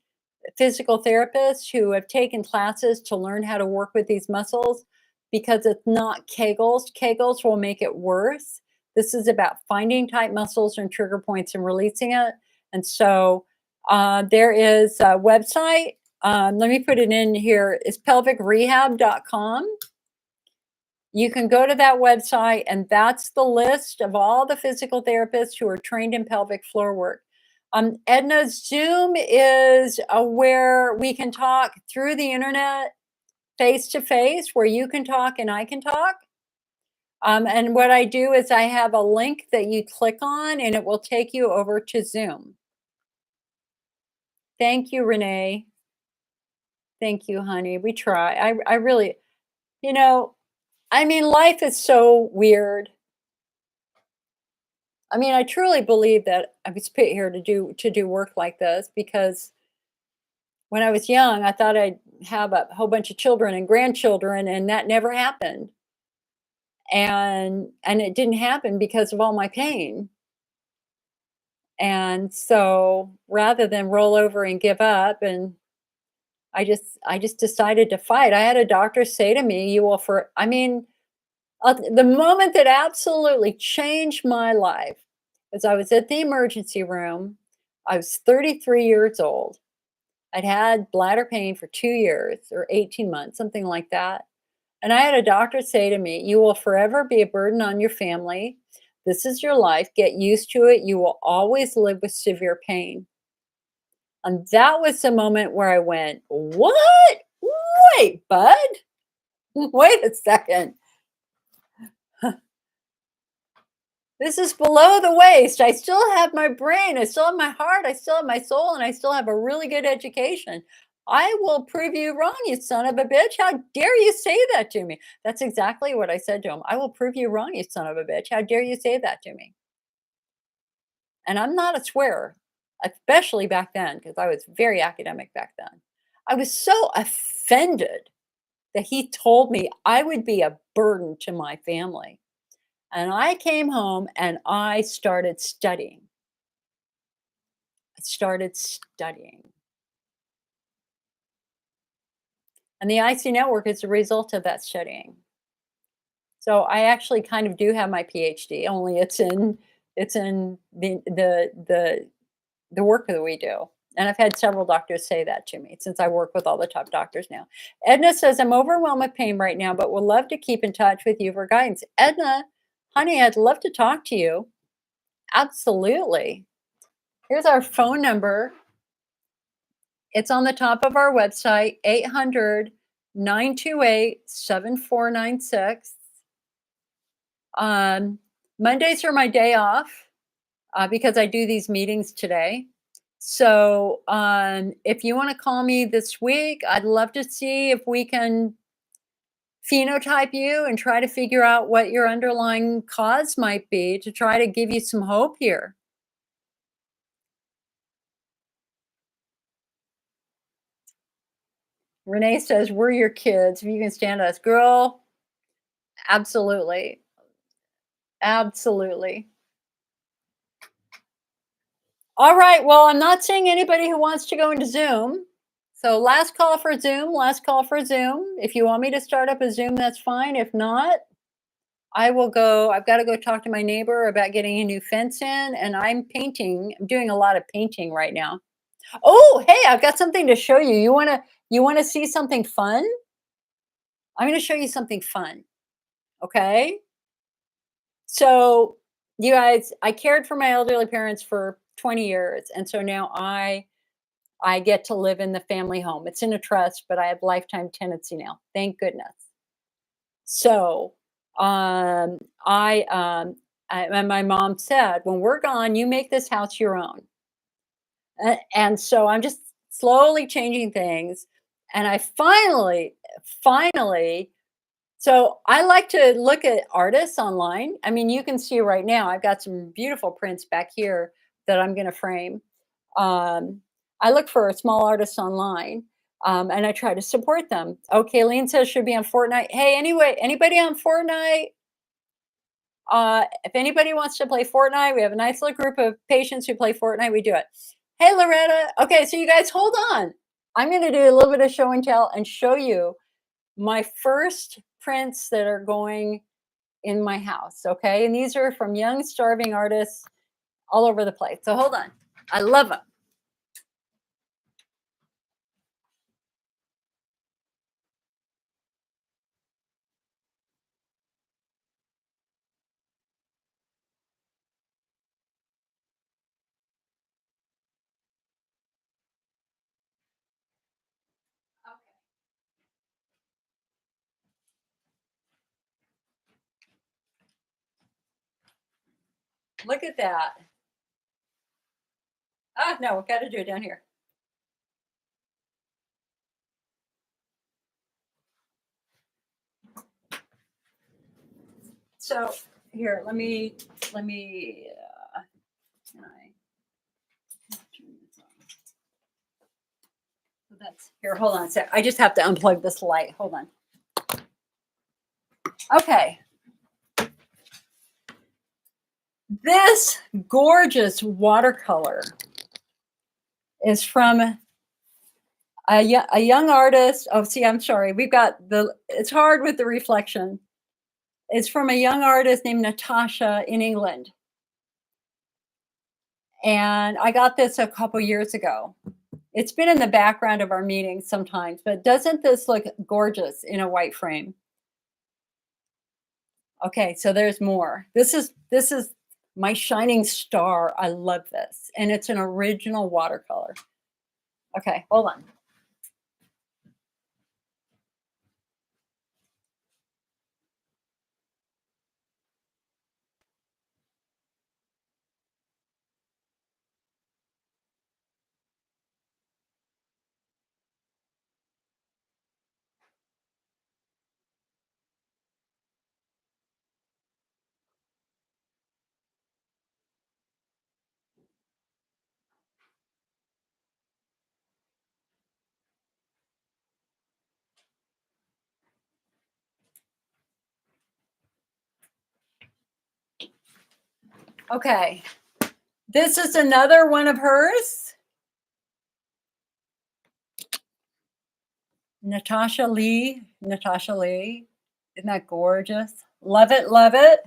physical therapists who have taken classes to learn how to work with these muscles because it's not Kegels. Kegels will make it worse. This is about finding tight muscles and trigger points and releasing it. And so there is a website. Let me put it in here. It's pelvicrehab.com. You can go to that website, and that's the list of all the physical therapists who are trained in pelvic floor work. Edna, Zoom is where we can talk through the internet, face to face, where you can talk and I can talk. And what I do is I have a link that you click on, and it will take you over to Zoom. Thank you, Renee. Thank you, honey. We try. I really, you know, I mean, life is so weird. I mean, I truly believe that I was put here to do work like this because when I was young, I thought I'd have a whole bunch of children and grandchildren, and that never happened. And it didn't happen because of all my pain. And so rather than roll over and give up, and I just decided to fight. I had a doctor say to me, "You will for," I mean, the moment that absolutely changed my life was I was at the emergency room. I was 33 years old. I'd had bladder pain for 2 years or 18 months, something like that. And I had a doctor say to me, "You will forever be a burden on your family. This is your life. Get used to it. You will always live with severe pain." And that was the moment where I went, "What? Wait, bud, wait a second. This is below the waist. I still have my brain. I still have my heart. I still have my soul. And I still have a really good education. I will prove you wrong, you son of a bitch. How dare you say that to me?" That's exactly what I said to him. "I will prove you wrong, you son of a bitch. How dare you say that to me?" And I'm not a swearer, especially back then, because I was very academic back then. I was so offended that he told me I would be a burden to my family. And I came home and I started studying. I started studying. And the IC network is a result of that studying. So I actually kind of do have my PhD, only it's in the work that we do. And I've had several doctors say that to me since I work with all the top doctors now. Edna says, "I'm overwhelmed with pain right now, but would love to keep in touch with you for guidance." Edna, honey, I'd love to talk to you. Absolutely. Here's our phone number. It's on the top of our website, 800-928-7496. Mondays are my day off because I do these meetings today. So if you want to call me this week, I'd love to see if we can phenotype you and try to figure out what your underlying cause might be to try to give you some hope here. Renee says, "We're your kids. If you can stand us." Girl, absolutely. Absolutely. All right. Well, I'm not seeing anybody who wants to go into Zoom. So last call for Zoom, last call for Zoom. If you want me to start up a Zoom, that's fine. If not, I will go. I've got to go talk to my neighbor about getting a new fence in, and I'm painting. I'm doing a lot of painting right now. Oh, hey, I've got something to show you. You want to see something fun? I'm going to show you something fun. Okay? So, you guys, I cared for my elderly parents for 20 years, and so now I get to live in the family home. It's in a trust, but I have lifetime tenancy now. Thank goodness. So, um, I, um, and my mom said, "When we're gone, you make this house your own." And so I'm just slowly changing things, and I finally So I like to look at artists online. I mean, you can see right now, I've got some beautiful prints back here that I'm going to frame. Um, I look for small artists online, and I try to support them. Oh, Kayleen says should be on Fortnite. Hey, anyway, anybody on Fortnite? If anybody wants to play Fortnite, we have a nice little group of patients who play Fortnite. We do it. Hey, Loretta. Okay, so you guys hold on. I'm going to do a little bit of show and tell and show you my first prints that are going in my house. Okay, and these are from young, starving artists all over the place. So hold on. I love them. Look at that. Ah, no, got to do it down here. So here, let me. Can I turn this on? So that's here. Hold on a sec. I just have to unplug this light. Hold on. Okay. This gorgeous watercolor is from a young artist. Oh, see, I'm sorry. We've got it's hard with the reflection. It's from a young artist named Natasha in England. And I got this a couple years ago. It's been in the background of our meetings sometimes, but doesn't this look gorgeous in a white frame? Okay, so there's more. This is my shining star. I love this. And it's an original watercolor. Okay, hold on. Okay. This is another one of hers. Natasha Lee. Natasha Lee. Isn't that gorgeous? Love it, love it.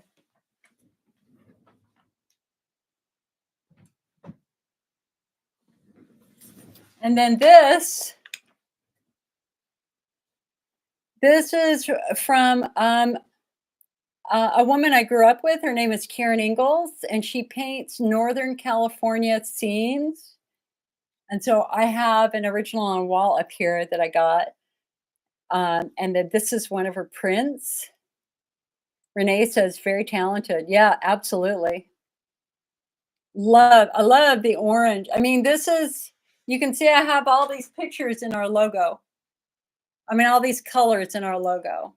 And then this is from a woman I grew up with. Her name is Karen Ingalls, and she paints Northern California scenes. And so I have an original on a wall up here that I got. And then this is one of her prints. Renee says, very talented. Yeah, absolutely. I love the orange. I mean, you can see I have all these pictures in our logo. I mean, all these colors in our logo,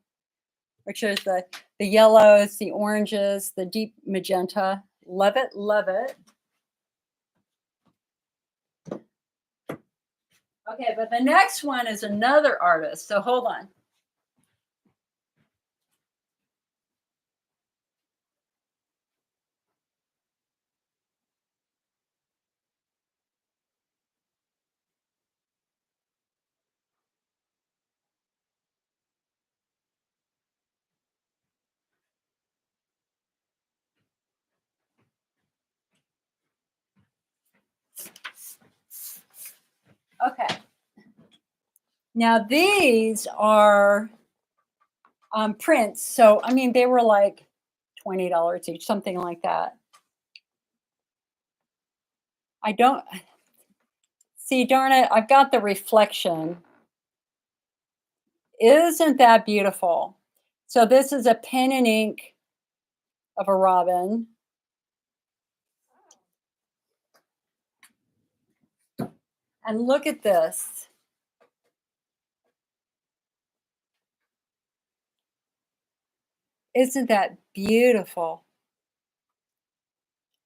which is the yellows, the oranges, the deep magenta. Love it, love it. Okay, but the next one is another artist. So hold on. Okay. Now these are prints. So, I mean, they were like $20 each, something like that. I don't see, darn it, I've got the reflection. Isn't that beautiful? So this is a pen and ink of a robin. And look at this. Isn't that beautiful?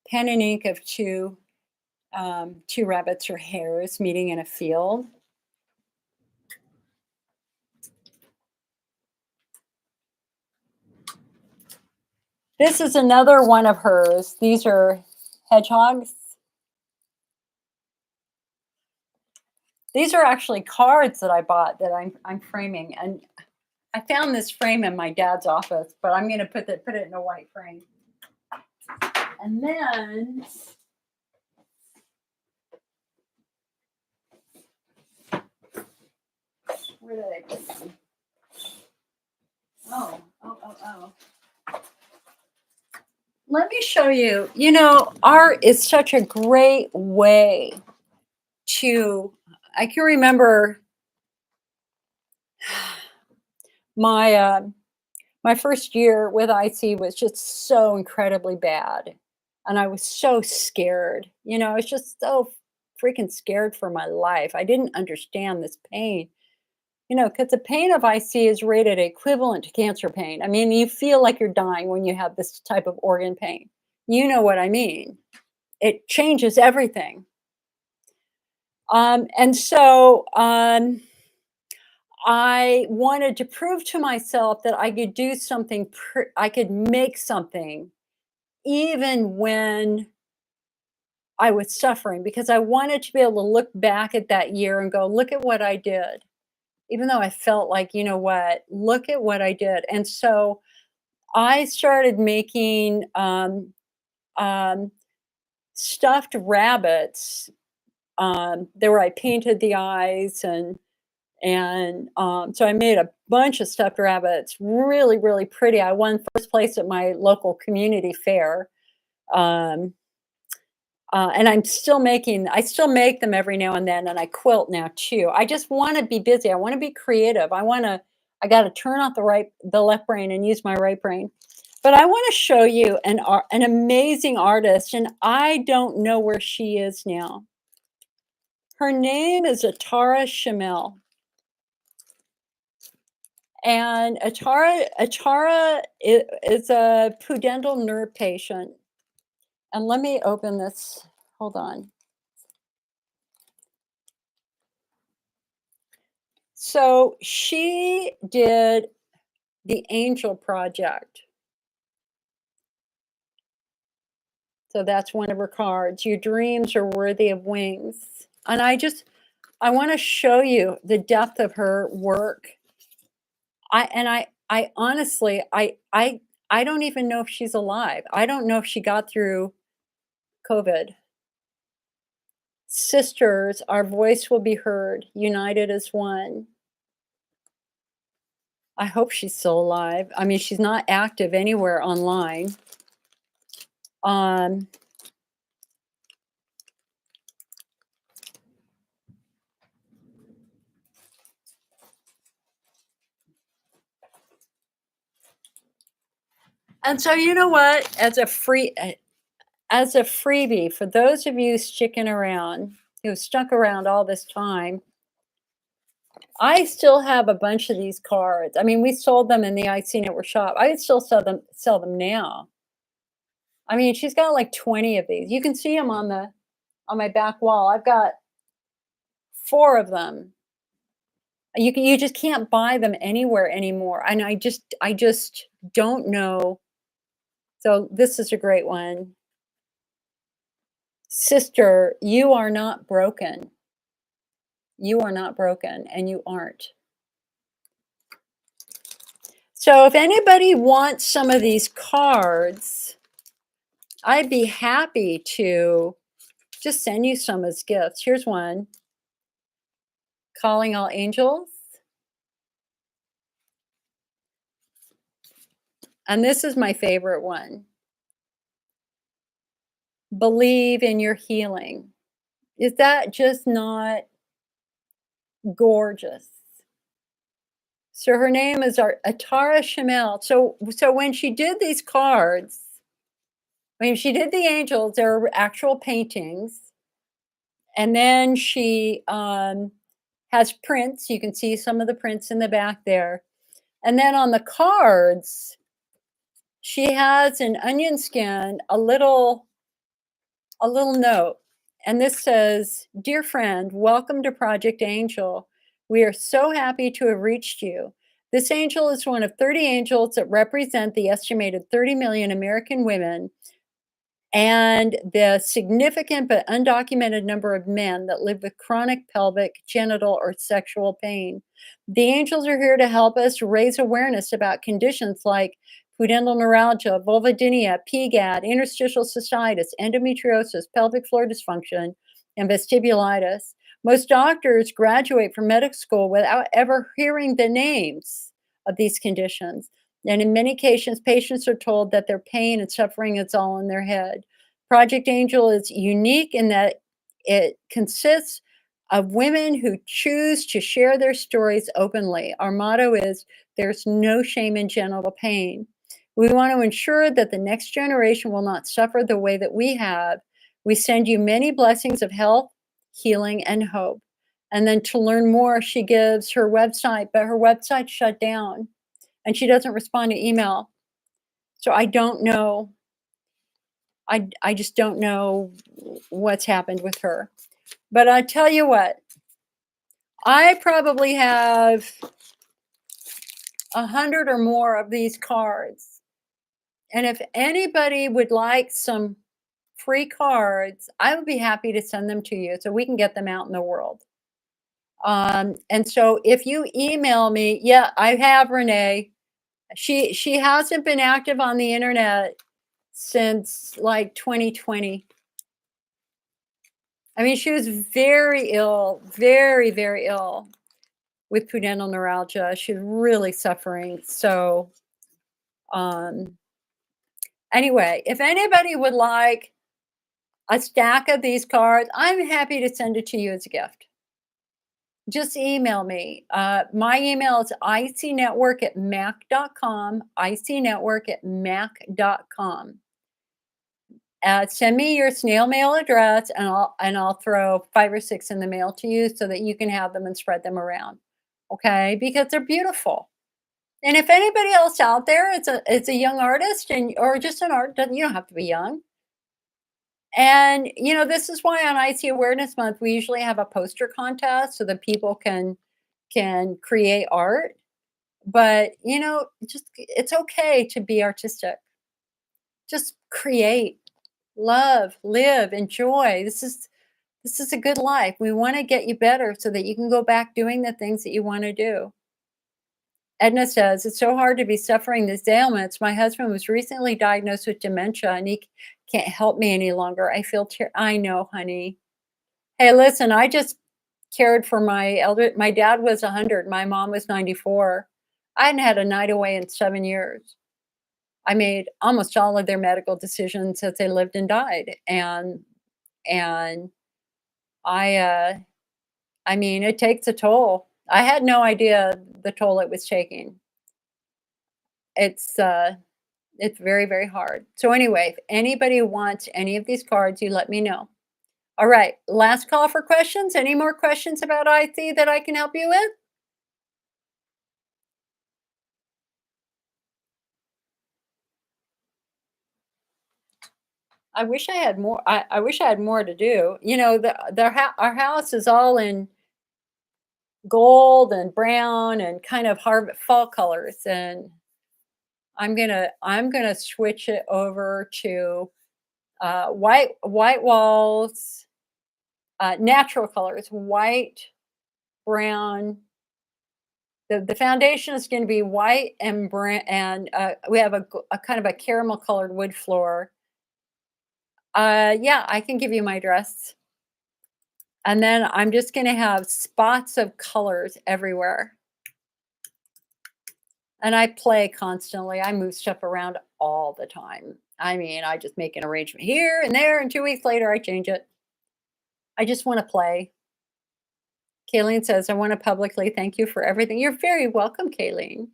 Pen and ink of two rabbits or hares meeting in a field. This is another one of hers. These are hedgehogs. These are actually cards that I bought that I'm framing, and I found this frame in my dad's office, but I'm going to put it in a white frame. And then where did I put them? Oh. Let me show you. You know, art is such a great way to, I can remember my my first year with IC was just so incredibly bad. And I was so scared. You know, I was just so freaking scared for my life. I didn't understand this pain. You know, because the pain of IC is rated equivalent to cancer pain. I mean, you feel like you're dying when you have this type of organ pain. You know what I mean? It changes everything. And so I wanted to prove to myself that I could do something, I could make something even when I was suffering, because I wanted to be able to look back at that year and go, look at what I did. Even though I felt like, you know what, look at what I did. And so I started making um, stuffed rabbits. There where I painted the eyes, and so I made a bunch of stuffed rabbits, really, really pretty. I won first place at my local community fair. Um, and I still make them every now and then, and I quilt now too. I just want to be busy. I want to be creative. I got to turn off the left brain and use my right brain. But I want to show you an amazing artist, and I don't know where she is now. Her name is Atara Shamel. And Atara is a pudendal nerve patient. And let me open this. Hold on. So she did the Angel Project. So that's one of her cards. Your dreams are worthy of wings. And I want to show you the depth of her work. I honestly, I don't even know if she's alive. I don't know if she got through COVID. Sisters, our voice will be heard, united as one. I hope she's still alive. I mean, she's not active anywhere online. Um, and so you know what? As a freebie for those of you sticking around, who stuck around all this time, I still have a bunch of these cards. I mean, we sold them in the IC Network shop. I would still sell them now. I mean, she's got like 20 of these. You can see them on my back wall. I've got 4 of them. You just can't buy them anywhere anymore. And I just don't know. So this is a great one. Sister, you are not broken. You are not broken, and you aren't. So if anybody wants some of these cards, I'd be happy to just send you some as gifts. Here's one. Calling all angels. And this is my favorite one. Believe in your healing. Is that just not gorgeous? So her name is Atara Shamel. So when she did these cards, when she did the angels, they're actual paintings. And then she has prints. You can see some of the prints in the back there. And then on the cards, She has an onion skin, a little note, and this says, "Dear friend, welcome to Project Angel. We are so happy to have reached you. This angel is one of 30 angels that represent the estimated 30 million American women and the significant but undocumented number of men that live with chronic pelvic, genital, or sexual pain. The angels are here to help us raise awareness about conditions like pudendal neuralgia, vulvodynia, PGAD, interstitial cystitis, endometriosis, pelvic floor dysfunction, and vestibulitis. Most doctors graduate from medical school without ever hearing the names of these conditions. And in many cases, patients are told that their pain and suffering is all in their head. Project Angel is unique in that it consists of women who choose to share their stories openly. Our motto is there's no shame in genital pain. We want to ensure that the next generation will not suffer the way that we have. We send you many blessings of health, healing, and hope. And then to learn more, she gives her website, but her website shut down and she doesn't respond to email. So I don't know. I just don't know what's happened with her. But I tell you what, I probably have 100 or more of these cards. And if anybody would like some free cards, I would be happy to send them to you so we can get them out in the world. And so if you email me, yeah, I have Renee. She hasn't been active on the internet since like 2020. I mean, she was very ill, very, very ill with pudendal neuralgia. She's really suffering. So, um, anyway, if anybody would like a stack of these cards, I'm happy to send it to you as a gift. Just email me. My email is icnetwork@mac.com, icnetwork@mac.com. Send me your snail mail address, and I'll throw 5 or 6 in the mail to you so that you can have them and spread them around. Okay? Because they're beautiful. And if anybody else out there, it's a young artist and or just an art, doesn't you don't have to be young. And this is why on IC Awareness Month we usually have a poster contest so that people can create art. But just it's okay to be artistic. Just create, love, live, enjoy. This is a good life. We want to get you better so that you can go back doing the things that you want to do. Edna says, it's so hard to be suffering these ailments. My husband was recently diagnosed with dementia and he can't help me any longer. I feel I know, honey. Hey, listen, I just cared for my dad was 100, my mom was 94. I hadn't had a night away in 7 years. I made almost all of their medical decisions as they lived and died. And I mean, it takes a toll. I had no idea the toll it was taking. It's very, very hard. So anyway, if anybody wants any of these cards, you let me know. All right, last call for questions. Any more questions about IC that I can help you with? I wish I had more. I wish I had more to do. Our house is all in gold and brown and kind of fall colors, and I'm gonna switch it over to white walls, natural colors, white, brown. The foundation is going to be white and brown, and we have a kind of a caramel colored wood floor. Yeah, I can give you my address. And then I'm just going to have spots of colors everywhere. And I play constantly. I move stuff around all the time. I mean, I just make an arrangement here and there, and 2 weeks later, I change it. I just want to play. Kayleen says, I want to publicly thank you for everything. You're very welcome, Kayleen.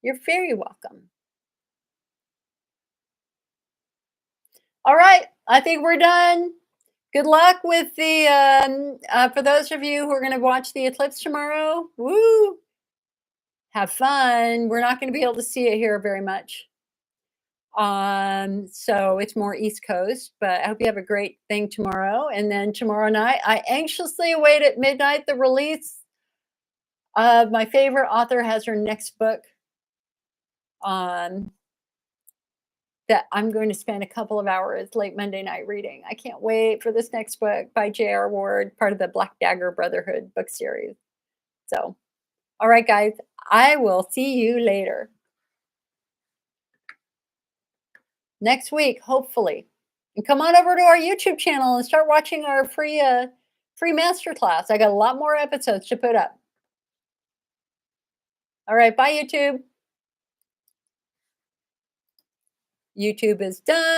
You're very welcome. All right, I think we're done. Good luck with for those of you who are going to watch the eclipse tomorrow. Woo! Have fun. We're not going to be able to see it here very much. So it's more East Coast, but I hope you have a great thing tomorrow. And then tomorrow night, I anxiously await at midnight the release of my favorite author has her next book. Um, that I'm going to spend a couple of hours late Monday night reading. I can't wait for this next book by J.R. Ward, part of the Black Dagger Brotherhood book series. So, all right, guys, I will see you later. Next week, hopefully. And come on over to our YouTube channel and start watching our free masterclass. I got a lot more episodes to put up. All right, bye YouTube. YouTube is done.